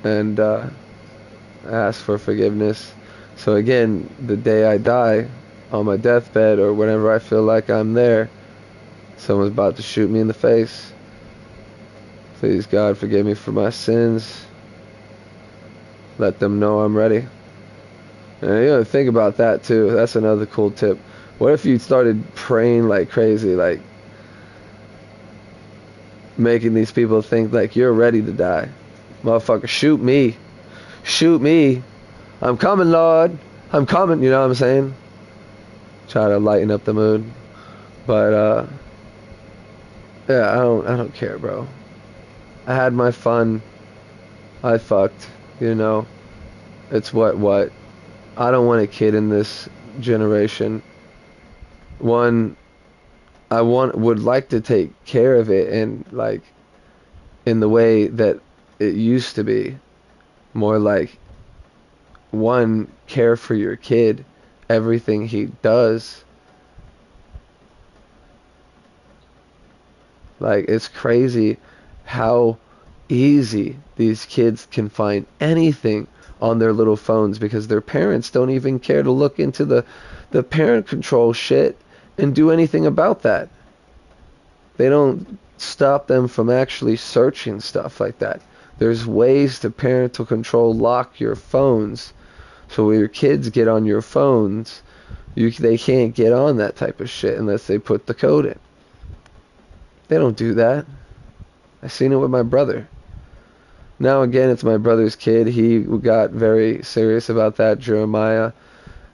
And I ask for forgiveness. So again, the day I die, on my deathbed or whenever I feel like I'm there, someone's about to shoot me in the face. Please, God, forgive me for my sins. Let them know I'm ready. And you know, think about that too. That's another cool tip. What if you started praying like crazy, like making these people think like you're ready to die? Motherfucker, shoot me. Shoot me. I'm coming, Lord. I'm coming. You know what I'm saying? Try to lighten up the mood. But yeah, I don't care, bro. I had my fun. I fucked, you know. It's what. I don't want a kid in this generation. One, would like to take care of it and like in the way that it used to be. More like one, care for your kid, everything he does. Like, it's crazy how easy these kids can find anything on their little phones because their parents don't even care to look into the parent control shit and do anything about that. They don't stop them from actually searching stuff like that. There's ways to parental control lock your phones so when your kids get on your phones, they can't get on that type of shit unless they put the code in. They don't do that. I've seen it with my brother. Now again, it's my brother's kid. He got very serious about that, Jeremiah.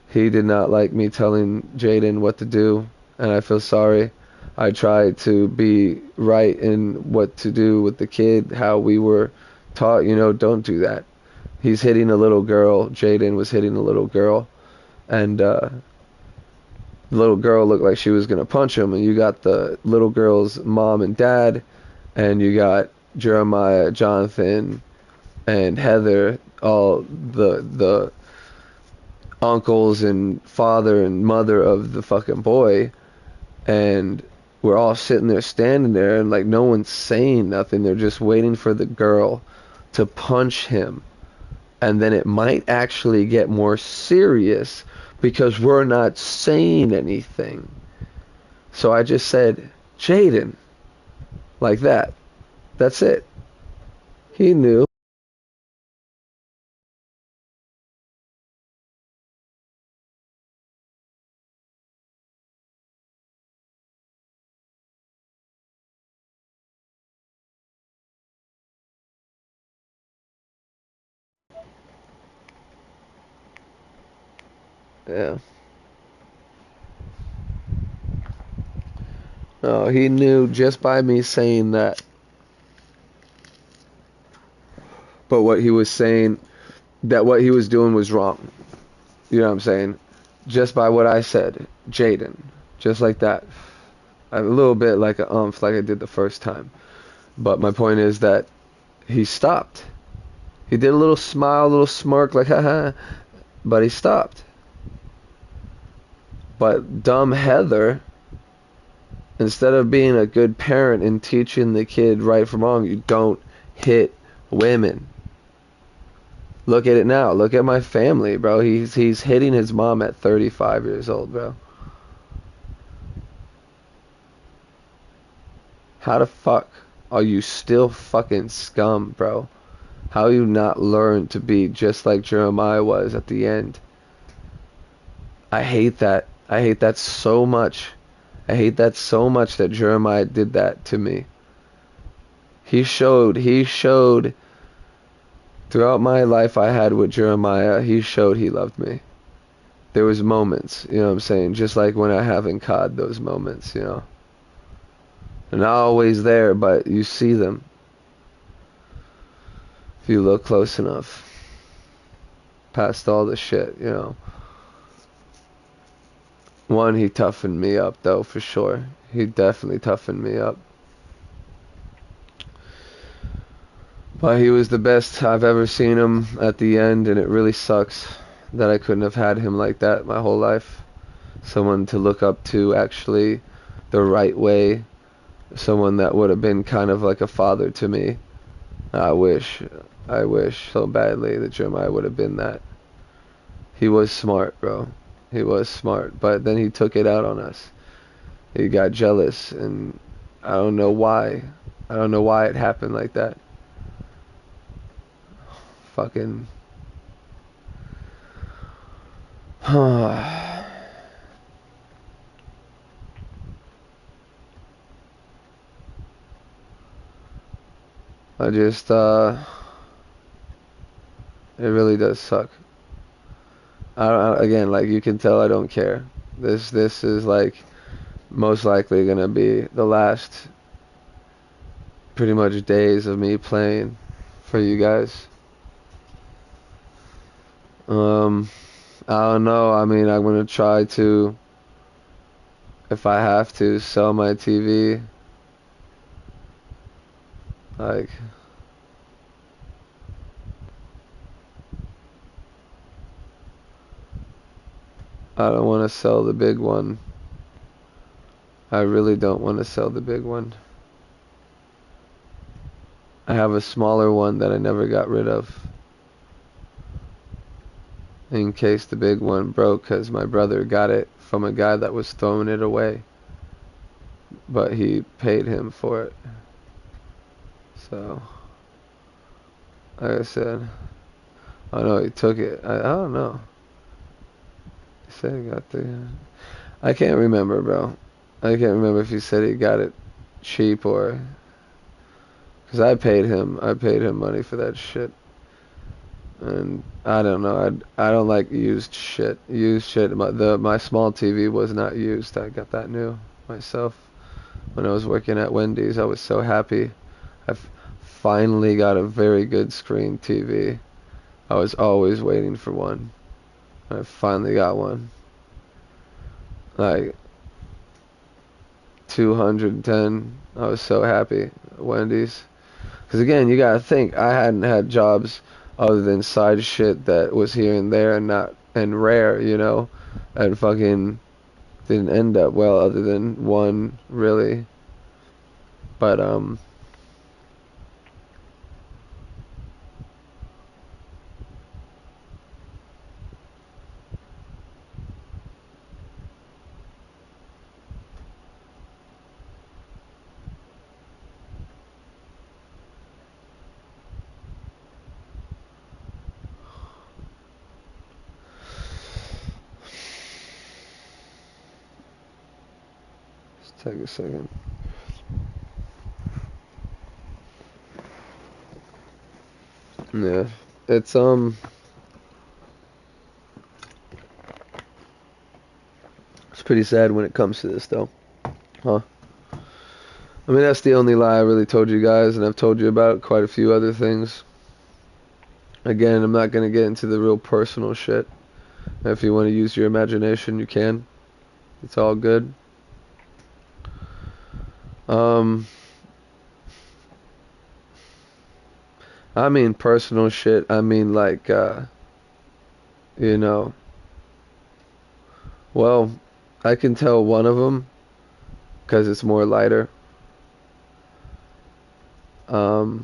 He did not like me telling Jaden what to do, and I feel sorry. I tried to be right in what to do with the kid, how we were taught, you know, don't do that. He's hitting a little girl. Jaden was hitting a little girl, and the little girl looked like she was going to punch him, and you got the little girl's mom and dad, and you got Jeremiah, Jonathan, and Heather, all the uncles and father and mother of the fucking boy, and we're all sitting there, standing there, and like no one's saying nothing. They're just waiting for the girl to punch him, and then it might actually get more serious because we're not saying anything. So I just said, Jaden, like that. That's it. He knew. Yeah. No, he knew just by me saying that. But what he was saying, that what he was doing was wrong. You know what I'm saying? Just by what I said, Jaden, just like that. A little bit like a like I did the first time. But my point is that he stopped. He did a little smile, a little smirk, like haha, but he stopped. But dumb Heather, instead of being a good parent and teaching the kid right from wrong, you don't hit women. Look at it now. Look at my family, bro. He's hitting his mom at 35 years old, bro. How the fuck are you still fucking scum, bro? How you not learned to be just like Jeremiah was at the end? I hate that. I hate that so much. I hate that so much that Jeremiah did that to me. He showed throughout my life I had with Jeremiah, he showed he loved me. There was moments, you know what I'm saying? Just like when I have in COD, those moments, you know. They're not always there, but you see them if you look close enough. Past all the shit, you know. One, he toughened me up, though, for sure. He definitely toughened me up. But he was the best I've ever seen him at the end, and it really sucks that I couldn't have had him like that my whole life. Someone to look up to actually the right way. Someone that would have been kind of like a father to me. I wish so badly that Jeremiah would have been that. He was smart, bro. He was smart, but then he took it out on us. He got jealous, and I don't know why. I don't know why it happened like that. Fucking. I just, it really does suck. Again, like you can tell I don't care. This is like most likely gonna be the last pretty much days of me playing for you guys. I don't know. I mean, I'm gonna try to, if I have to, sell my TV. Like, I don't want to sell the big one. I really don't want to sell the big one. I have a smaller one that I never got rid of, in case the big one broke, because my brother got it from a guy that was throwing it away, but he paid him for it. So, like I said, I know he took it. I don't know. He said he got the. I can't remember, bro. I can't remember if he said he got it cheap or. Because I paid him. I paid him money for that shit. And I don't know. I don't like used shit. Used shit. My small TV was not used. I got that new myself. When I was working at Wendy's, I was so happy. I finally got a very good screen TV. I was always waiting for one. I finally got one. Like 210. I was so happy at Wendy's. Because again, you gotta think, I hadn't had jobs other than side shit that was here and there and not and rare, you know, and fucking didn't end up well other than one really. But let's take a second. Yeah, it's It's pretty sad when it comes to this, though. Huh? I mean, that's the only lie I really told you guys, and I've told you about quite a few other things. Again, I'm not going to get into the real personal shit. If you want to use your imagination, you can. It's all good. I mean personal shit. I mean like, you know, well, I can tell one of them because it's more lighter. I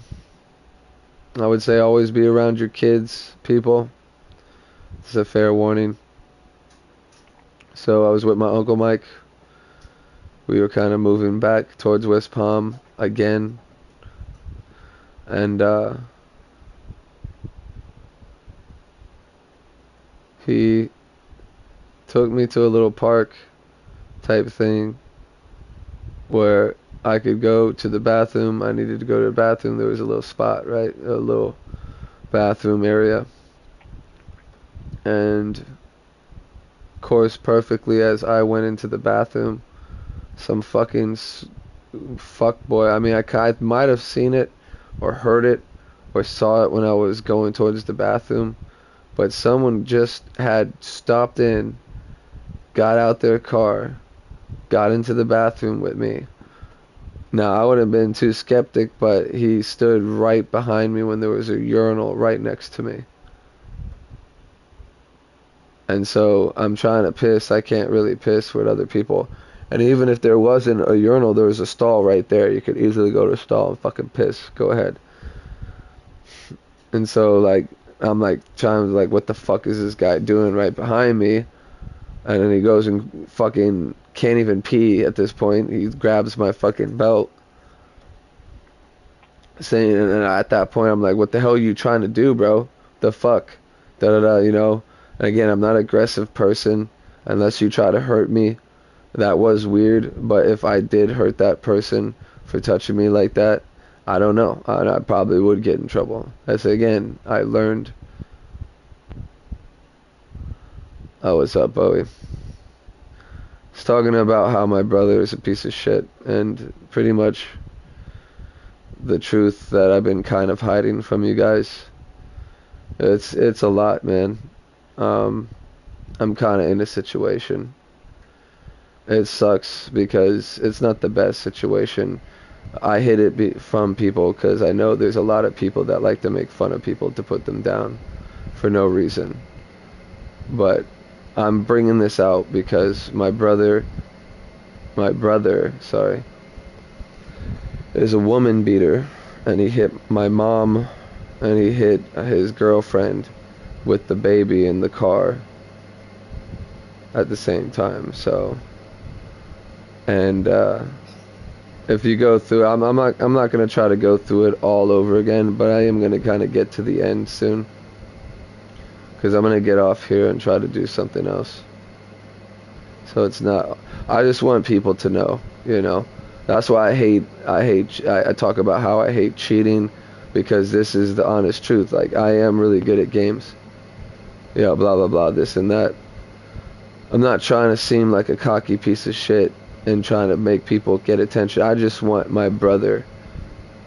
would say always be around your kids, people. It's a fair warning. So I was with my Uncle Mike. We were kind of moving back towards West Palm again. And he took me to a little park type thing where I could go to the bathroom. I needed to go to the bathroom. There was a little spot, right? A little bathroom area. And of course, perfectly as I went into the bathroom, some fucking fuck boy. I mean, I might have seen it or heard it or saw it when I was going towards the bathroom, but someone just had stopped in, got out their car, got into the bathroom with me. Now, I would have been too skeptic, but he stood right behind me when there was a urinal right next to me. And so I'm trying to piss. I can't really piss with other people. And even if there wasn't a urinal, there was a stall right there. You could easily go to a stall and fucking piss. Go ahead. And so, like, I'm like trying to, like, what the fuck is this guy doing right behind me? And then he goes and fucking can't even pee at this point. He grabs my fucking belt. Saying, and at that point, I'm like, what the hell are you trying to do, bro? The fuck? Da da da, you know? And again, I'm not an aggressive person unless you try to hurt me. That was weird, but if I did hurt that person for touching me like that, I don't know. I probably would get in trouble. That's again, I learned. Oh, what's up, Bowie? It's talking about how my brother is a piece of shit, and pretty much the truth that I've been kind of hiding from you guys. It's a lot, man. I'm kind of in a situation. It sucks because it's not the best situation. I hid it from people because I know there's a lot of people that like to make fun of people to put them down for no reason. But I'm bringing this out because my brother, sorry, is a woman beater, and he hit my mom and he hit his girlfriend with the baby in the car at the same time. So, and if you go through, I'm not gonna try to go through it all over again, but I am gonna kind of get to the end soon, because I'm gonna get off here and try to do something else. So it's not. I just want people to know, you know. That's why I talk about how I hate cheating, because this is the honest truth. Like, I am really good at games. Yeah, blah blah blah, this and that. I'm not trying to seem like a cocky piece of shit and trying to make people get attention. I just want my brother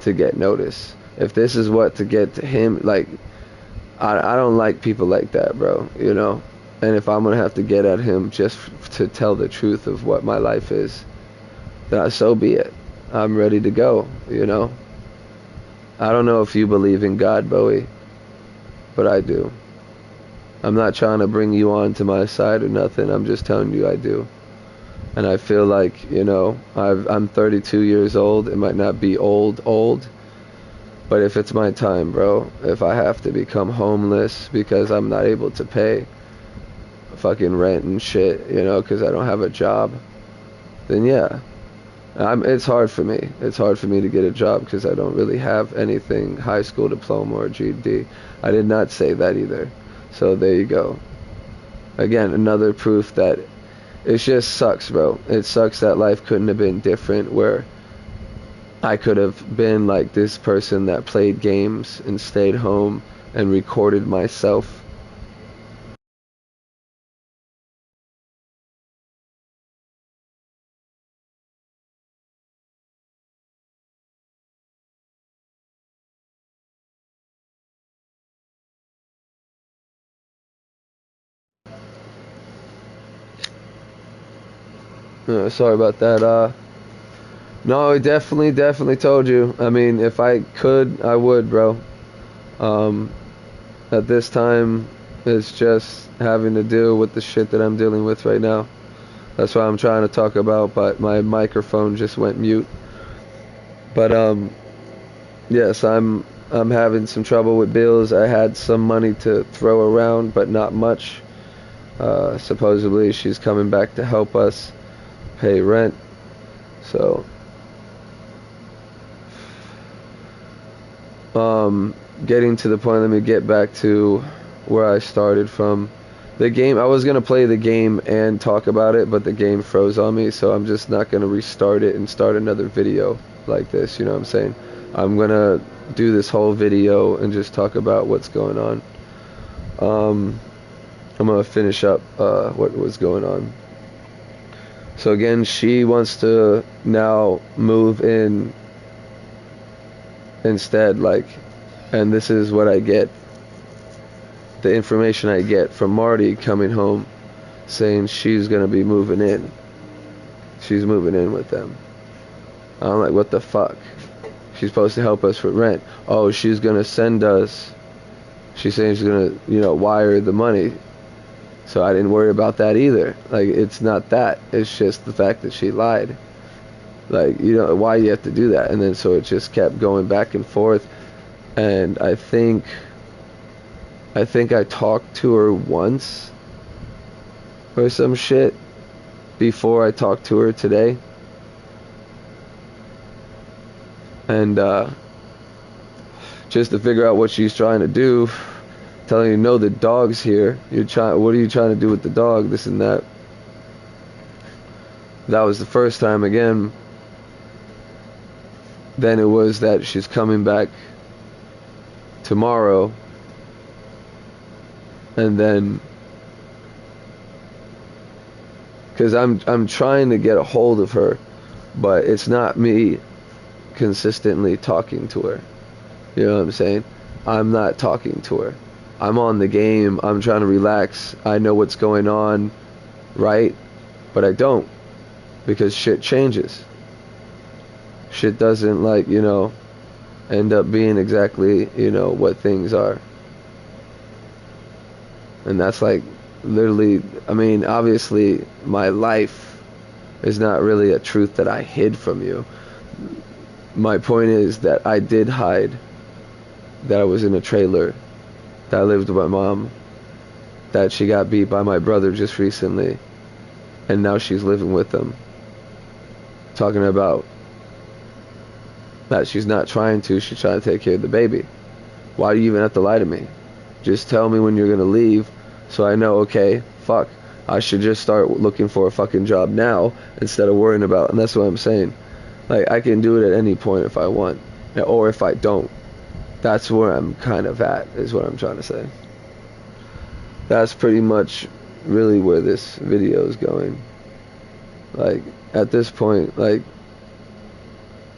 to get noticed. If this is what to get to him, like, I don't like people like that, bro, you know. And if I'm gonna have to get at him just to tell the truth of what my life is, then so be it. I'm ready to go, you know. I don't know if you believe in God, Bowie, but I do. I'm not trying to bring you on to my side or nothing. I'm just telling you I do. And I feel like, you know, I'm 32 years old. It might not be old, but if it's my time, bro, if I have to become homeless because I'm not able to pay fucking rent and shit, you know, because I don't have a job, then yeah. It's hard for me. It's hard for me to get a job because I don't really have anything, high school diploma or GED. I did not say that either. So there you go. Again, another proof that it just sucks, bro. It sucks that life couldn't have been different, where I could have been like this person that played games and stayed home and recorded myself Sorry about that. No, I definitely told you. I mean, if I could, I would, bro. At this time, it's just having to deal with the shit that I'm dealing with right now. That's what I'm trying to talk about, but my microphone just went mute. But yes, I'm having some trouble with bills. I had some money to throw around, but not much. Supposedly she's coming back to help us pay rent. So getting to the point, let me get back to where I started from. The game, I was going to play the game and talk about it, but the game froze on me, so I'm just not going to restart it and start another video like this, you know what I'm saying? I'm going to do this whole video and just talk about what's going on. I'm going to finish up what was going on. So again, she wants to now move in instead, like, and this is what I get. The information I get from Marty coming home saying she's gonna be moving in. She's moving in with them. I'm like, what the fuck? She's supposed to help us with rent. Oh, she's gonna send us. She's saying she's gonna, wire the money. So I didn't worry about that either. Like, it's not that. It's just the fact that she lied. Like, why you have to do that? And then so it just kept going back and forth. And I think I talked to her once or some shit before I talked to her today. And just to figure out what she's trying to do, telling you, no, the dog's here. What are you trying to do with the dog? This and that. That was the first time again. Then it was that she's coming back tomorrow. And then, because I'm trying to get a hold of her, but it's not me consistently talking to her. You know what I'm saying? I'm not talking to her. I'm on the game. I'm trying to relax. I know what's going on, right? But I don't, because shit changes. Shit doesn't, like, end up being exactly, what things are. And that's like literally, I mean, obviously my life is not really a truth that I hid from you. My point is that I did hide that I was in a trailer, that I lived with my mom, that she got beat by my brother just recently, and now she's living with them. Talking about that she's not trying to, she's trying to take care of the baby. Why do you even have to lie to me? Just tell me when you're gonna leave, so I know, okay, fuck, I should just start looking for a fucking job now instead of worrying about, and that's what I'm saying. Like, I can do it at any point if I want, or if I don't. That's where I'm kind of at, is what I'm trying to say. That's pretty much really where this video is going. Like, at this point, like,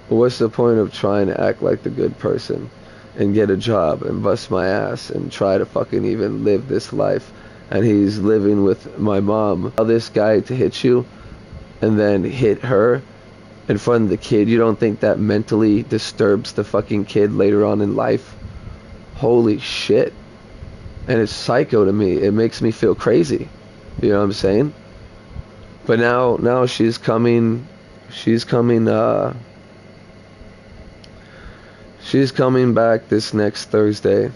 what's the point of trying to act like the good person and get a job and bust my ass and try to fucking even live this life? And he's living with my mom. Allow this guy to hit you and then hit her in front of the kid. You don't think that mentally disturbs the fucking kid later on in life? Holy shit. And it's psycho to me. It makes me feel crazy. You know what I'm saying? But now she's coming back this next Thursday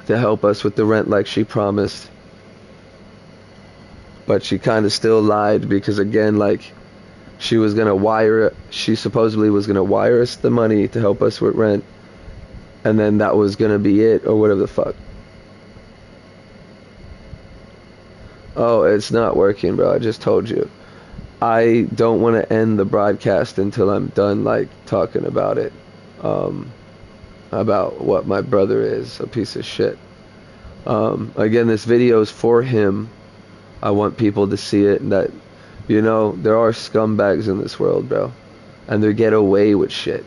to help us with the rent like she promised. But she kind of still lied because, again, like, she supposedly was going to wire us the money to help us with rent, and then that was going to be it, or whatever the fuck. Oh, it's not working, bro. I just told you. I don't want to end the broadcast until I'm done, like, talking about it. About what my brother is, a piece of shit. Again, this video is for him. I want people to see it, and that, there are scumbags in this world, bro, and they get away with shit.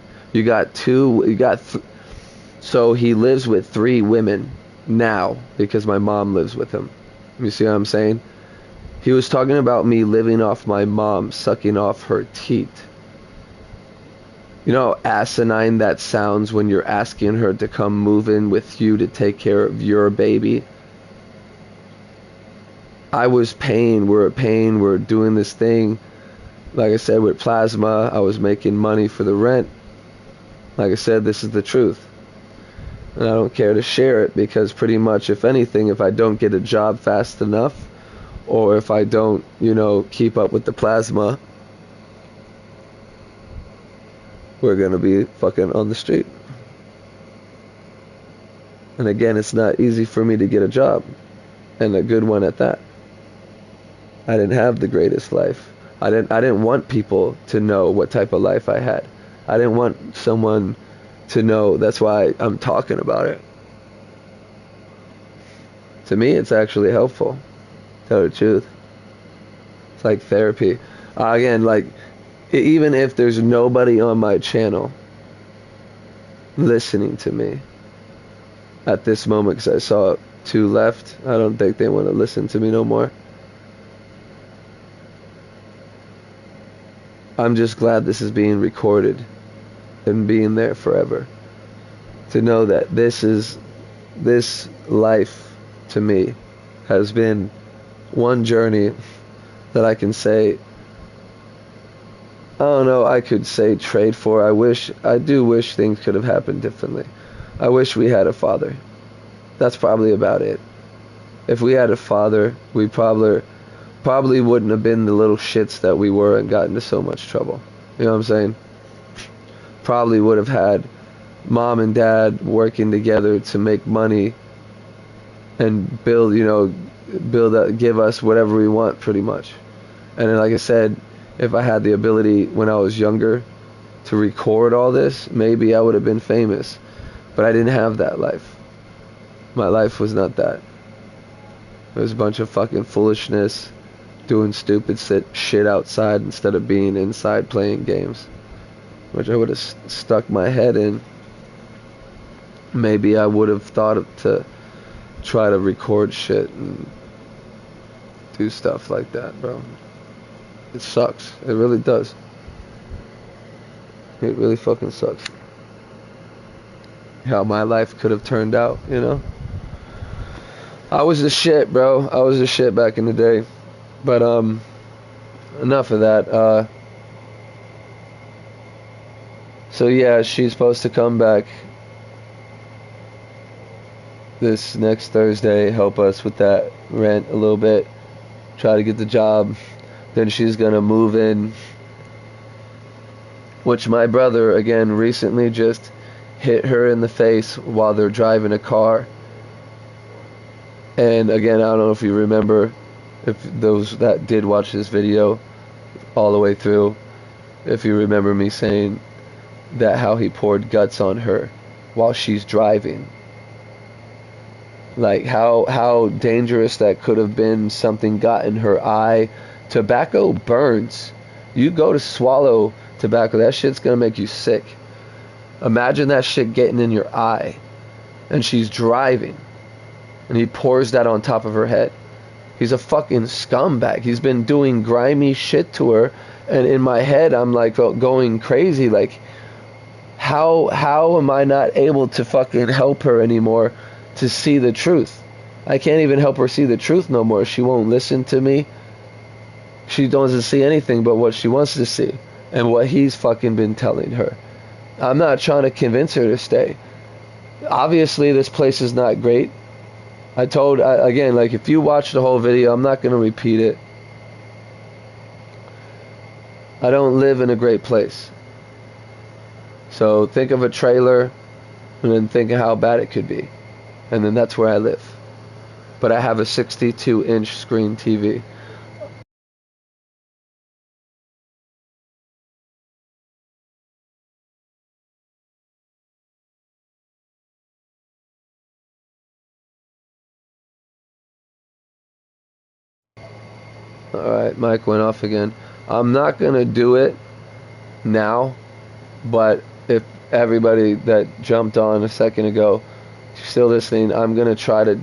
So he lives with 3 women now because my mom lives with him. You see what I'm saying? He was talking about me living off my mom, sucking off her teat. You know how asinine that sounds when you're asking her to come move in with you to take care of your baby? I was paying, we're doing this thing. Like I said, with Plasma, I was making money for the rent. Like I said, this is the truth. And I don't care to share it because pretty much, if anything, if I don't get a job fast enough, or if I don't, keep up with the Plasma, we're going to be fucking on the street. And again, it's not easy for me to get a job, and a good one at that. I didn't have the greatest life. I didn't want people to know what type of life I had. I didn't want someone to know. That's why I'm talking about it. To me, it's actually helpful. Tell the truth. It's like therapy. Again, like, even if there's nobody on my channel listening to me at this moment, because I saw 2 left, I don't think they want to listen to me no more. I'm just glad this is being recorded and being there forever. To know that this life to me has been one journey that I can say, I don't know, I could say trade for. I do wish things could have happened differently. I wish we had a father. That's probably about it. If we had a father, we probably wouldn't have been the little shits that we were and got into so much trouble. You know what I'm saying? Probably would have had mom and dad working together to make money and build, give us whatever we want, pretty much. And then, like I said, if I had the ability when I was younger to record all this, maybe I would have been famous. But I didn't have that life. My life was not that. It was a bunch of fucking foolishness, doing stupid shit outside instead of being inside playing games, which I would have stuck my head in. Maybe I would have thought to try to record shit and do stuff like that, bro. It sucks. It really does. It really fucking sucks. How my life could have turned out, I was the shit, bro. I was the shit back in the day. But enough of that. So yeah, she's supposed to come back this next Thursday, help us with that rent a little bit, try to get the job. Then she's gonna move in, which my brother again recently just hit her in the face while they're driving a car. And again, I don't know if you remember, if those that did watch this video all the way through, if you remember me saying that how he poured guts on her while she's driving. Like how dangerous that could have been. Something got in her eye. Tobacco burns. You go to swallow tobacco, that shit's gonna make you sick. Imagine that shit getting in your eye, and she's driving, and he pours that on top of her head. He's a fucking scumbag. He's been doing grimy shit to her, and in my head I'm like going crazy. Like, how am I not able to fucking help her anymore to see the truth? I can't even help her see the truth no more. She won't listen to me. She doesn't see anything but what she wants to see and what he's fucking been telling her. I'm not trying to convince her to stay. Obviously, this place is not great. Again, like, if you watch the whole video, I'm not going to repeat it. I don't live in a great place. So think of a trailer and then think of how bad it could be. And then that's where I live. But I have a 62-inch screen TV. Alright, mic went off again. I'm not going to do it now, but if everybody that jumped on a second ago is still listening, I'm going to try to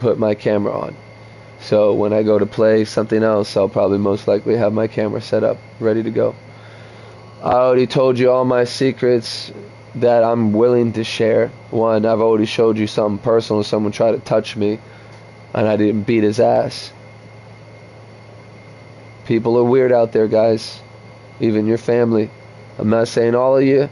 put my camera on. So when I go to play something else, I'll probably most likely have my camera set up, ready to go. I already told you all my secrets that I'm willing to share. One, I've already showed you something personal. Someone tried to touch me, and I didn't beat his ass. People are weird out there, guys. Even your family. I'm not saying all of you.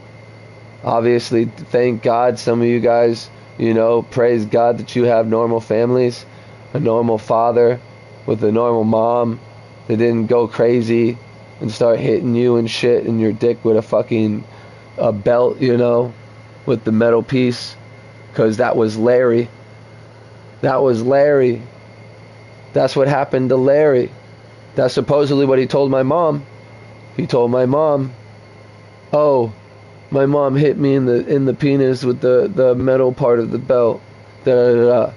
Obviously, thank God some of you guys, you know, praise God that you have normal families. A normal father with a normal mom that didn't go crazy and start hitting you and shit in your dick with a belt, you know, with the metal piece. Because that was Larry. That was Larry. That's what happened to Larry. That's supposedly what he told my mom. He told my mom, oh, my mom hit me in the penis with the metal part of the belt. Da, da, da, da.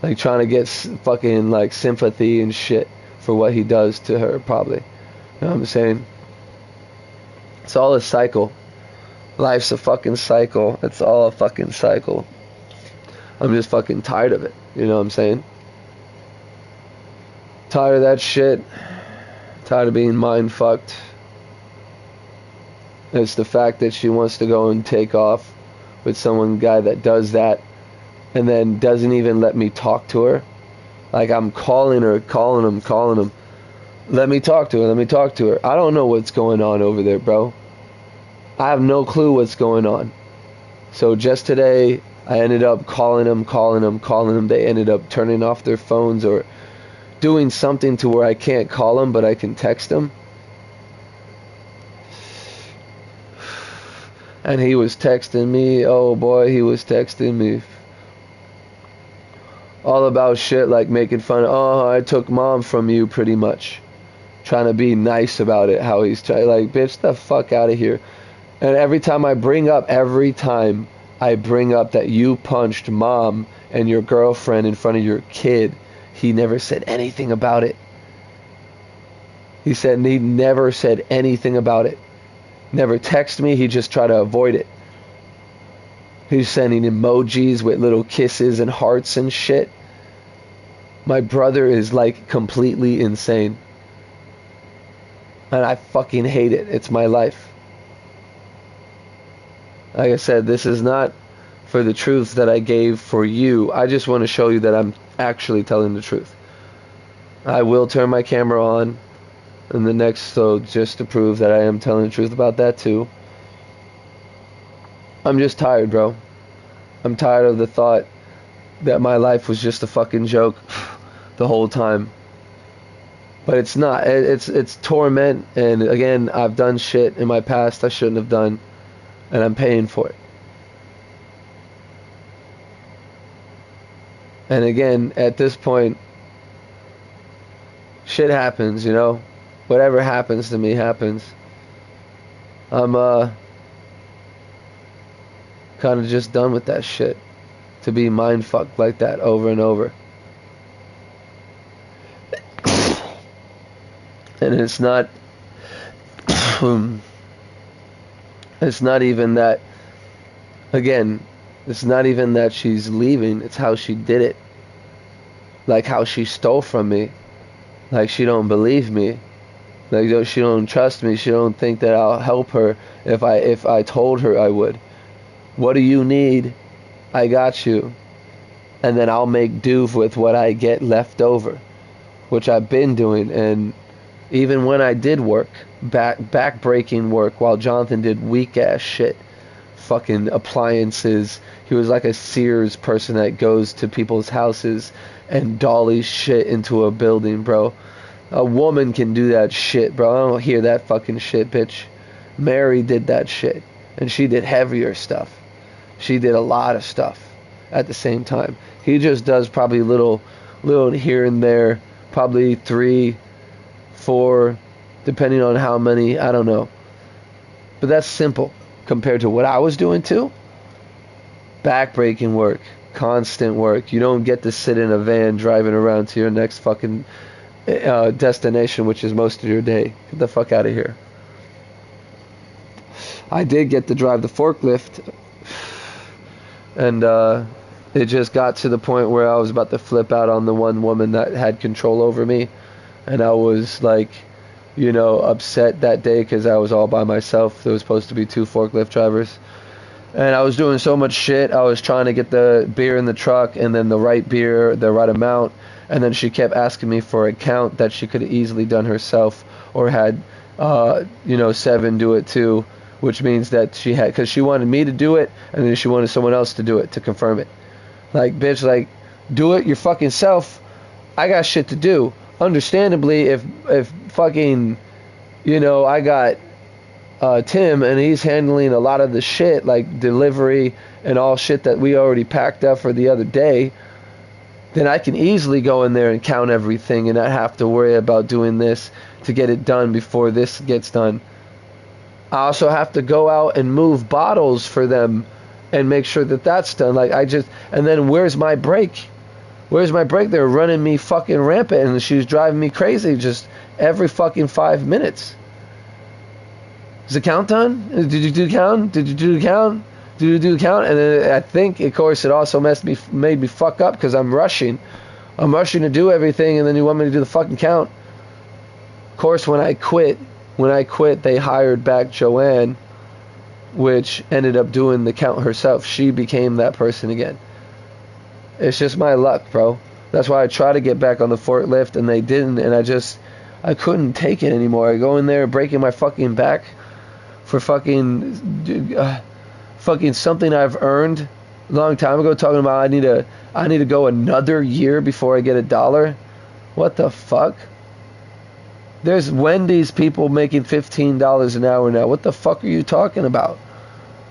Like trying to get fucking like sympathy and shit for what he does to her, probably. You know what I'm saying? It's all a cycle. Life's a fucking cycle. It's all a fucking cycle. I'm just fucking tired of it. You know what I'm saying? Tired of that shit. Tired of being mind fucked. It's the fact that she wants to go and take off with guy that does that, and then doesn't even let me talk to her. Like I'm calling him. Let me talk to her. I don't know what's going on over there, bro. I have no clue what's going on. So just today, I ended up calling them. They ended up turning off their phones or doing something to where I can't call them, but I can text them. And he was texting me, oh boy, he was texting me all about shit, like making fun of, oh, I took mom from you, pretty much. Trying to be nice about it, how he's trying, like, bitch, the fuck out of here. And every time I bring up that you punched mom and your girlfriend in front of your kid, he never said anything about it. He never said anything about it. Never text me, he just tried to avoid it. He's sending emojis with little kisses and hearts and shit. My brother is like completely insane. And I fucking hate it. It's my life. Like I said, this is not for the truth that I gave for you. I just want to show you that I'm actually telling the truth. I will turn my camera on in the next, so just to prove that I am telling the truth about that too. I'm just tired, bro. I'm tired of the thought that my life was just a fucking joke the whole time. But it's not. It's torment, and again, I've done shit in my past I shouldn't have done, and I'm paying for it. And again, at this point, shit happens, you know? Whatever happens to me happens. I'm kind of just done with that shit. To be mind fucked like that over and over. And it's not it's not even that, again, it's not even that she's leaving, it's how she did it. Like how she stole from me. Like she don't believe me. Like she don't trust me. She don't think that I'll help her if I told her I would. What do you need? I got you. And then I'll make do with what I get left over, which I've been doing. And even when I did work, back-breaking work, while Jonathan did weak-ass shit, fucking appliances. He was like a Sears person that goes to people's houses and dollies shit into a building, bro. A woman can do that shit, bro. I don't hear that fucking shit, bitch. Mary did that shit. And she did heavier stuff. She did a lot of stuff at the same time. He just does probably little here and there. Probably 3, 4, depending on how many, I don't know. But that's simple compared to what I was doing too. Back-breaking work. Constant work. You don't get to sit in a van driving around to your next fucking destination, which is most of your day. Get the fuck out of here. I did get to drive the forklift, and it just got to the point where I was about to flip out on the one woman that had control over me, and I was like, you know, upset that day because I was all by myself. There was supposed to be 2 forklift drivers, and I was doing so much shit. I was trying to get the beer in the truck, and then the right beer, the right amount, and then she kept asking me for a count that she could have easily done herself, or had, you know, 7 do it too, which means that she had, because she wanted me to do it, and then she wanted someone else to do it to confirm it. Like, bitch, like, do it your fucking self. I got shit to do. Understandably, if fucking, you know, I got Tim and he's handling a lot of the shit, like delivery and all shit that we already packed up for the other day, then I can easily go in there and count everything and not have to worry about doing this to get it done before this gets done. I also have to go out and move bottles for them and make sure that that's done. Like, and then where's my break? Where's my break? They're running me fucking rampant, and she's driving me crazy just every fucking 5 minutes. Is the count done? Did you do the count? Did you do the count? Did you do the count? And then I think, of course, it also made me fuck up because I'm rushing. I'm rushing to do everything, and then you want me to do the fucking count. Of course, when I quit, they hired back Joanne, which ended up doing the count herself. She became that person again. It's just my luck, bro. That's why I try to get back on the forklift, and they didn't, and I couldn't take it anymore. I go in there breaking my fucking back for fucking something I've earned a long time ago, talking about I need to go another year before I get $1. What the fuck? There's Wendy's people making $15 an hour now. What the fuck are you talking about?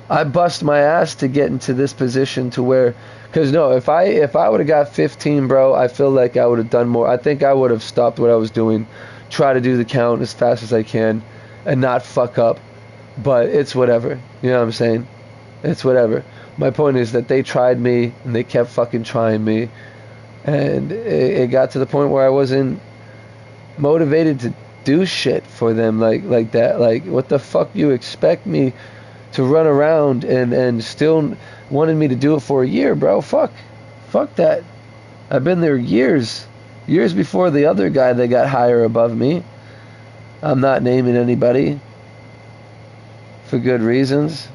I bust my ass to get into this position to where, because no, if I would have got 15, bro, I feel like I would have done more. I think I would have stopped what I was doing, try to do the count as fast as I can, and not fuck up. But it's whatever. You know what I'm saying? It's whatever. My point is that they tried me, and they kept fucking trying me, and it got to the point where I wasn't motivated to do shit for them like that. Like, what the fuck you expect me to run around and still wanted me to do it for a year, bro? Fuck that. I've been there years before the other guy that got higher above me. I'm not naming anybody for good reasons,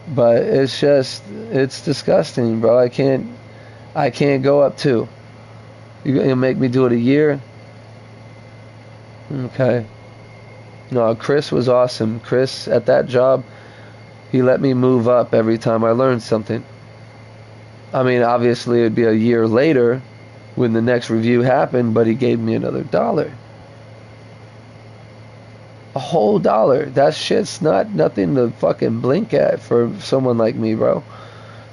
but it's disgusting, bro. I can't go up 2. You're gonna make me do it a year? Okay. No, Chris was awesome. Chris, at that job, he let me move up every time I learned something. I mean, obviously it'd be a year later when the next review happened, but he gave me another $1. A whole $1. That shit's nothing to fucking blink at for someone like me, bro.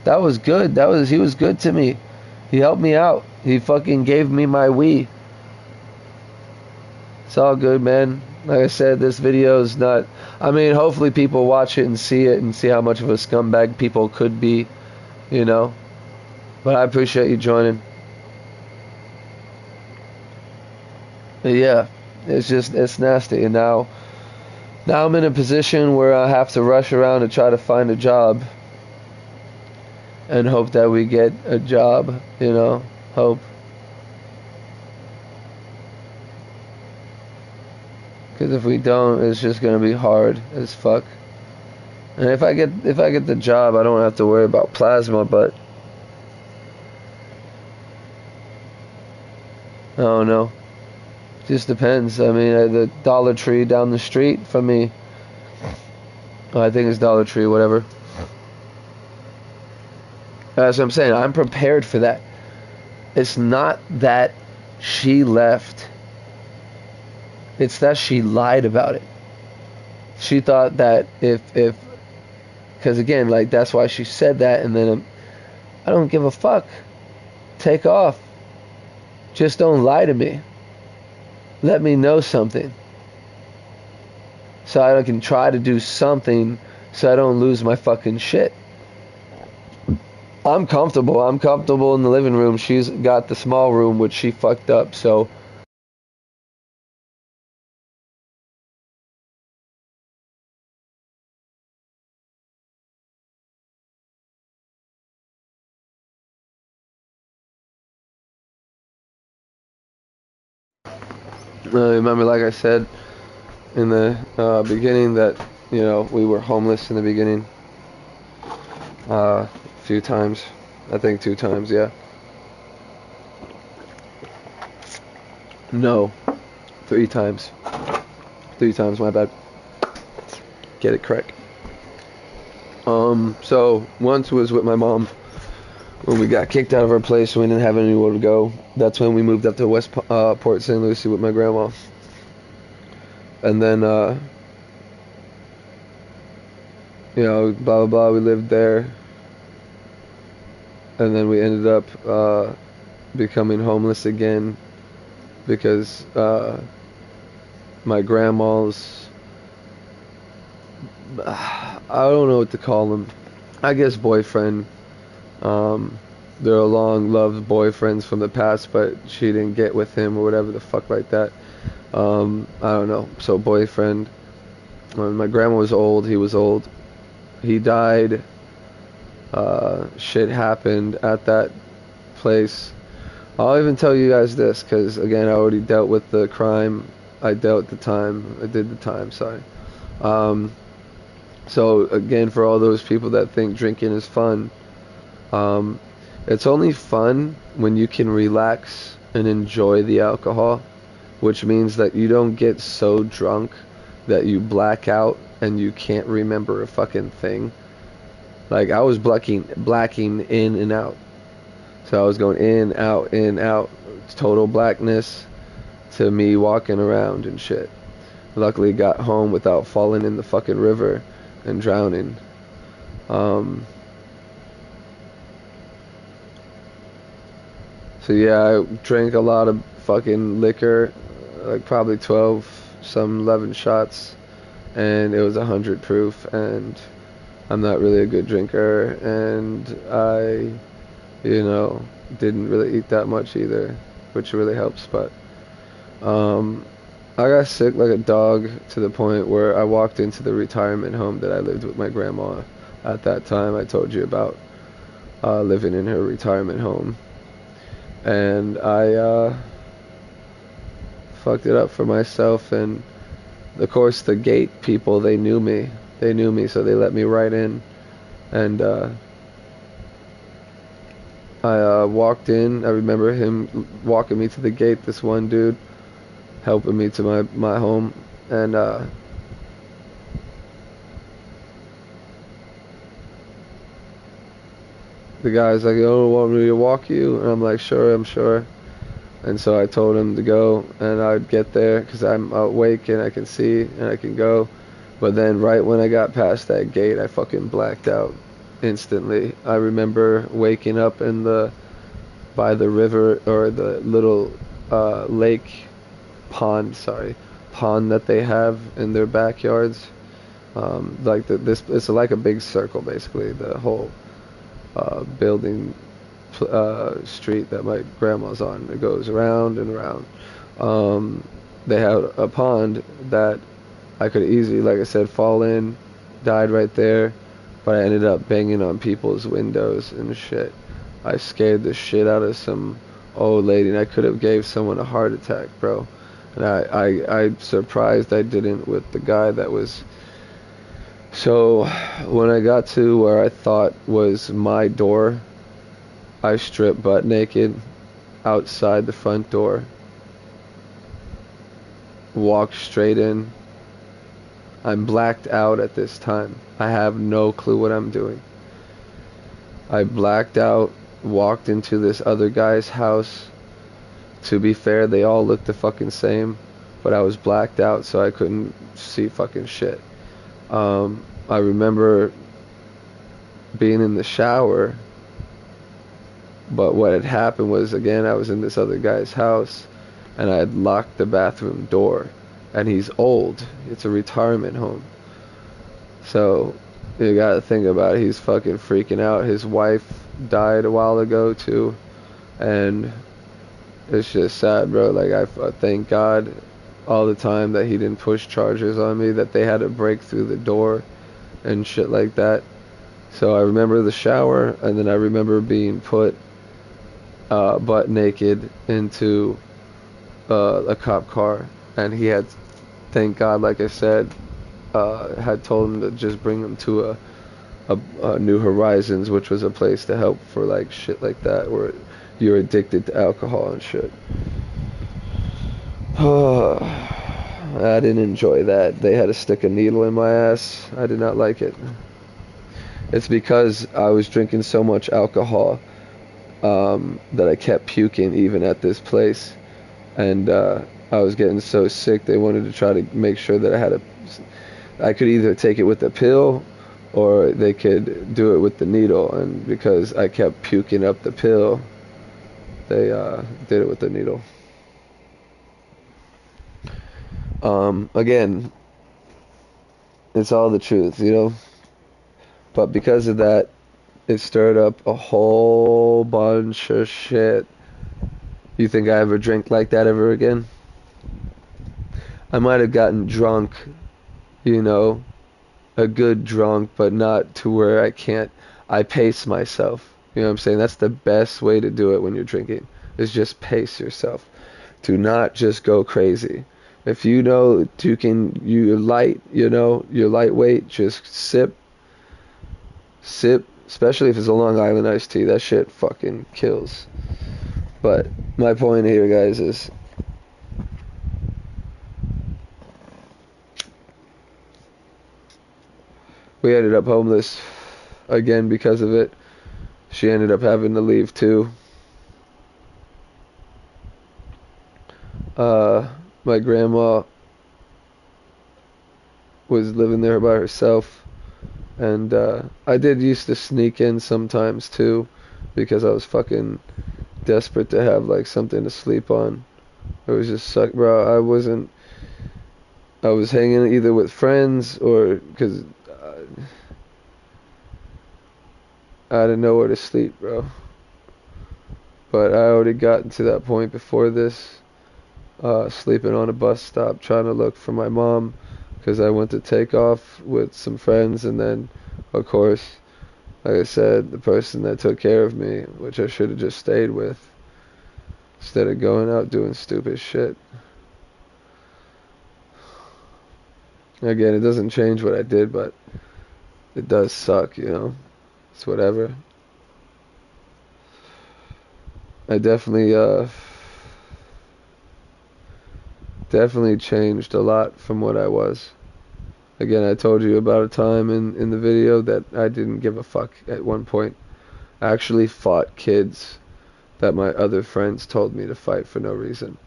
That was good. He was good to me. He helped me out. He fucking gave me my Wii. It's all good, man. Like I said, this video is not... I mean, hopefully people watch it and see how much of a scumbag people could be, you know. But I appreciate you joining. But yeah, it's nasty. And now I'm in a position where I have to rush around to try to find a job. And hope that we get a job, you know. Hope. Because if we don't, it's just gonna be hard as fuck. And if I get the job, I don't have to worry about plasma. But I don't know. Just depends. I mean, the Dollar Tree down the street from me. Oh, I think it's Dollar Tree, whatever. That's what I'm saying. I'm prepared for that. It's not that she left. It's that she lied about it. She thought that because again, like, that's why she said that, and then I don't give a fuck. Take off. Just don't lie to me. Let me know something. So I can try to do something so I don't lose my fucking shit. I'm comfortable. I'm comfortable in the living room. She's got the small room, which she fucked up, so Remember, like I said in the beginning, that we were homeless in the beginning. A few times, I think 2 times, yeah. No, 3 times. 3 times, my bad. Get it correct. So once was with my mom when we got kicked out of our place and we didn't have anywhere to go. That's when we moved up to West Port St. Lucie with my grandma. And then, blah, blah, blah, we lived there. And then we ended up becoming homeless again because my grandma's, I don't know what to call him. I guess boyfriend. They're long loved boyfriends from the past, but she didn't get with him or whatever the fuck like that. I don't know. So boyfriend. When my grandma was old, he was old. He died. Shit happened at that place. I'll even tell you guys this, because again, I already dealt with the crime. I did the time, sorry. So again, for all those people that think drinking is fun, it's only fun when you can relax and enjoy the alcohol, which means that you don't get so drunk that you black out and you can't remember a fucking thing. Like, I was blacking in and out. So I was going in, out, total blackness to me walking around and shit. Luckily got home without falling in the fucking river and drowning. So yeah, I drank a lot of fucking liquor, like probably 11 shots, and it was 100 proof, and I'm not really a good drinker, and I, didn't really eat that much either, which really helps, but, I got sick like a dog to the point where I walked into the retirement home that I lived with my grandma at that time. I told you about, living in her retirement home. And I fucked it up for myself, and of course the gate people, they knew me, so they let me right in. And I walked in. I remember him walking me to the gate, this one dude helping me to my home, and the guy's like, "You want me to walk you?" And I'm like, "Sure, I'm sure." And so I told him to go, and I'd get there because I'm awake and I can see and I can go. But then right when I got past that gate, I fucking blacked out instantly. I remember waking up by the river, or the little pond that they have in their backyards. It's like a big circle, basically, the whole building street that my grandma's on. It goes around and around. They had a pond that I could easily, like I said, fall in, died right there, but I ended up banging on people's windows and shit. I scared the shit out of some old lady, and I could have gave someone a heart attack, bro. And I'm surprised I didn't with the guy that was. So when I got to where I thought was my door, I stripped butt naked outside the front door, walked straight in. I'm blacked out at this time. I have no clue what I'm doing. I blacked out, walked into this other guy's house. To be fair, they all looked the fucking same, but I was blacked out, so I couldn't see fucking shit. I remember being in the shower, but what had happened was, again, I was in this other guy's house, and I had locked the bathroom door, and he's old. It's a retirement home. So you gotta think about it. He's fucking freaking out. His wife died a while ago too, and it's just sad, bro. Like, I thank God all the time that he didn't push charges on me, that they had to break through the door and shit like that. So I remember the shower, and then I remember being put butt naked into a cop car, and he had, thank God, like I said, had told him to just bring him to a New Horizons, which was a place to help for like shit like that, where you're addicted to alcohol and shit. I didn't enjoy that. They had to stick a needle in my ass. I did not like it. It's because I was drinking so much alcohol that I kept puking even at this place, and I was getting so sick. They wanted to try to make sure that I could either take it with a pill or they could do it with the needle, and because I kept puking up the pill, they did it with the needle. Again, it's all the truth, you know? But because of that, it stirred up a whole bunch of shit. You think I ever drink like that ever again? I might have gotten drunk, you know, a good drunk, but not to where I pace myself. You know what I'm saying? That's the best way to do it when you're drinking, is just pace yourself. Do not just go crazy. If you know you're light, you know, you're lightweight, just sip, especially if it's a Long Island iced tea. That shit fucking kills. But my point here, guys, is we ended up homeless again because of it. She ended up having to leave too. My grandma was living there by herself, and I did used to sneak in sometimes too, because I was fucking desperate to have like something to sleep on. It was just suck, bro. I was hanging either with friends or because I didn't know where to sleep, bro. But I already gotten to that point before this, sleeping on a bus stop trying to look for my mom, because I went to take off with some friends, and then, of course, like I said, the person that took care of me, which I should have just stayed with, instead of going out doing stupid shit. Again, it doesn't change what I did, but it does suck, you know. It's whatever. I definitely changed a lot from what I was. Again, I told you about a time in the video that I didn't give a fuck at one point. I actually fought kids that my other friends told me to fight for no reason.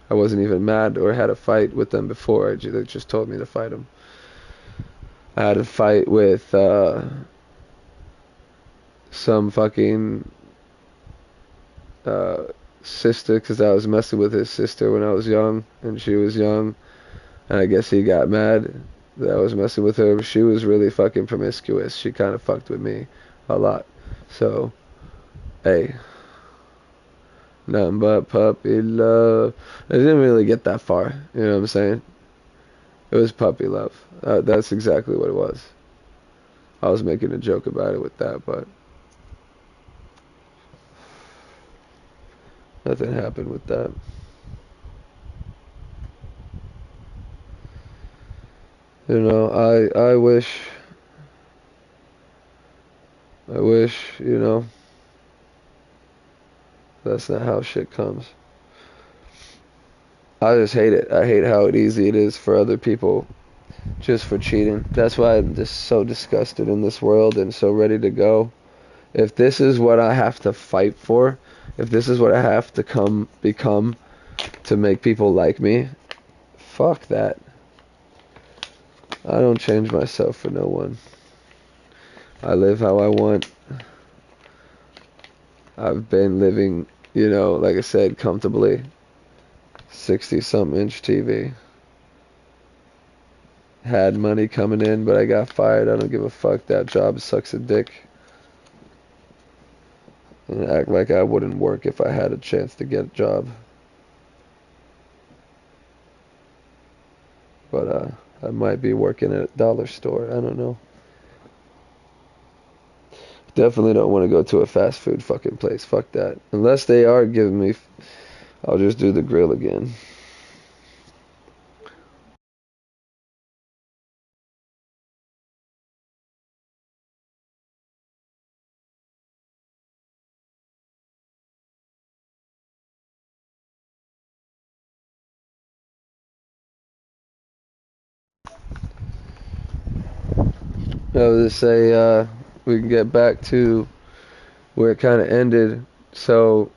I wasn't even mad or had a fight with them before. They just told me to fight them. I had a fight with some fucking sister, because I was messing with his sister when I was young, and she was young, and I guess he got mad that I was messing with her. But she was really fucking promiscuous. She kind of fucked with me a lot. So, hey, nothing but puppy love. I didn't really get that far, you know what I'm saying? It was puppy love. That's exactly what it was. I was making a joke about it with that, but nothing happened with that. You know, I wish, you know, that's not how shit comes. I just hate it. I hate how easy it is for other people just for cheating. That's why I'm just so disgusted in this world and so ready to go. If this is what I have to fight for, if this is what I have to become to make people like me, fuck that. I don't change myself for no one. I live how I want. I've been living, you know, like I said, comfortably. 60-something inch TV. Had money coming in, but I got fired. I don't give a fuck. That job sucks a dick. And act like I wouldn't work if I had a chance to get a job. But I might be working at a dollar store. I don't know. Definitely don't want to go to a fast food fucking place. Fuck that. Unless they are giving me I'll just do the grill again. I was to say, we can get back to where it kind of ended. So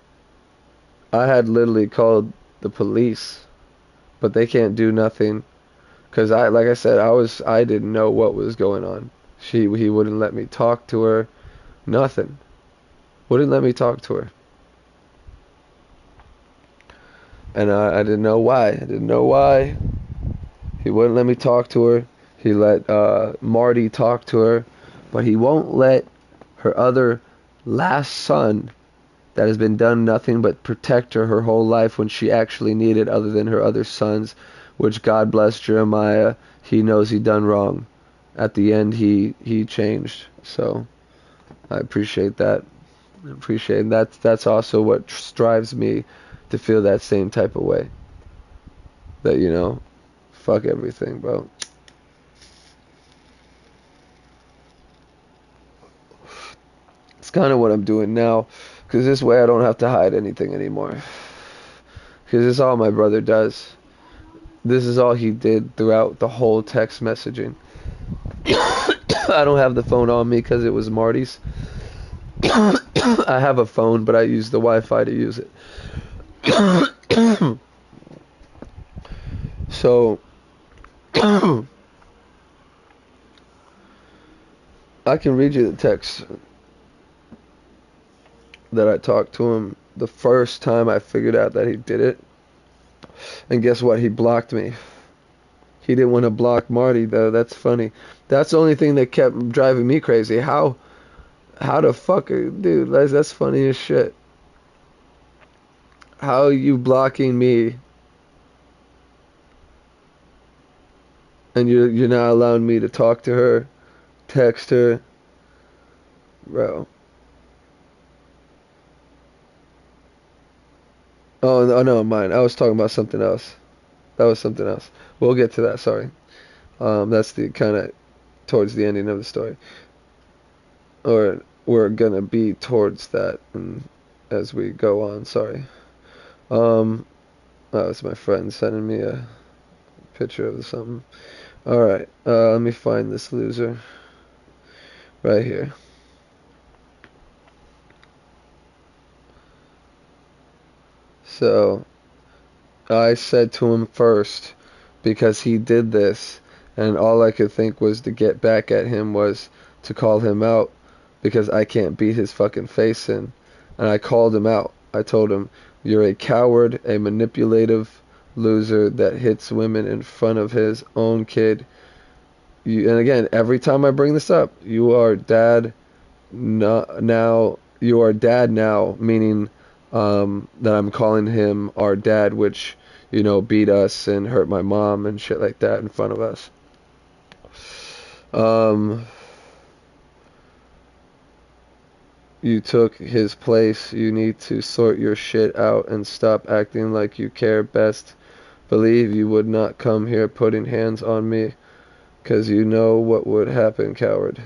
I had literally called the police, but they can't do nothing because like I said, I didn't know what was going on. He wouldn't let me talk to her, nothing. Wouldn't let me talk to her, and I didn't know why. I didn't know why. He wouldn't let me talk to her. He let Marty talk to her, but he won't let her other last son that has been done nothing but protect her whole life when she actually needed other than her other sons, which God bless Jeremiah, he knows he done wrong. At the end he changed. So I appreciate that. I appreciate that's also what drives me to feel that same type of way. That, you know, fuck everything, bro. It's kind of what I'm doing now, because this way I don't have to hide anything anymore. Because this is all my brother does. This is all he did throughout the whole text messaging. I don't have the phone on me because it was Marty's. I have a phone, but I use the Wi-Fi to use it. So, I can read you the text that I talked to him the first time I figured out that he did it. And guess what? He blocked me. He didn't want to block Marty, though. That's funny. That's the only thing that kept driving me crazy. How the fuck, dude? That's funny as shit. How are you blocking me? And you're not allowing me to talk to her, text her, bro. Oh no, mine. I was talking about something else. That was something else. We'll get to that. Sorry. That's the kind of towards the ending of the story, or we're gonna be towards that as we go on. Sorry. Oh, it's my friend sending me a picture of something. All right. Let me find this loser right here. So I said to him first, because he did this, and all I could think was to get back at him was to call him out, because I can't beat his fucking face in. And I called him out. I told him, you're a coward, a manipulative loser that hits women in front of his own kid. And again, every time I bring this up, you are dad now. You are dad now, meaning that I'm calling him our dad, which, you know, beat us and hurt my mom and shit like that in front of us. You took his place. You need to sort your shit out and stop acting like you care. Best believe you would not come here putting hands on me, 'cause you know what would happen, coward.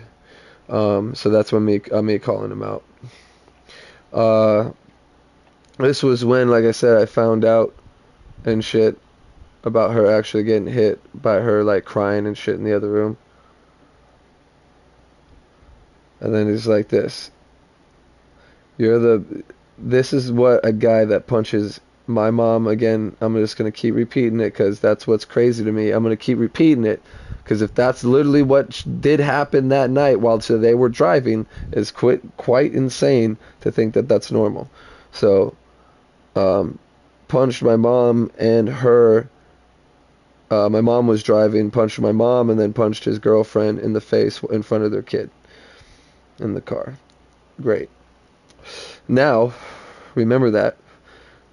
So that's when me calling him out. This was when, like I said, I found out and shit about her actually getting hit by her, like, crying and shit in the other room. And then it's like this. This is what a guy that punches my mom, again, I'm just going to keep repeating it because that's what's crazy to me. I'm going to keep repeating it because if that's literally what did happen that night while they were driving, is quite insane to think that that's normal. So, punched my mom and her. My mom was driving, punched my mom, and then punched his girlfriend in the face in front of their kid in the car. Great. Now, remember that.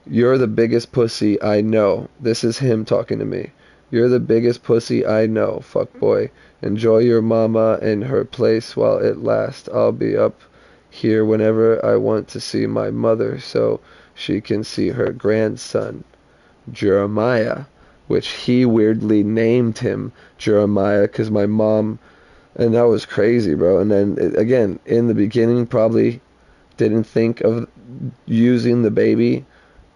You're the biggest pussy I know. This is him talking to me. You're the biggest pussy I know, fuckboy. Enjoy your mama and her place while it lasts. I'll be up here whenever I want to see my mother, so she can see her grandson, Jeremiah, which he weirdly named him Jeremiah because my mom, and that was crazy, bro. And then again, in the beginning, probably didn't think of using the baby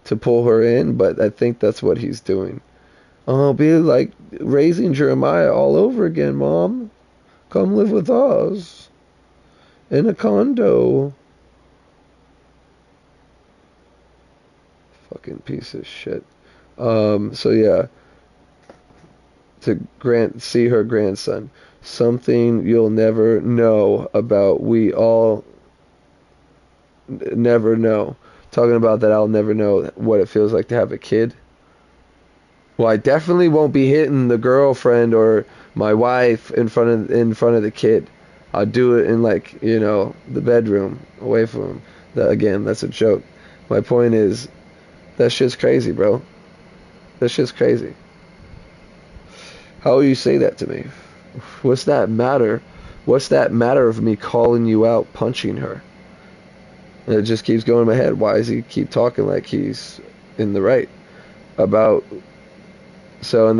to pull her in, but I think that's what he's doing. I'll be like raising Jeremiah all over again, Mom. Come live with us in a condo. Fucking piece of shit. So yeah, to see her grandson. Something you'll never know about. We all never know. Talking about that, I'll never know what it feels like to have a kid. Well, I definitely won't be hitting the girlfriend or my wife in front of the kid. I'll do it in like, the bedroom away from him. Again, that's a joke. My point is, that shit's crazy, bro. That shit's crazy. How will you say that to me? What's that matter? What's that matter of me calling you out, punching her? And it just keeps going in my head. Why does he keep talking like he's in the right? And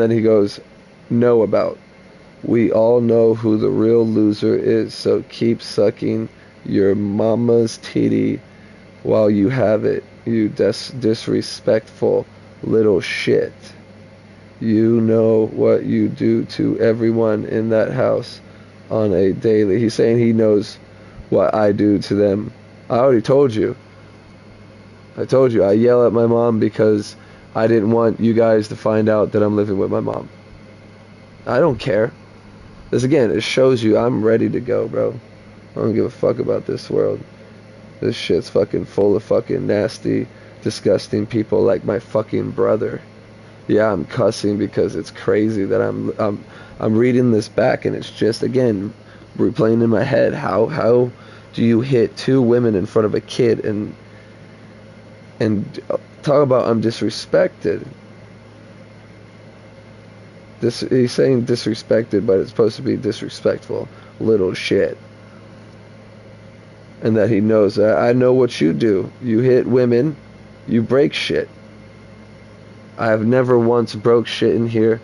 then he goes, know about. We all know who the real loser is, so keep sucking your mama's titty while you have it, you disrespectful little shit. You know what you do to everyone in that house on a daily. He's saying he knows what I do to them. I already told you. I yell at my mom because I didn't want you guys to find out that I'm living with my mom. I don't care. This again, it shows you I'm ready to go, bro. I don't give a fuck about this world. This shit's fucking full of fucking nasty, disgusting people like my fucking brother. Yeah, I'm cussing because it's crazy that I'm reading this back and it's just again replaying in my head how do you hit two women in front of a kid and talk about I'm disrespected. He's saying disrespected, but it's supposed to be disrespectful little shit. And that he knows that I know what you do. You hit women, you break shit. I have never once broke shit in here.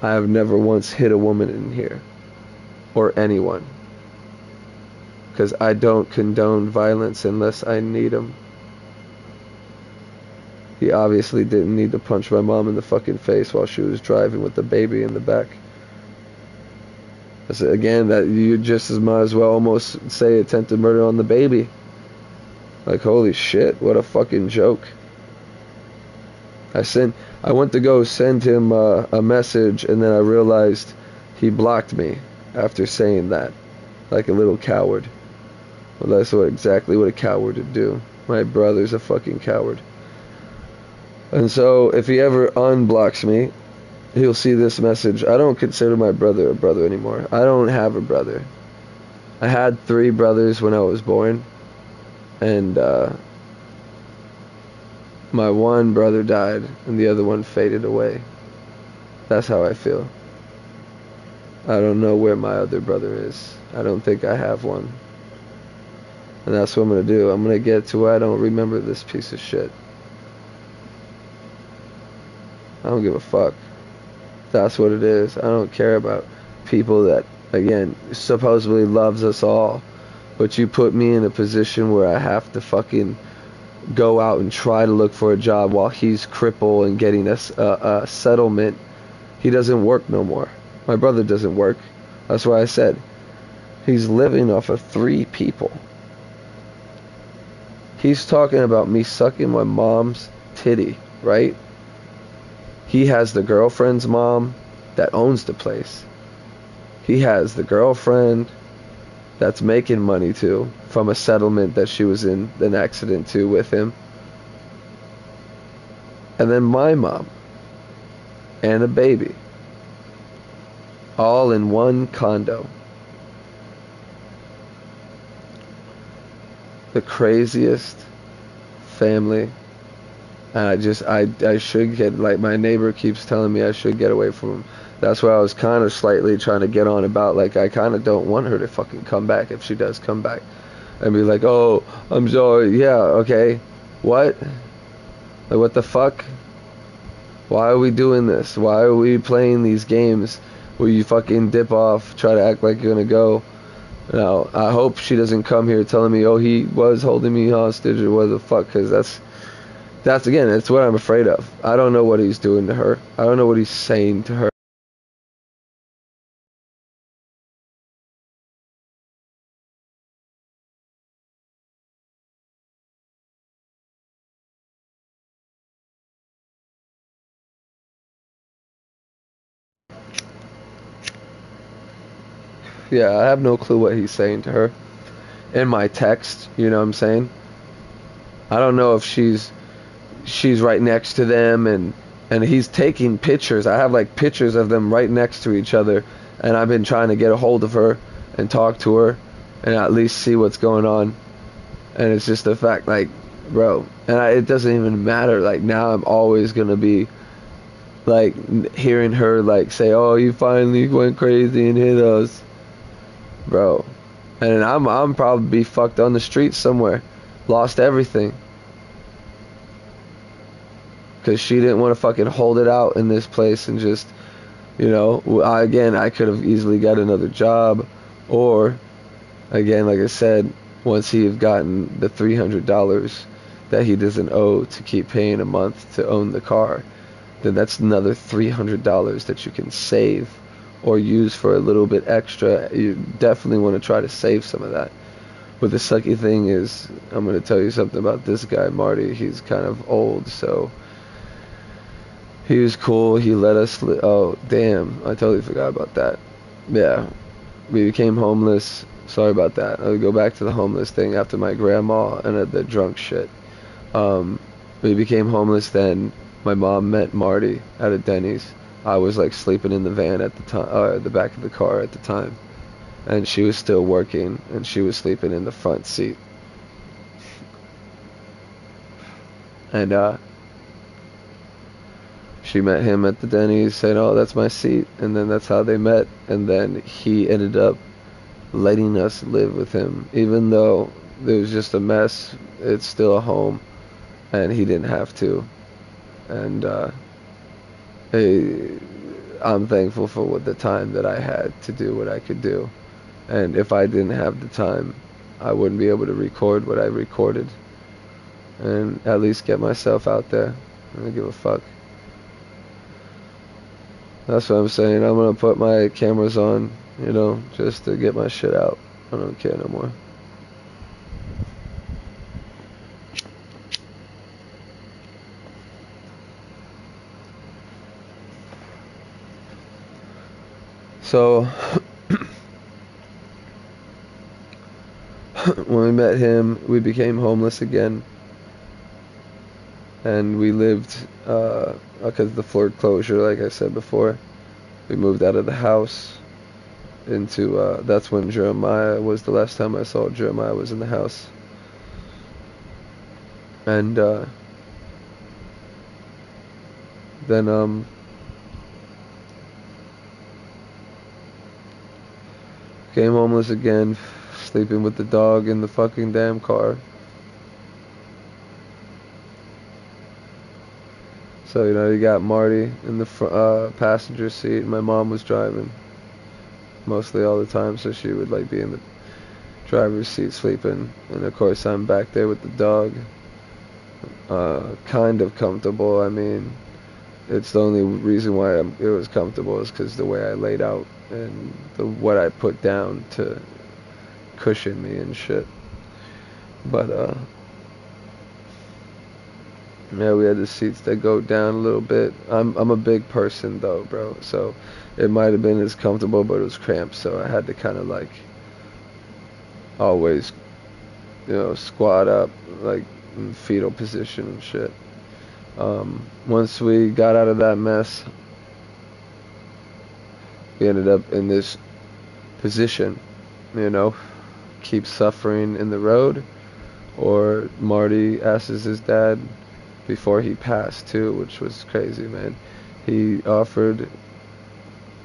I have never once hit a woman in here. Or anyone. Because I don't condone violence unless I need them. He obviously didn't need to punch my mom in the fucking face while she was driving with the baby in the back. I said, again, that you just might as well almost say attempted murder on the baby. Like, holy shit, what a fucking joke. I went to go send him a message, and then I realized he blocked me after saying that. Like a little coward. Well, that's exactly what a coward would do. My brother's a fucking coward. And so, if he ever unblocks me, he'll see this message. I don't consider my brother a brother anymore. I don't have a brother. I had 3 brothers when I was born. And my one brother died and the other one faded away. That's how I feel. I don't know where my other brother is. I don't think I have one. And that's what I'm going to do. I'm going to get to where I don't remember this piece of shit. I don't give a fuck. That's what it is. I don't care about people that, again, supposedly loves us all. But you put me in a position where I have to fucking go out and try to look for a job while he's crippled and getting a settlement. He doesn't work no more. My brother doesn't work. That's why I said he's living off of 3 people. He's talking about me sucking my mom's titty, right? He has the girlfriend's mom that owns the place. He has the girlfriend that's making money too from a settlement that she was in an accident to with him. And then my mom and a baby. All in one condo. The craziest family. And I should get, like my neighbor keeps telling me I should get away from him. That's why I was kind of slightly trying to get on about, like, I kind of don't want her to fucking come back if she does come back. and be like, oh, I'm sorry, yeah, okay, what? Like, what the fuck? Why are we doing this? Why are we playing these games where you fucking dip off, try to act like you're gonna go? Now, I hope she doesn't come here telling me, oh, he was holding me hostage or what the fuck, because that's again, that's what I'm afraid of. I don't know what he's doing to her. I don't know what he's saying to her. Yeah, I have no clue what he's saying to her. In my text, you know what I'm saying? I don't know if she's right next to them and he's taking pictures. I have like pictures of them right next to each other, and I've been trying to get a hold of her and talk to her and at least see what's going on. And it's just the fact, like, bro, it doesn't even matter. Like, now I'm always gonna be like hearing her like say, oh, you finally went crazy and hit us, bro. And I'm probably be fucked on the street somewhere, lost everything, because she didn't want to fucking hold it out in this place and just, you know, I could have easily got another job, or again, like I said, once he had gotten the $300 that he doesn't owe to keep paying a month to own the car, then that's another $300 that you can save or use for a little bit extra. You definitely want to try to save some of that. But the sucky thing is, I'm going to tell you something about this guy, Marty. He's kind of old, so he was cool. He let us, oh, damn, I totally forgot about that. Yeah, we became homeless. Sorry about that. I'll go back to the homeless thing after my grandma and the drunk shit. We became homeless then. My mom met Marty at a Denny's. I was like sleeping in the van at the time, the back of the car at the time, and she was still working, and she was sleeping in the front seat. And she met him at the Denny's, saying, "Oh, that's my seat," and then that's how they met. And then he ended up letting us live with him, even though it was just a mess. It's still a home, and he didn't have to. And I'm thankful for the time that I had to do what I could do. And if I didn't have the time, I wouldn't be able to record what I recorded and at least get myself out there. I don't give a fuck. That's what I'm saying. I'm gonna put my cameras on, you know, just to get my shit out. I don't care no more. So when we met him, we became homeless again, and we lived because of the foreclosure, like I said before. We moved out of the house into that's when Jeremiah was the last time I saw Jeremiah was in the house. And then came homeless again, sleeping with the dog in the fucking damn car. So, you know, you got Marty in the passenger seat. My mom was driving mostly all the time, so she would like be in the driver's seat sleeping. And of course, I'm back there with the dog. Kind of comfortable. I mean, it's the only reason why it was comfortable is because the way I laid out and what I put down to cushion me and shit. But yeah, we had the seats that go down a little bit. I'm a big person though, bro, so it might have been as comfortable, but it was cramped, so I had to kind of like always, you know, squat up like in fetal position and shit. Once we got out of that mess, we ended up in this position, you know, keep suffering in the road, or Marty asks his dad before he passed too, which was crazy, man. He offered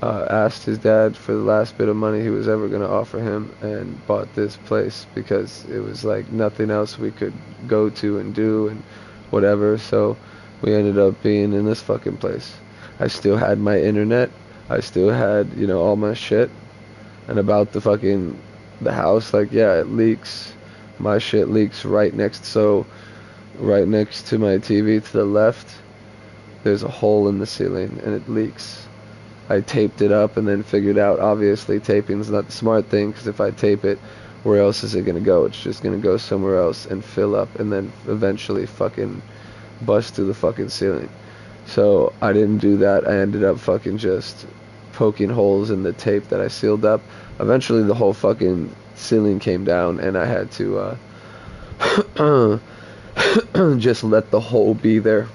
asked his dad for the last bit of money he was ever going to offer him and bought this place because it was like nothing else we could go to and do and whatever. So we ended up being in this fucking place. I still had my internet. I still had, you know, all my shit. And about the house, like, yeah, it leaks. My shit leaks right next to my TV to the left. There's a hole in the ceiling and it leaks. I taped it up and then figured out, obviously, taping's not the smart thing, because if I tape it, where else is it going to go? It's just going to go somewhere else and fill up and then eventually fucking bust through the fucking ceiling. So I didn't do that. I ended up fucking just poking holes in the tape that I sealed up. Eventually the whole fucking ceiling came down and I had to just let the hole be there.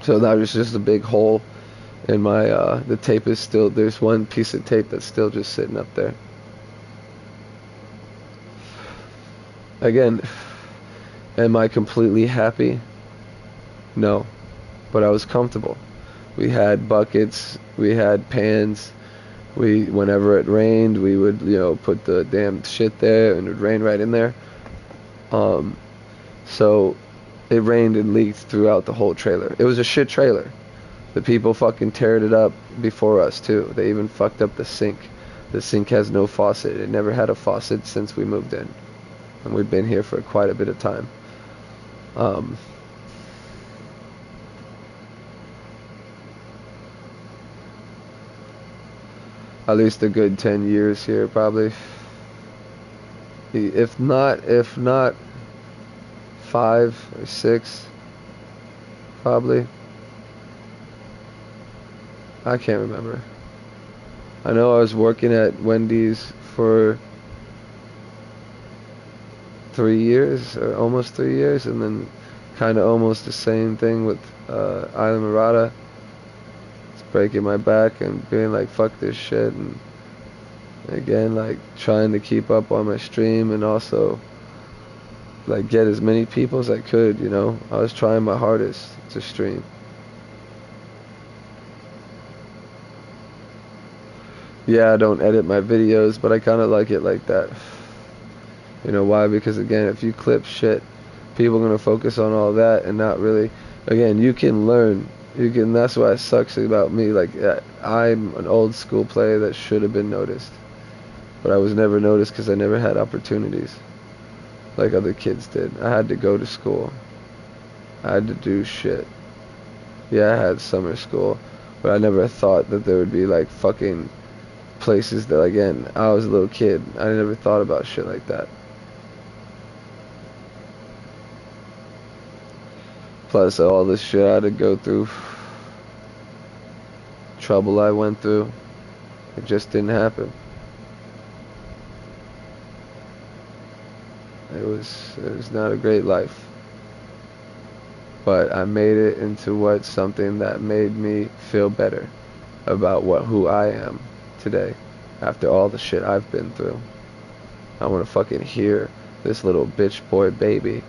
So that was just a big hole. And the tape is still, there's one piece of tape that's still just sitting up there. Again, am I completely happy? No. But I was comfortable. We had buckets, we had pans, whenever it rained, we would, you know, put the damn shit there and it would rain right in there. So it rained and leaked throughout the whole trailer. It was a shit trailer. The people fucking teared it up before us too. They even fucked up the sink. The sink has no faucet. It never had a faucet since we moved in. And we've been here for quite a bit of time. At least a good 10 years here, probably. If not 5 or 6, probably. I can't remember. I know I was working at Wendy's for 3 years, or almost 3 years, and then kind of almost the same thing with Island Murata. It's breaking my back and being like, fuck this shit, and again, like, trying to keep up on my stream and also, like, get as many people as I could, you know. I was trying my hardest to stream. Yeah, I don't edit my videos, but I kind of like it like that. You know why? Because again, if you clip shit, people are going to focus on all that and not really, again, you can learn. That's why it sucks about me. Like, I'm an old school player that should have been noticed. But I was never noticed because I never had opportunities like other kids did. I had to go to school. I had to do shit. Yeah, I had summer school, but I never thought that there would be like fucking places that, again, I was a little kid. I never thought about shit like that. Plus all this shit I had to go through, trouble I went through, it just didn't happen. It was not a great life, but I made it into something that made me feel better about who I am today after all the shit I've been through. I want to fucking hear this little bitch boy baby,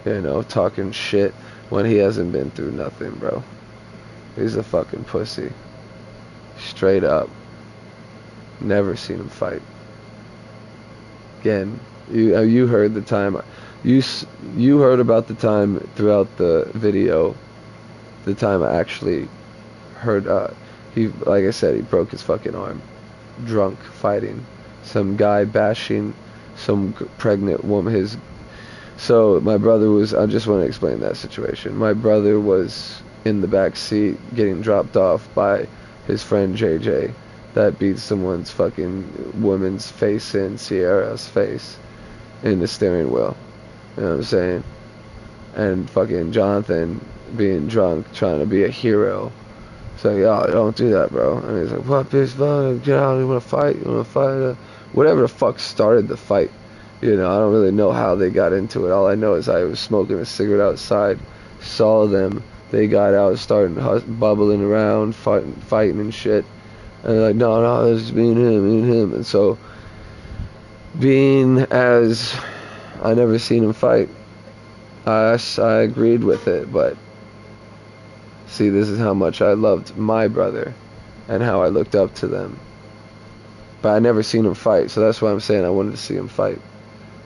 you know, talking shit when he hasn't been through nothing, bro. He's a fucking pussy. Straight up. Never seen him fight. Again, you heard the time, you heard about the time throughout the video, the time I actually heard, he, like I said, he broke his fucking arm, drunk, fighting, some guy bashing some pregnant woman, so my brother was, I just want to explain that situation. My brother was in the back seat getting dropped off by his friend JJ that beat someone's fucking woman's face in, Sierra's face, in the steering wheel. You know what I'm saying? And fucking Jonathan being drunk, trying to be a hero. So, yo, don't do that, bro. And he's like, what, bitch, fuck, get out, you wanna fight? You wanna fight? Whatever the fuck started the fight. You know, I don't really know how they got into it. All I know is I was smoking a cigarette outside, saw them, they got out, started bubbling around, fighting and shit. And they're like, no, it's me and him. And so, being as I never seen him fight, I agreed with it, but see, this is how much I loved my brother. and how I looked up to them. But I never seen him fight, so that's why I'm saying I wanted to see him fight.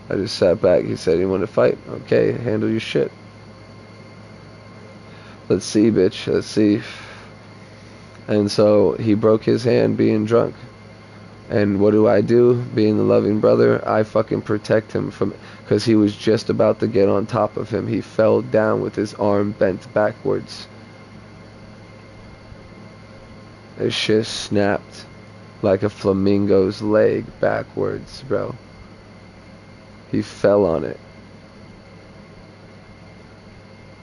I just sat back. He said, "You want to fight? Okay, handle your shit. Let's see, bitch. Let's see." And so he broke his hand being drunk. And what do? Being the loving brother, I fucking protect him from, because he was just about to get on top of him. He fell down with his arm bent backwards. His shit snapped like a flamingo's leg backwards, bro. He fell on it.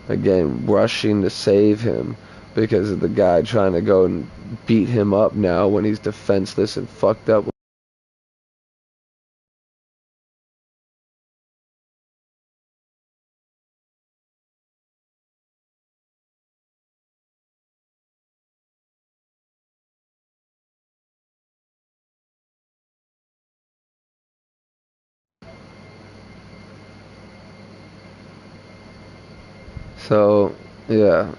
Again, rushing to save him because of the guy trying to go and beat him up now when he's defenseless and fucked up. So, yeah.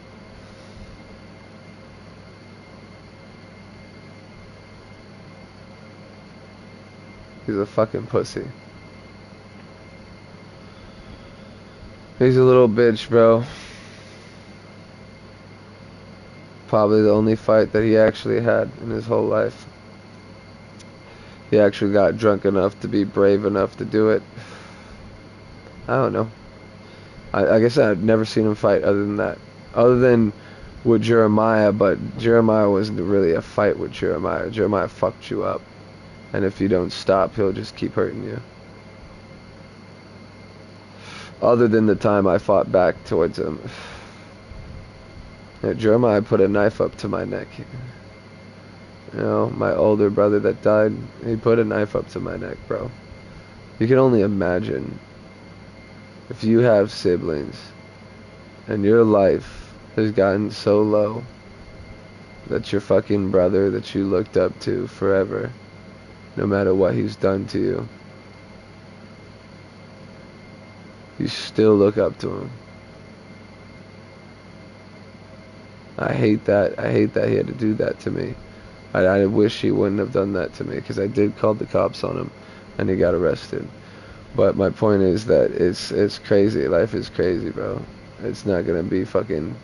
He's a fucking pussy. He's a little bitch, bro. Probably the only fight that he actually had in his whole life. He actually got drunk enough to be brave enough to do it. I don't know. Like I said, I've never seen him fight other than that. Other than with Jeremiah, but Jeremiah wasn't really a fight with Jeremiah. Jeremiah fucked you up. And if you don't stop, he'll just keep hurting you. Other than the time I fought back towards him. Yeah, Jeremiah put a knife up to my neck. You know, my older brother that died, he put a knife up to my neck, bro. You can only imagine if you have siblings and your life has gotten so low that your fucking brother that you looked up to forever, no matter what he's done to you, you still look up to him. I hate that. I hate that he had to do that to me. I wish he wouldn't have done that to me, because I did call the cops on him and he got arrested. But my point is that it's crazy. Life is crazy, bro. It's not gonna be fucking...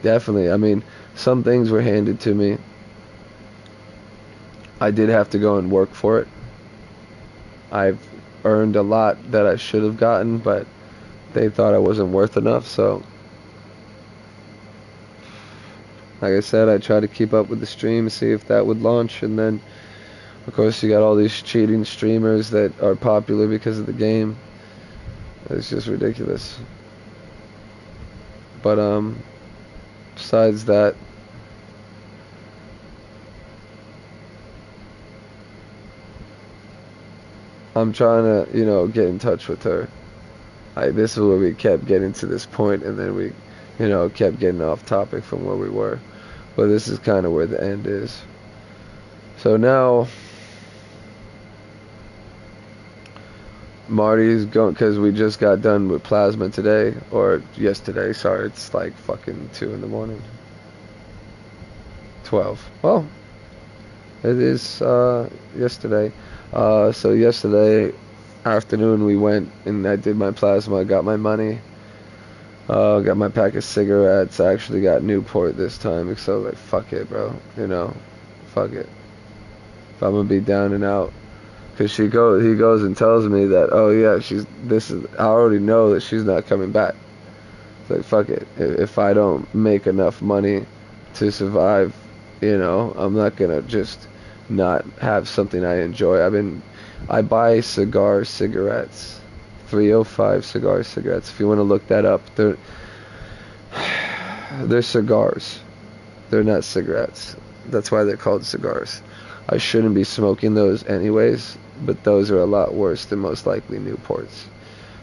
Definitely. I mean, some things were handed to me. I did have to go and work for it. I've earned a lot that I should have gotten, but they thought I wasn't worth enough, so... Like I said, I tried to keep up with the stream, see if that would launch, and then, of course, you got all these cheating streamers that are popular because of the game. It's just ridiculous. But, besides that, I'm trying to, you know, get in touch with her. This is where we kept getting to this point, and then we, you know, kept getting off topic from where we were. But this is kind of where the end is. So now, Marty's going, because we just got done with plasma today, or yesterday, sorry, it's like fucking 2 in the morning. 12. Well, it is yesterday. So yesterday afternoon we went and I did my plasma, I got my money. Got my pack of cigarettes. I actually got Newport this time, so like, fuck it, bro. You know, fuck it. If I'm gonna be down and out, cause he goes and tells me that, oh yeah, I already know that she's not coming back. It's like, fuck it. If I don't make enough money to survive, you know, I'm not gonna just not have something I enjoy. I buy cigarettes. 305 cigarettes. If you want to look that up, they're cigars. They're not cigarettes. That's why they're called cigars. I shouldn't be smoking those anyways, but those are a lot worse than most likely Newports.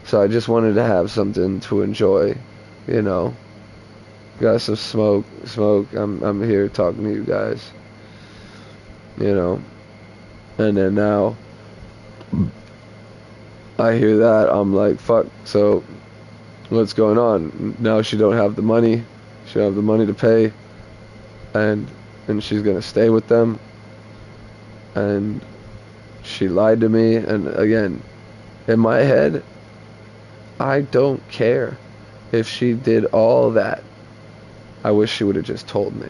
So I just wanted to have something to enjoy, you know. Got some smoke. I'm here talking to you guys, you know. And then now I hear that, I'm like, fuck, so what's going on? Now she don't have the money to pay, and and she's gonna stay with them, and she lied to me. And again, in my head, I don't care if she did all that. I wish she would have just told me.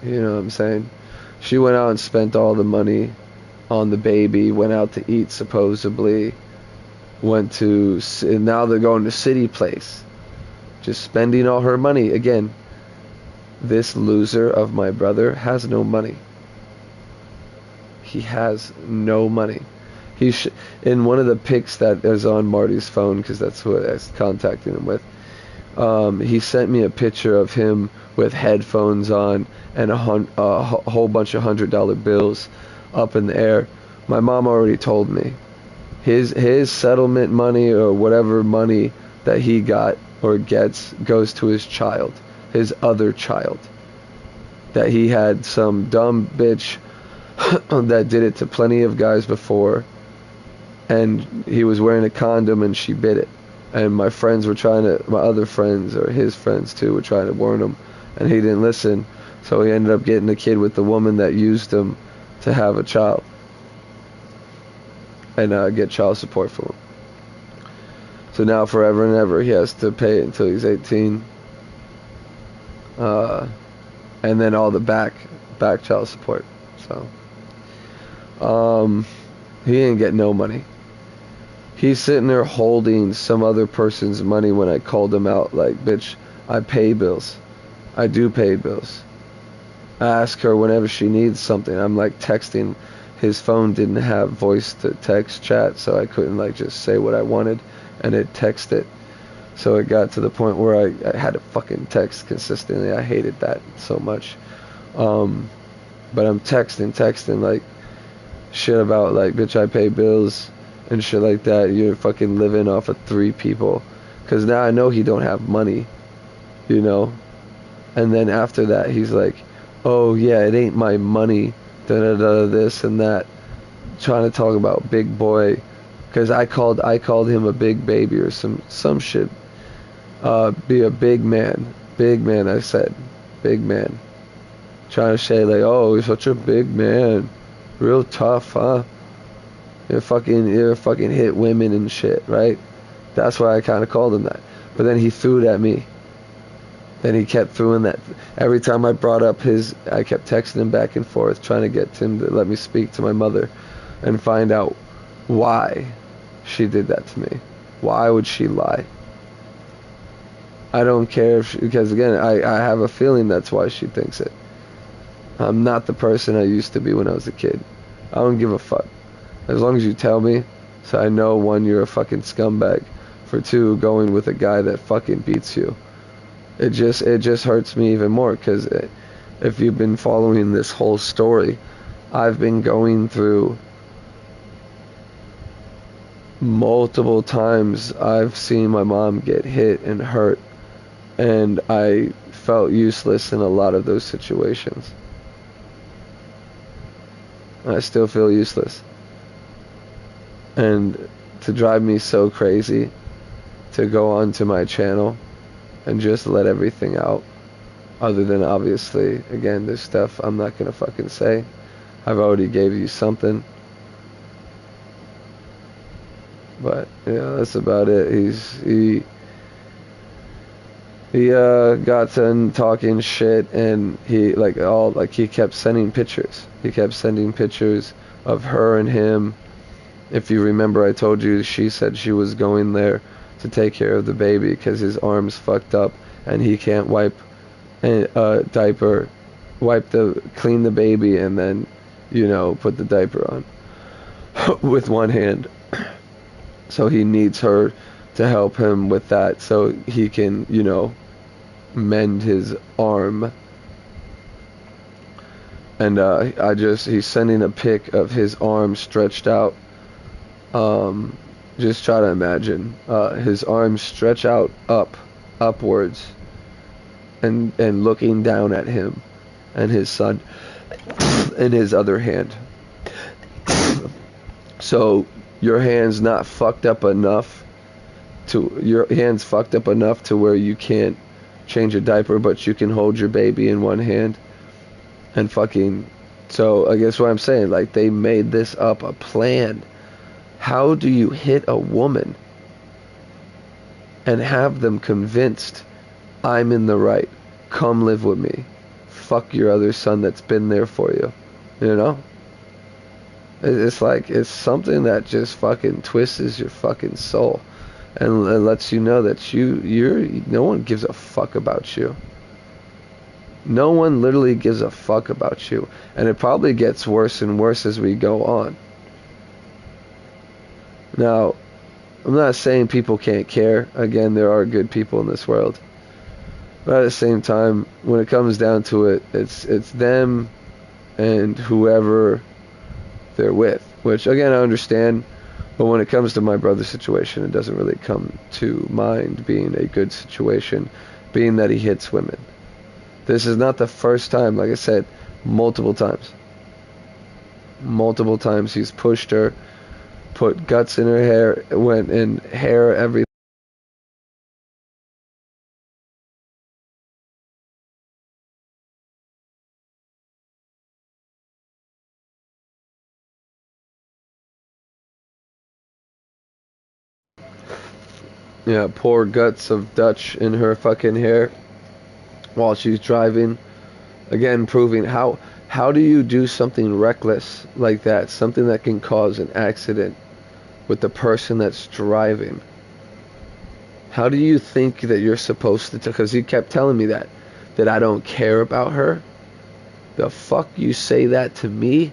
You know what I'm saying? She went out and spent all the money on the baby, went out to eat supposedly, and now they're going to City Place, just spending all her money. Again, this loser of my brother has no money. He has no money. In one of the pics that is on Marty's phone, because that's who I was contacting him with, he sent me a picture of him with headphones on and a whole bunch of $100 bills up in the air. My mom already told me his settlement money or whatever money that he got or gets goes to his child, his other child. That he had some dumb bitch that did it to plenty of guys before, and he was wearing a condom and she bit it. And my other friends, or his friends too, were trying to warn him, and he didn't listen. So he ended up getting a kid with the woman that used him to have a child, and get child support for him. So now forever and ever he has to pay it until he's 18. And then all the back child support. So he didn't get no money. He's sitting there holding some other person's money when I called him out, like, bitch, I pay bills. I do pay bills. I ask her whenever she needs something. I'm like texting. His phone didn't have voice to text chat, so I couldn't like just say what I wanted and it texted. So it got to the point where I had to fucking text consistently. I hated that so much. But I'm texting like shit about like, bitch, I pay bills and shit like that. You're fucking living off of 3 people. Cause now I know he don't have money, you know? And then after that, he's like, oh yeah, it ain't my money, this and that. Trying to talk about big boy. Cause I called him a big baby or some shit. Be a big man. Big man, I said. Big man. Trying to say like, oh, you're such a big man. Real tough, huh? You fucking hit women and shit, right? That's why I kind of called him that. But then he threw it at me. Then he kept throwing that. Every time I brought up I kept texting him back and forth, trying to get him to let me speak to my mother and find out why she did that to me. Why would she lie? I don't care because again, I have a feeling that's why she thinks it. I'm not the person I used to be when I was a kid. I don't give a fuck. As long as you tell me, so I know, 1, you're a fucking scumbag. For 2, going with a guy that fucking beats you. It just hurts me even more, because if you've been following this whole story, I've been going through multiple times. I've seen my mom get hit and hurt, and I felt useless in a lot of those situations. I still feel useless. And to drive me so crazy to go onto my channel and just let everything out, other than obviously, again, there's stuff I'm not gonna fucking say. I've already gave you something. But yeah, that's about it. He got to talking shit, and he kept sending pictures. He kept sending pictures of her and him. If you remember, I told you she said she was going there to take care of the baby because his arm's fucked up and he can't wipe a diaper, clean the baby and then, put the diaper on with one hand. So he needs her to help him with that so he can, mend his arm. And he's sending a pic of his arm stretched out. Just try to imagine his arms stretch out upwards and looking down at him and his son in his other hand. So your hand's fucked up enough to where you can't change a diaper, but you can hold your baby in one hand. And fucking, so I guess what I'm saying, like, they made this up a plan. How do you hit a woman and have them convinced I'm in the right? Come live with me. Fuck your other son that's been there for you. You know? It's like, it's something that just fucking twists your fucking soul and lets you know that no one gives a fuck about you. No one literally gives a fuck about you. And it probably gets worse and worse as we go on. Now, I'm not saying people can't care. Again, there are good people in this world. But at the same time, when it comes down to it, it's them and whoever they're with. Which, again, I understand. But when it comes to my brother's situation, it doesn't really come to mind being a good situation, being that he hits women. This is not the first time, like I said, multiple times. Multiple times he's pushed her, put guts in her hair, went in hair, everything. Yeah, pour guts of Dutch in her fucking hair while she's driving. Again, proving how do you do something reckless like that? Something that can cause an accident with the person that's driving. How do you think that you're supposed to? Because he kept telling me that I don't care about her. The fuck you say that to me?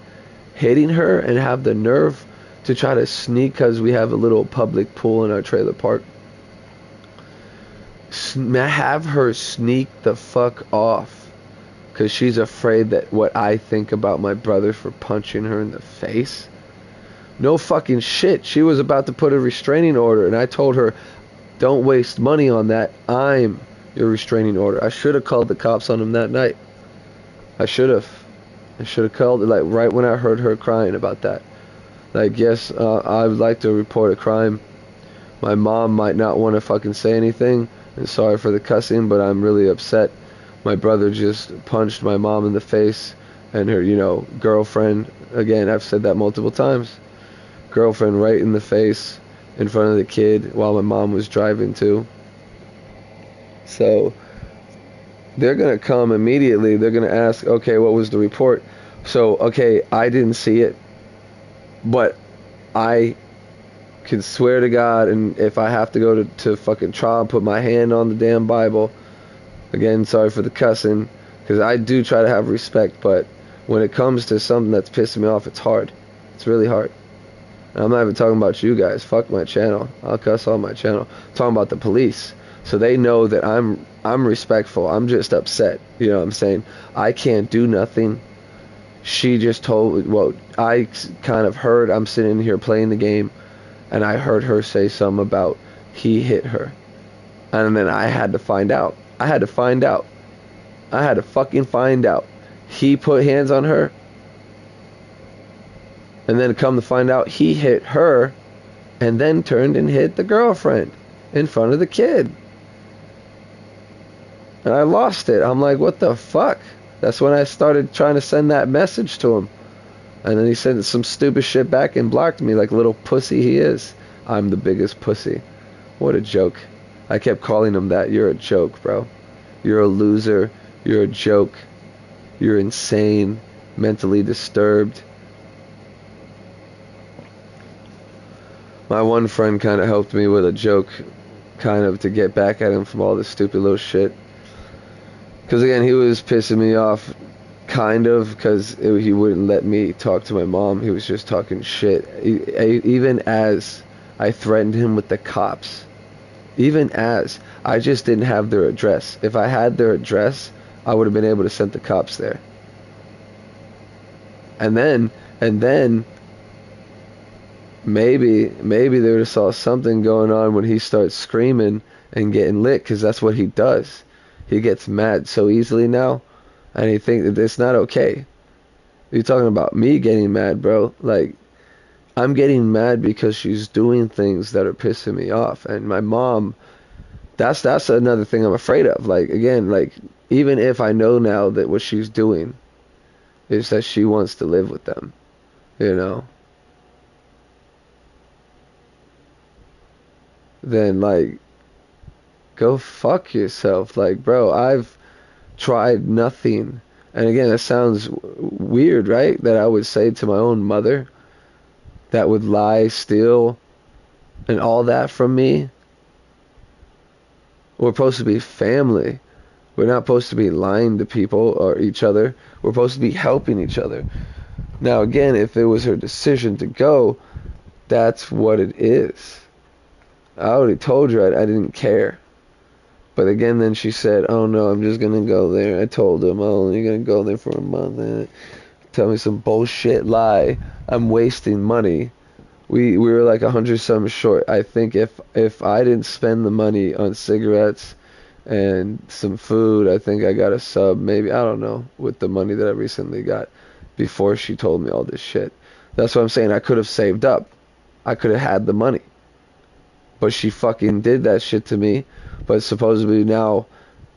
Hitting her and have the nerve to try to sneak, because we have a little public pool in our trailer park. Have her sneak the fuck off because she's afraid that what I think about my brother for punching her in the face. No fucking shit. She was about to put a restraining order and I told her, don't waste money on that. I'm your restraining order. I should have called the cops on him that night. I should have called it, like, right when I heard her crying about that. Like, yes, I would like to report a crime. My mom might not want to fucking say anything. And sorry for the cussing, but I'm really upset. My brother just punched my mom in the face and her, girlfriend. Again, I've said that multiple times. Girlfriend right in the face in front of the kid while my mom was driving too. So they're going to come immediately. They're going to ask, okay, what was the report? So, okay, I didn't see it, but I can swear to God, and if I have to go to fucking trial and put my hand on the damn Bible, again, sorry for the cussing, because I do try to have respect, but when it comes to something that's pissing me off, it's hard. It's really hard. And I'm not even talking about you guys. Fuck my channel. I'll cuss on my channel. I'm talking about the police. So they know that I'm respectful. I'm just upset. You know what I'm saying? I can't do nothing. She just told, well, I kind of heard, I'm sitting here playing the game, and I heard her say something about he hit her. And then I had to find out. I had to fucking find out. He put hands on her. And then come to find out he hit her and then turned and hit the girlfriend in front of the kid. And I lost it. I'm like, what the fuck? That's when I started trying to send that message to him. And then he sent some stupid shit back and blocked me like little pussy he is. I'm the biggest pussy. What a joke. I kept calling him that. You're a joke, bro. You're a loser. You're a joke. You're insane. Mentally disturbed. My one friend kind of helped me with a joke, kind of to get back at him from all this stupid little shit. Because again, he was pissing me off, kind of, because he wouldn't let me talk to my mom. He was just talking shit. Even as I threatened him with the cops. Even as I just didn't have their address. If I had their address, I would have been able to send the cops there. And then maybe they would have saw something going on when he starts screaming and getting lit, because that's what he does. He gets mad so easily now, and he thinks that it's not okay. You're talking about me getting mad, bro. Like, I'm getting mad because she's doing things that are pissing me off. And my mom, that's another thing I'm afraid of. Like, again, like, even if I know now that what she's doing It's that she wants to live with them, you know? Then, like, go fuck yourself. Like, bro, I've tried nothing. And again, it sounds weird, right? That I would say to my own mother that would lie, steal, and all that from me. We're supposed to be family. We're not supposed to be lying to people or each other. We're supposed to be helping each other. Now, again, if it was her decision to go, that's what it is. I already told her I didn't care. But again, then she said, oh no, I'm just going to go there. I told him, oh, you're going to go there for a month. And tell me some bullshit lie. I'm wasting money. We were like 100 some short. I think if I didn't spend the money on cigarettes and some food, I think I got a sub, maybe, I don't know, with the money that I recently got before she told me all this shit. That's what I'm saying. I could have saved up. I could have had the money. But she fucking did that shit to me. But supposedly now,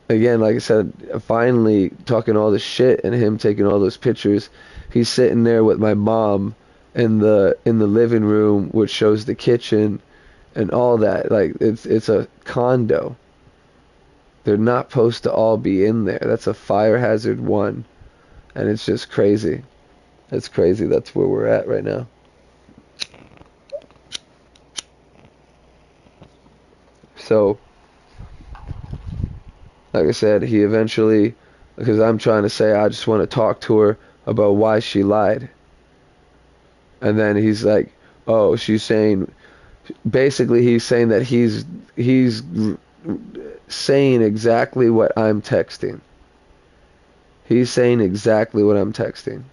again, like I said, finally talking all this shit and him taking all those pictures, he's sitting there with my mom in the living room, which shows the kitchen and all that. Like, it's a condo. They're not supposed to all be in there. That's a fire hazard 1. And it's just crazy. It's crazy. That's where we're at right now. So, like I said, he eventually, because I'm trying to say I just want to talk to her about why she lied. And then he's like, oh, she's saying, basically he's saying that he's saying exactly what I'm texting. He's saying exactly what I'm texting.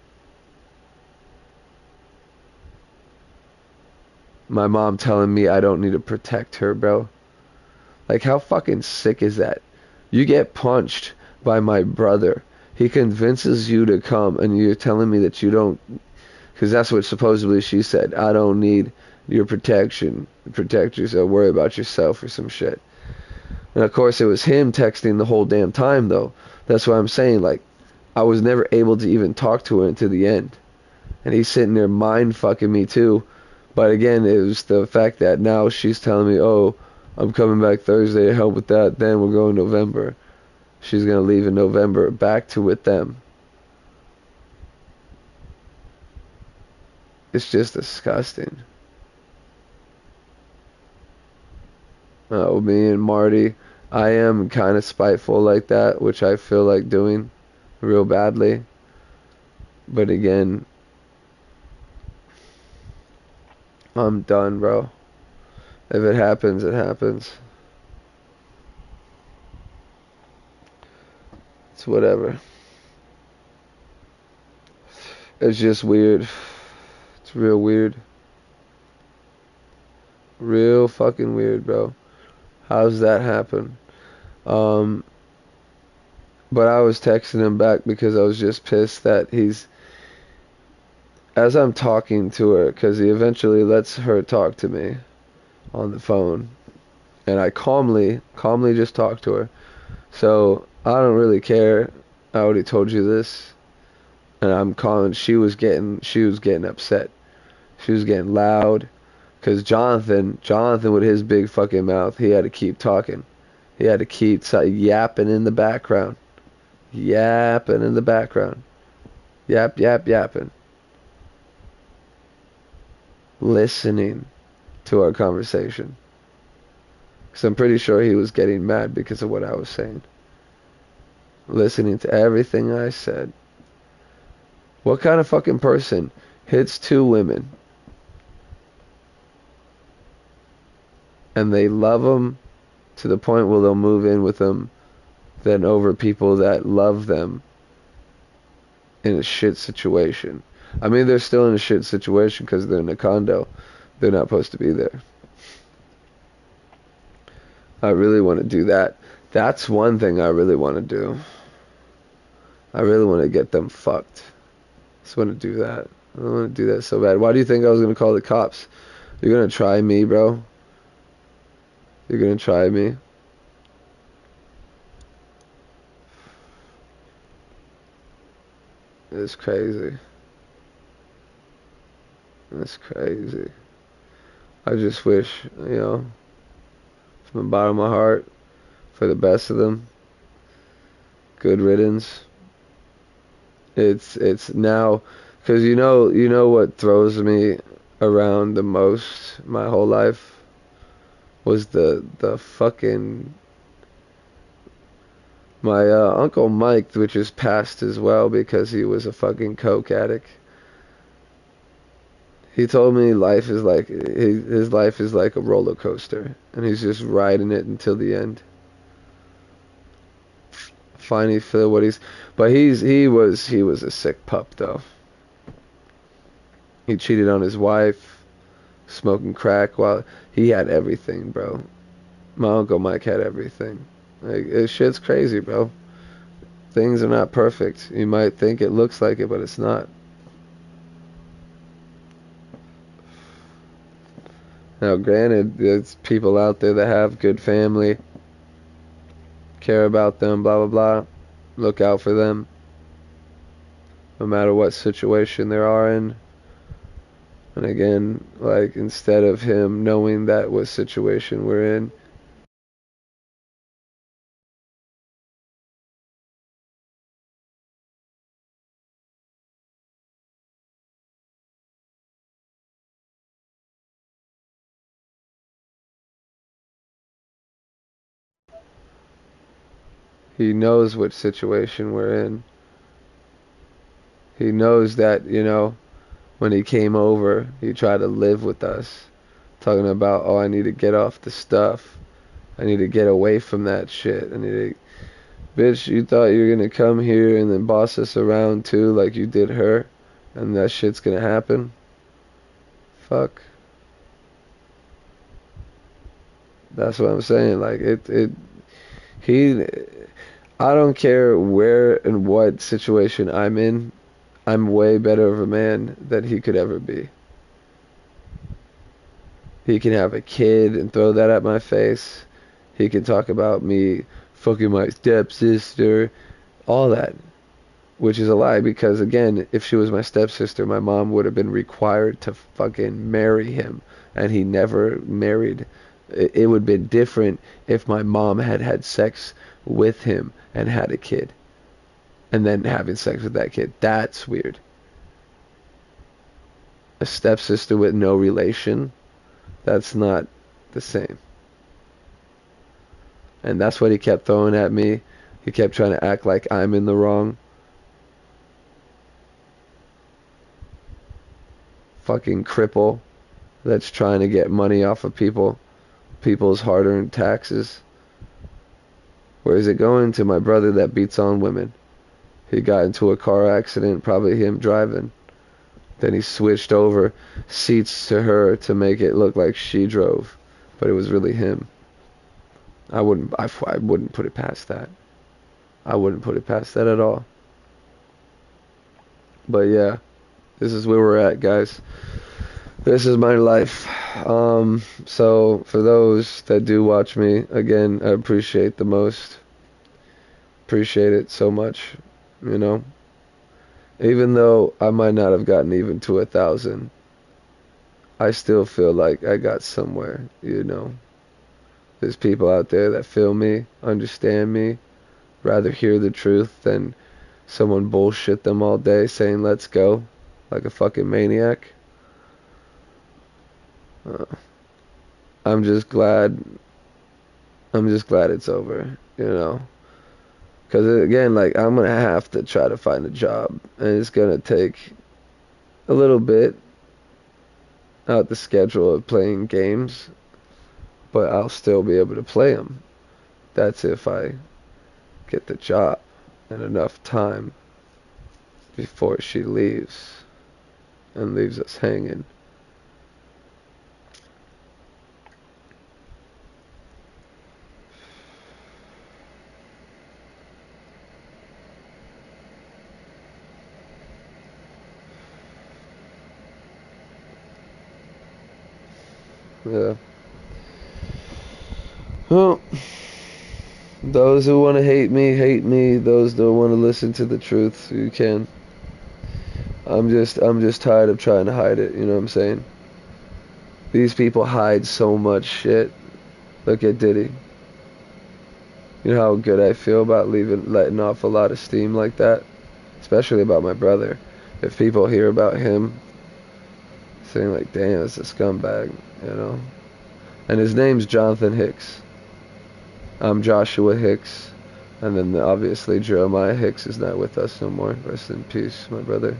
My mom telling me I don't need to protect her, bro. Like, how fucking sick is that? You get punched by my brother. He convinces you to come, and you're telling me that you don't, because that's what supposedly she said. I don't need your protection. Protect yourself. Worry about yourself or some shit. And of course, it was him texting the whole damn time, though. That's what I'm saying. Like, I was never able to even talk to her until the end. And he's sitting there mind fucking me too. But again, it was the fact that now she's telling me, oh, I'm coming back Thursday to help with that. Then we're going November. She's going to leave in November back to with them. It's just disgusting. Me and Marty, I am kind of spiteful like that, which I feel like doing real badly. But again, I'm done, bro. If it happens, it happens. It's whatever. It's just weird. It's real weird. Real fucking weird, bro. How's that happen? But I was texting him back because I was just pissed that he's, as I'm talking to her, because he eventually lets her talk to me on the phone, and I calmly just talk to her. So I don't really care. I already told you this, and I'm calling. She was getting upset. She was getting loud, because Jonathan with his big fucking mouth, he had to keep talking. He had to keep yapping in the background, yapping in the background, yapping, listening to our conversation. Because I'm pretty sure he was getting mad because of what I was saying. Listening to everything I said. What kind of fucking person hits 2 women and they love them to the point where they'll move in with them than over people that love them in a shit situation? I mean, they're still in a shit situation because they're in a condo. They're not supposed to be there. I really want to do that. That's one thing I really want to do. I really want to get them fucked. I just want to do that. I want to do that so bad. Why do you think I was going to call the cops? You're going to try me, bro? You're going to try me? It's crazy. It's crazy. I just wish, from the bottom of my heart, for the best of them, good riddance. It's now, because you know what throws me around the most my whole life was the fucking my Uncle Mike, which is passed as well because he was a fucking coke addict. He told me life is like his life is like a roller coaster, and he's just riding it until the end. Finally feel what but he was a sick pup though. He cheated on his wife, smoking crack while he had everything, bro. My Uncle Mike had everything. Like, this shit's crazy, bro. Things are not perfect. You might think it looks like it, but it's not. Now, granted, there's people out there that have good family, care about them, blah, blah, blah. Look out for them, no matter what situation they are in. And again, like, instead of him knowing that what situation we're in, he knows what situation we're in. He knows that, when he came over, he tried to live with us, talking about, oh, I need to get off the stuff. I need to get away from that shit. I need to, bitch, you thought you were gonna come here and then boss us around too, like you did her, and that shit's gonna happen? Fuck. That's what I'm saying. Like, he, I don't care where and what situation I'm in, I'm way better of a man than he could ever be. He can have a kid and throw that at my face. He can talk about me fucking my stepsister, all that, which is a lie because, again, if she was my stepsister, my mom would have been required to fucking marry him, and he never married. It would have been different if my mom had had sex with him and had a kid, and then having sex with that kid. That's weird. A stepsister with no relation, that's not the same. And that's what he kept throwing at me. He kept trying to act like I'm in the wrong. Fucking cripple that's trying to get money off of people's hard-earned taxes. Where is it going? To my brother that beats on women. He got into a car accident, probably him driving. Then he switched over seats to her to make it look like she drove, but it was really him. I wouldn't put it past that. I wouldn't put it past that at all. But yeah, this is where we're at, guys. This is my life. So for those that do watch me, again, I appreciate the most. Appreciate it so much, Even though I might not have gotten even to 1,000, I still feel like I got somewhere, There's people out there that feel me, understand me, rather hear the truth than someone bullshit them all day saying let's go, like a fucking maniac. I'm just glad it's over, Because again, like, I'm going to have to try to find a job, and it's going to take a little bit out the schedule of playing games, but I'll still be able to play them. That's if I get the job and enough time before she leaves and leaves us hanging. Yeah. Well, those who want to hate me, hate me. Those that want to listen to the truth, you can. I'm just tired of trying to hide it, you know what I'm saying? These people hide so much shit. Look at Diddy. You know how good I feel about letting off a lot of steam like that? Especially about my brother. If people hear about him, saying like, damn, it's a scumbag, you know? And his name's Jonathan Hicks. I'm Joshua Hicks. And then obviously Jeremiah Hicks is not with us no more. Rest in peace, my brother.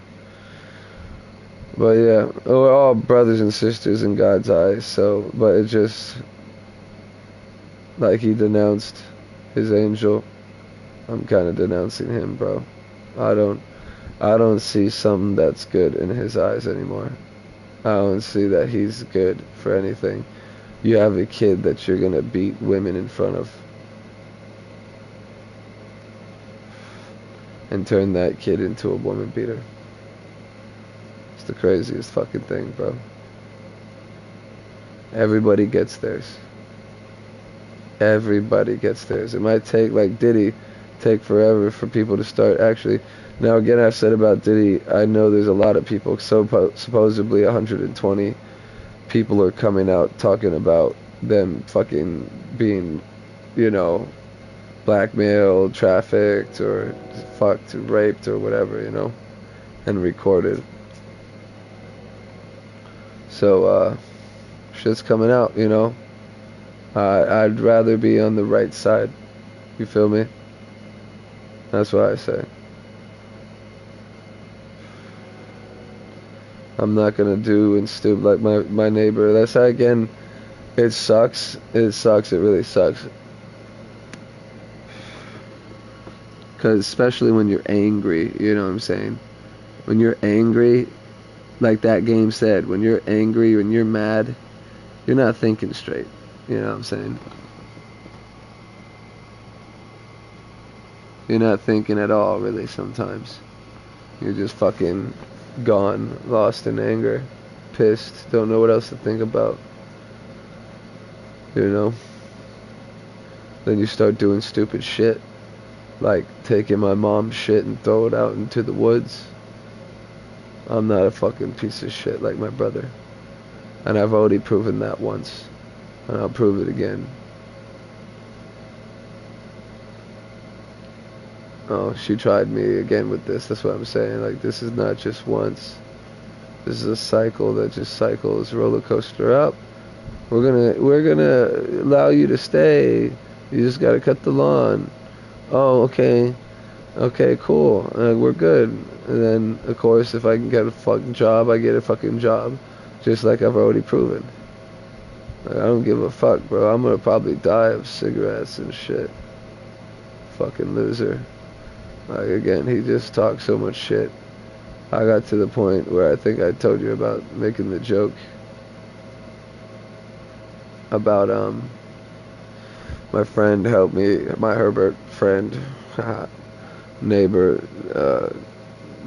But yeah, we're all brothers and sisters in God's eyes, so, but it just, like he denounced his angel, I'm kind of denouncing him, bro. I don't see something that's good in his eyes anymore. I don't see that he's good for anything. You have a kid that you're gonna beat women in front of. And turn that kid into a woman beater. It's the craziest fucking thing, bro. Everybody gets theirs. Everybody gets theirs. It might take, like Diddy, take forever for people to start actually. Now again, I've said about Diddy, I know there's a lot of people, supposedly 120 people are coming out talking about them fucking being, you know, blackmailed, trafficked, or fucked, raped, or whatever, you know, and recorded. So, shit's coming out, you know. I'd rather be on the right side. You feel me? That's what I say. I'm not gonna do and stoop like my neighbor. That's how, again, it sucks. It sucks. It really sucks. Because especially when you're angry, you know what I'm saying? When you're angry, like that game said, when you're angry, when you're mad, you're not thinking straight. You know what I'm saying? You're not thinking at all, really, sometimes. You're just fucking gone, lost in anger, pissed, don't know what else to think about. You know? Then you start doing stupid shit. Like taking my mom's shit and throw it out into the woods. I'm not a fucking piece of shit like my brother. And I've already proven that once. And I'll prove it again. Oh, she tried me again with this. That's what I'm saying. Like, this is not just once. This is a cycle that just cycles, roller coaster up. We're gonna allow you to stay. You just gotta cut the lawn. Oh, okay. Okay, cool. We're good. And then, of course, if I can get a fucking job, I get a fucking job. Just like I've already proven. Like, I don't give a fuck, bro. I'm gonna probably die of cigarettes and shit. Fucking loser. Like, again, he just talks so much shit. I got to the point where I think I told you about making the joke about, my friend helped me, my Herbert friend, neighbor,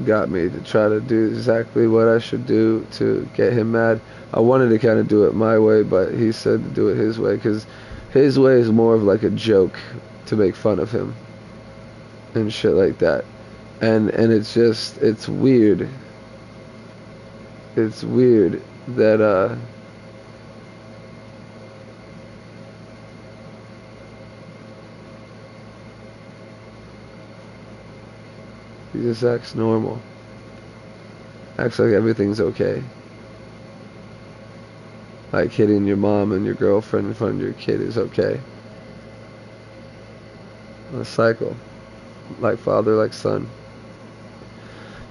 got me to try to do exactly what I should do to get him mad. I wanted to kind of do it my way, but he said to do it his way, because his way is more of like a joke to make fun of him and shit like that. And it's just, it's weird. It's weird that, he just acts normal. Acts like everything's okay. Like hitting your mom and your girlfriend in front of your kid is okay. A cycle. Like father, like son.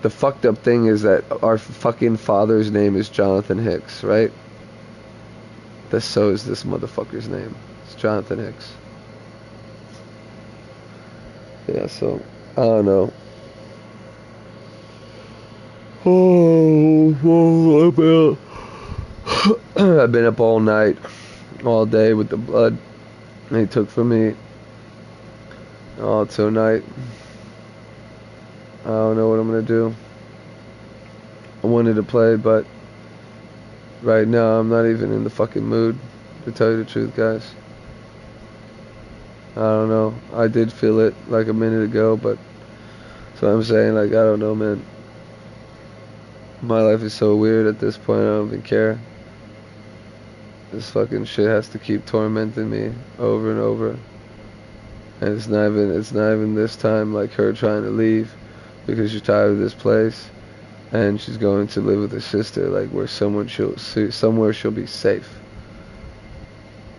The fucked up thing is that our fucking father's name is Jonathan Hicks, right? So is this motherfucker's name. It's Jonathan Hicks. Yeah, so, I don't know. Oh, I've been up all night, all day with the blood they took from me. All tonight. I don't know what I'm gonna do. I wanted to play, but right now I'm not even in the fucking mood, to tell you the truth, guys. I don't know. I did feel it like a minute ago, but so I'm saying, like, I don't know, man. My life is so weird at this point, I don't even care. This fucking shit has to keep tormenting me over and over. And it's not even this time like her trying to leave because she's tired of this place and she's going to live with her sister, like where somewhere she'll be safe.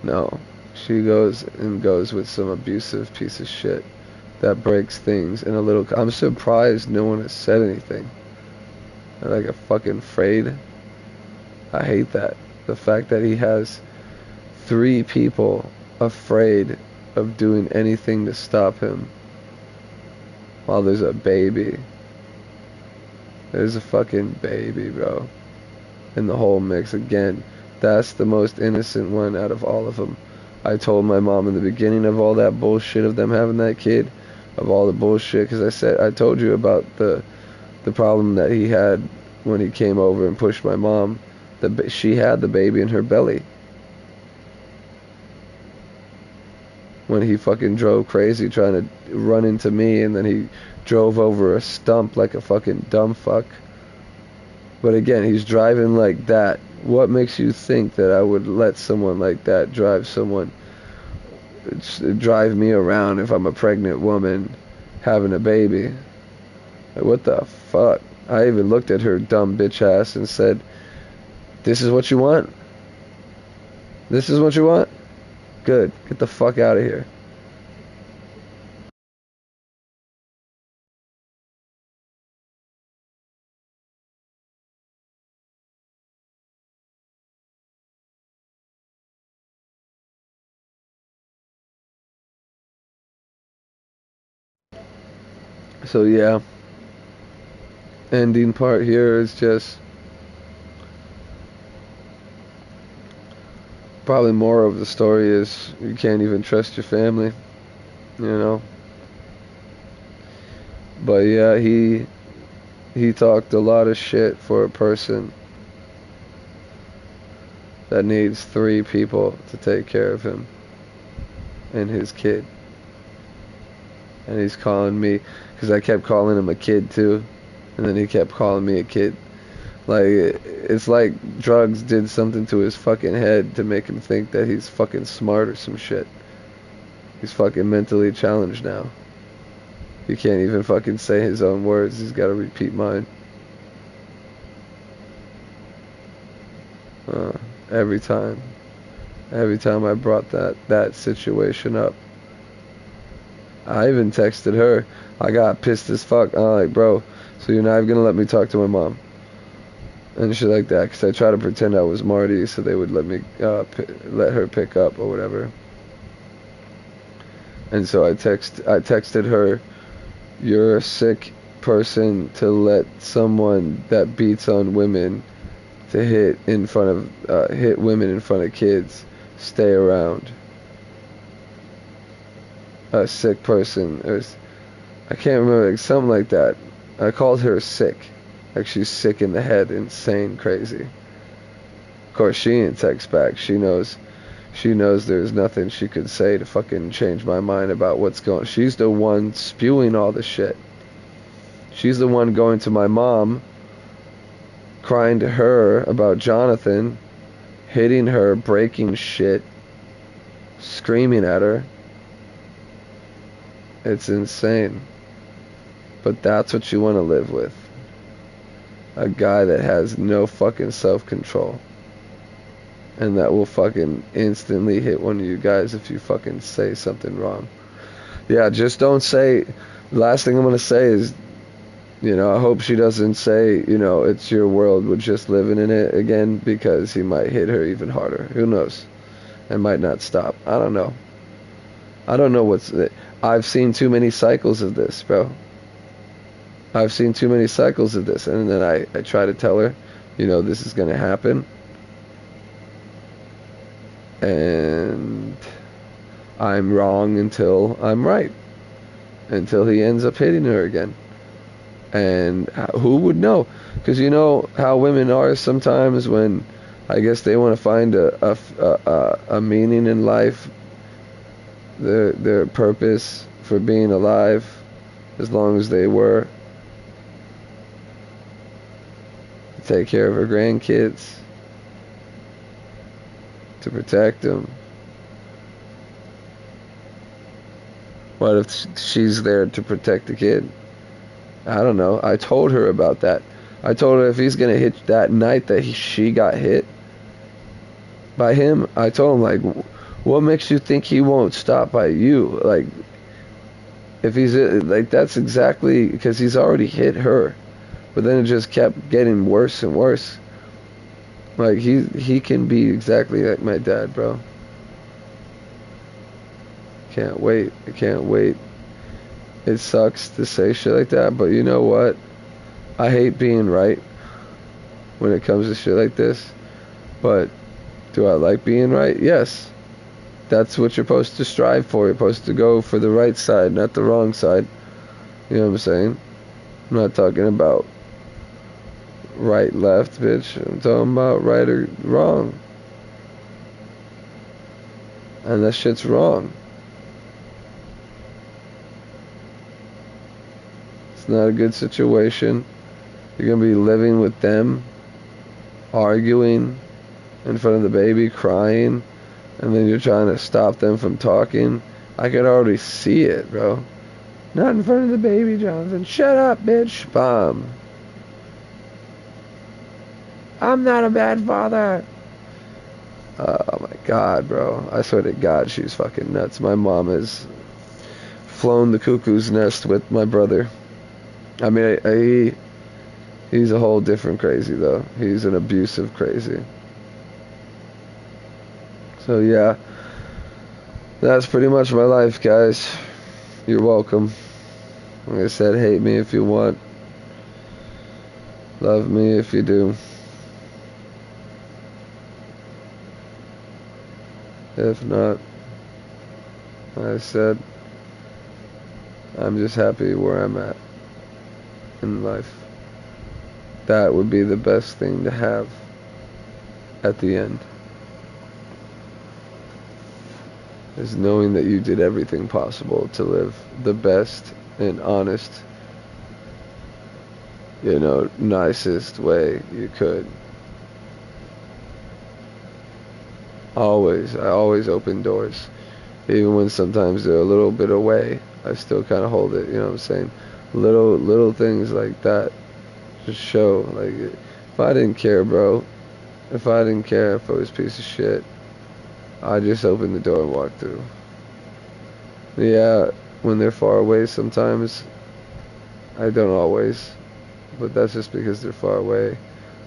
No. She goes with some abusive piece of shit that breaks things in a little. I'm surprised no one has said anything. I'm like a fucking afraid. I hate that. The fact that he has 3 people afraid of doing anything to stop him while there's a baby. There's a fucking baby, bro. In the whole mix. Again, that's the most innocent one out of all of them. I told my mom in the beginning of all that bullshit of them having that kid, of all the bullshit, because I told you about the problem that he had when he came over and pushed my mom. She had the baby in her belly. When he fucking drove crazy trying to run into me, and then he drove over a stump like a fucking dumb fuck. But again, he's driving like that. What makes you think that I would let someone like that drive me around if I'm a pregnant woman having a baby? Like, what the fuck? I even looked at her dumb bitch ass and said, "This is what you want? This is what you want? Good. Get the fuck out of here." So yeah, ending part here is just probably more of the story is you can't even trust your family, you know. But yeah, he talked a lot of shit for a person that needs 3 people to take care of him and his kid. And he's calling me, because I kept calling him a kid too, and then he kept calling me a kid. Like, it's like drugs did something to his fucking head to make him think that he's fucking smart or some shit. He's fucking mentally challenged now. He can't even fucking say his own words, he's gotta repeat mine. Every time I brought that situation up. I even texted her. I got pissed as fuck. I'm like, bro, so you're not even gonna let me talk to my mom and shit like that, because I tried to pretend I was Marty so they would let me let her pick up or whatever. And so I texted her, "You're a sick person to let someone that beats on women to hit women in front of kids stay around. A sick person." I can't remember, like, something like that. I called her sick. Like she's sick in the head, insane, crazy. Of course, she didn't text back. She knows there's nothing she could say to fucking change my mind about what's going on. She's the one spewing all the shit. She's the one going to my mom, crying to her about Jonathan, hitting her, breaking shit, screaming at her. It's insane. But that's what you want to live with. A guy that has no fucking self-control. And that will fucking instantly hit one of you guys if you fucking say something wrong. Yeah, just don't say... Last thing I'm going to say is, you know, I hope she doesn't say, you know, it's your world, we're just living in it again, because he might hit her even harder. Who knows? And might not stop. I don't know. I don't know what's... I've seen too many cycles of this, bro. I've seen too many cycles of this. And then I try to tell her, you know, this is going to happen. And I'm wrong until I'm right. Until he ends up hitting her again. And who would know? Because you know how women are sometimes when I guess they want to find a meaning in life, their purpose for being alive, as long as they were. take care of her grandkids, to protect them. What if she's there to protect the kid? I don't know. I told her about that. I told her if he's gonna hit that night that she got hit by him, I told him, like, what makes you think he won't stop by you? Like, if he's like, that's exactly because he's already hit her, but then it just kept getting worse and worse. Like, he can be exactly like my dad, bro. Can't wait. I can't wait. It sucks to say shit like that, but you know what? I hate being right when it comes to shit like this. But do I like being right? Yes. That's what you're supposed to strive for. You're supposed to go for the right side, not the wrong side. You know what I'm saying? I'm not talking about right, left, bitch. I'm talking about right or wrong. And that shit's wrong. It's not a good situation. You're going to be living with them, arguing in front of the baby, crying, and then you're trying to stop them from talking. I could already see it, bro. Not in front of the baby, Jonathan. Shut up, bitch. Bomb. I'm not a bad father. Oh my God, bro. I swear to God, she's fucking nuts. My mom has flown the cuckoo's nest with my brother. I mean, he's a whole different crazy, though. He's an abusive crazy. So, yeah. That's pretty much my life, guys. You're welcome. Like I said, hate me if you want. Love me if you do. If not, like I said, I'm just happy where I'm at in life. That would be the best thing to have at the end, is knowing that you did everything possible to live the best and honest, nicest way you could. I always open doors. Even when sometimes they're a little bit away, I still kind of hold it, you know what I'm saying? Little things like that just show, like, if I didn't care, bro, if I was a piece of shit, I just open the door and walk through. Yeah, when they're far away sometimes, I don't always, but that's just because they're far away.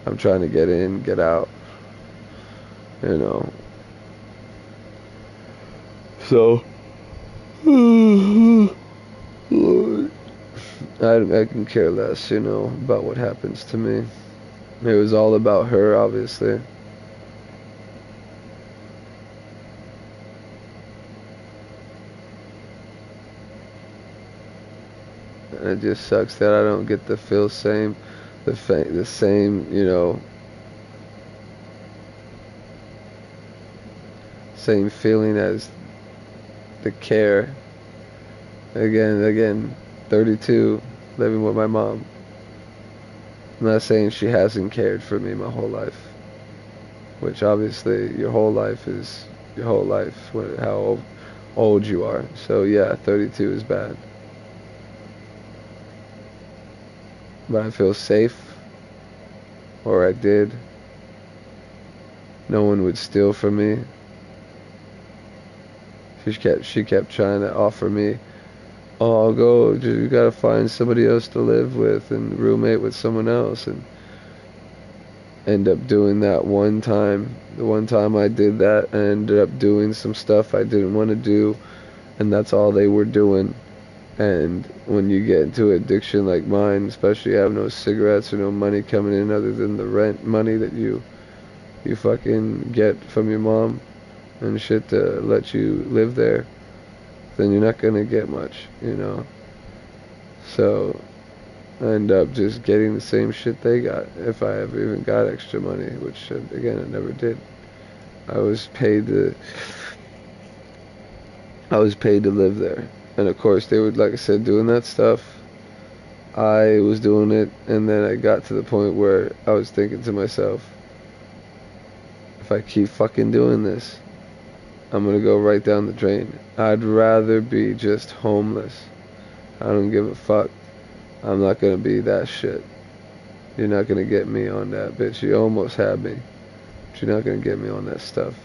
I'm trying to get in, get out, So, Lord, I can care less, about what happens to me. It was all about her, obviously. And it just sucks that I don't get to feel the same, same feeling as the care. Again, 32, living with my mom. I'm not saying she hasn't cared for me my whole life, which obviously your whole life is your whole life, how old you are. So yeah, 32 is bad. But I feel safe, or I did. No one would steal from me. She kept trying to offer me, oh, I'll go, you gotta find somebody else to live with and roommate with someone else, and end up doing that one time. The one time I did that, I ended up doing some stuff I didn't want to do, and that's all they were doing. And when you get into addiction like mine, especially you have no cigarettes or no money coming in other than the rent money that you fucking get from your mom and shit to let you live there, then you're not gonna get much, So I end up just getting the same shit they got, if I ever even got extra money, which again I never did. I was paid to live there, and of course they would, like I said, doing that stuff. I was doing it, and then I got to the point where I was thinking to myself, if I keep fucking doing this, I'm gonna go right down the drain. I'd rather be just homeless. I don't give a fuck. I'm not gonna be that shit. You're not gonna get me on that, bitch. You almost had me, but you're not gonna get me on that stuff.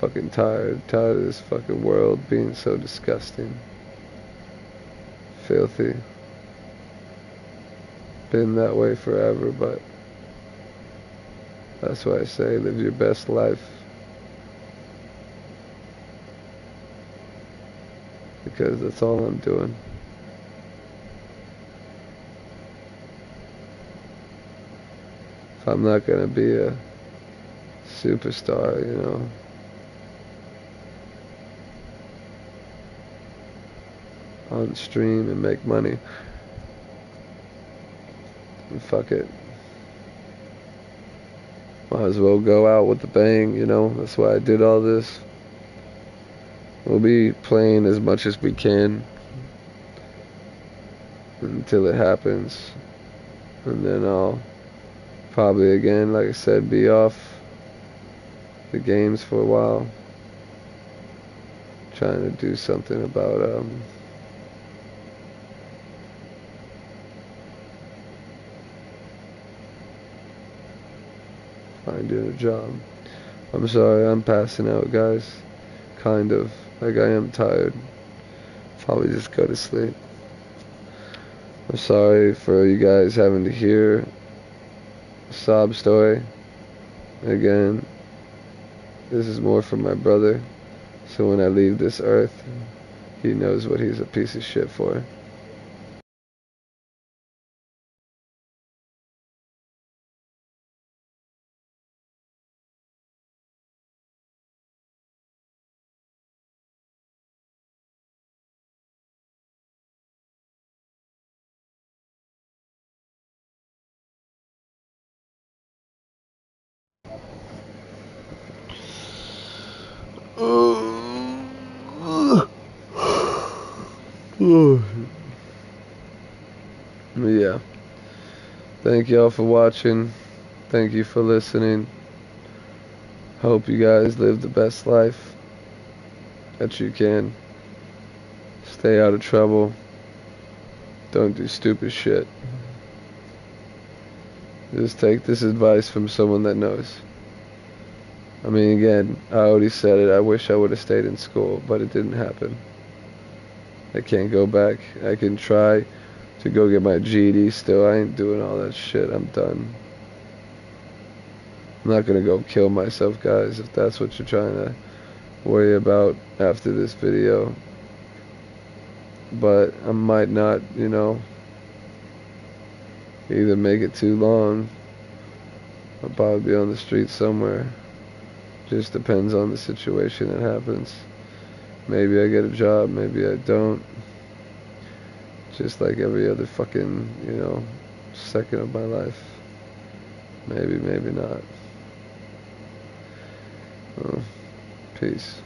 Fucking tired of this fucking world being so disgusting, filthy. Been that way forever, but that's why I say live your best life. Because that's all I'm doing. If I'm not gonna be a superstar, you know, on stream and make money, and fuck it. Might as well go out with a bang, you know. That's why I did all this. We'll be playing as much as we can until it happens, and then I'll probably again, like I said, be off the games for a while, trying to do something about finding a job. I'm sorry, I'm passing out, guys. Kind of. Like, I am tired. Probably just go to sleep. I'm sorry for you guys having to hear a sob story. Again, this is more for my brother. So when I leave this earth, he knows what he's a piece of shit for. Yeah. Thank y'all for watching. Thank you for listening. Hope you guys live the best life that you can. Stay out of trouble. Don't do stupid shit. Just take this advice from someone that knows. I mean, again, I already said it. I wish I would have stayed in school, but it didn't happen. I can't go back. I can try to go get my GED still. I ain't doing all that shit. I'm done. I'm not gonna go kill myself, guys, if that's what you're trying to worry about after this video. But I might not, you know, either make it too long. I'll probably be on the street somewhere. Just depends on the situation that happens. Maybe I get a job, maybe I don't. Just like every other fucking, you know, second of my life. Maybe, maybe not. Well, peace.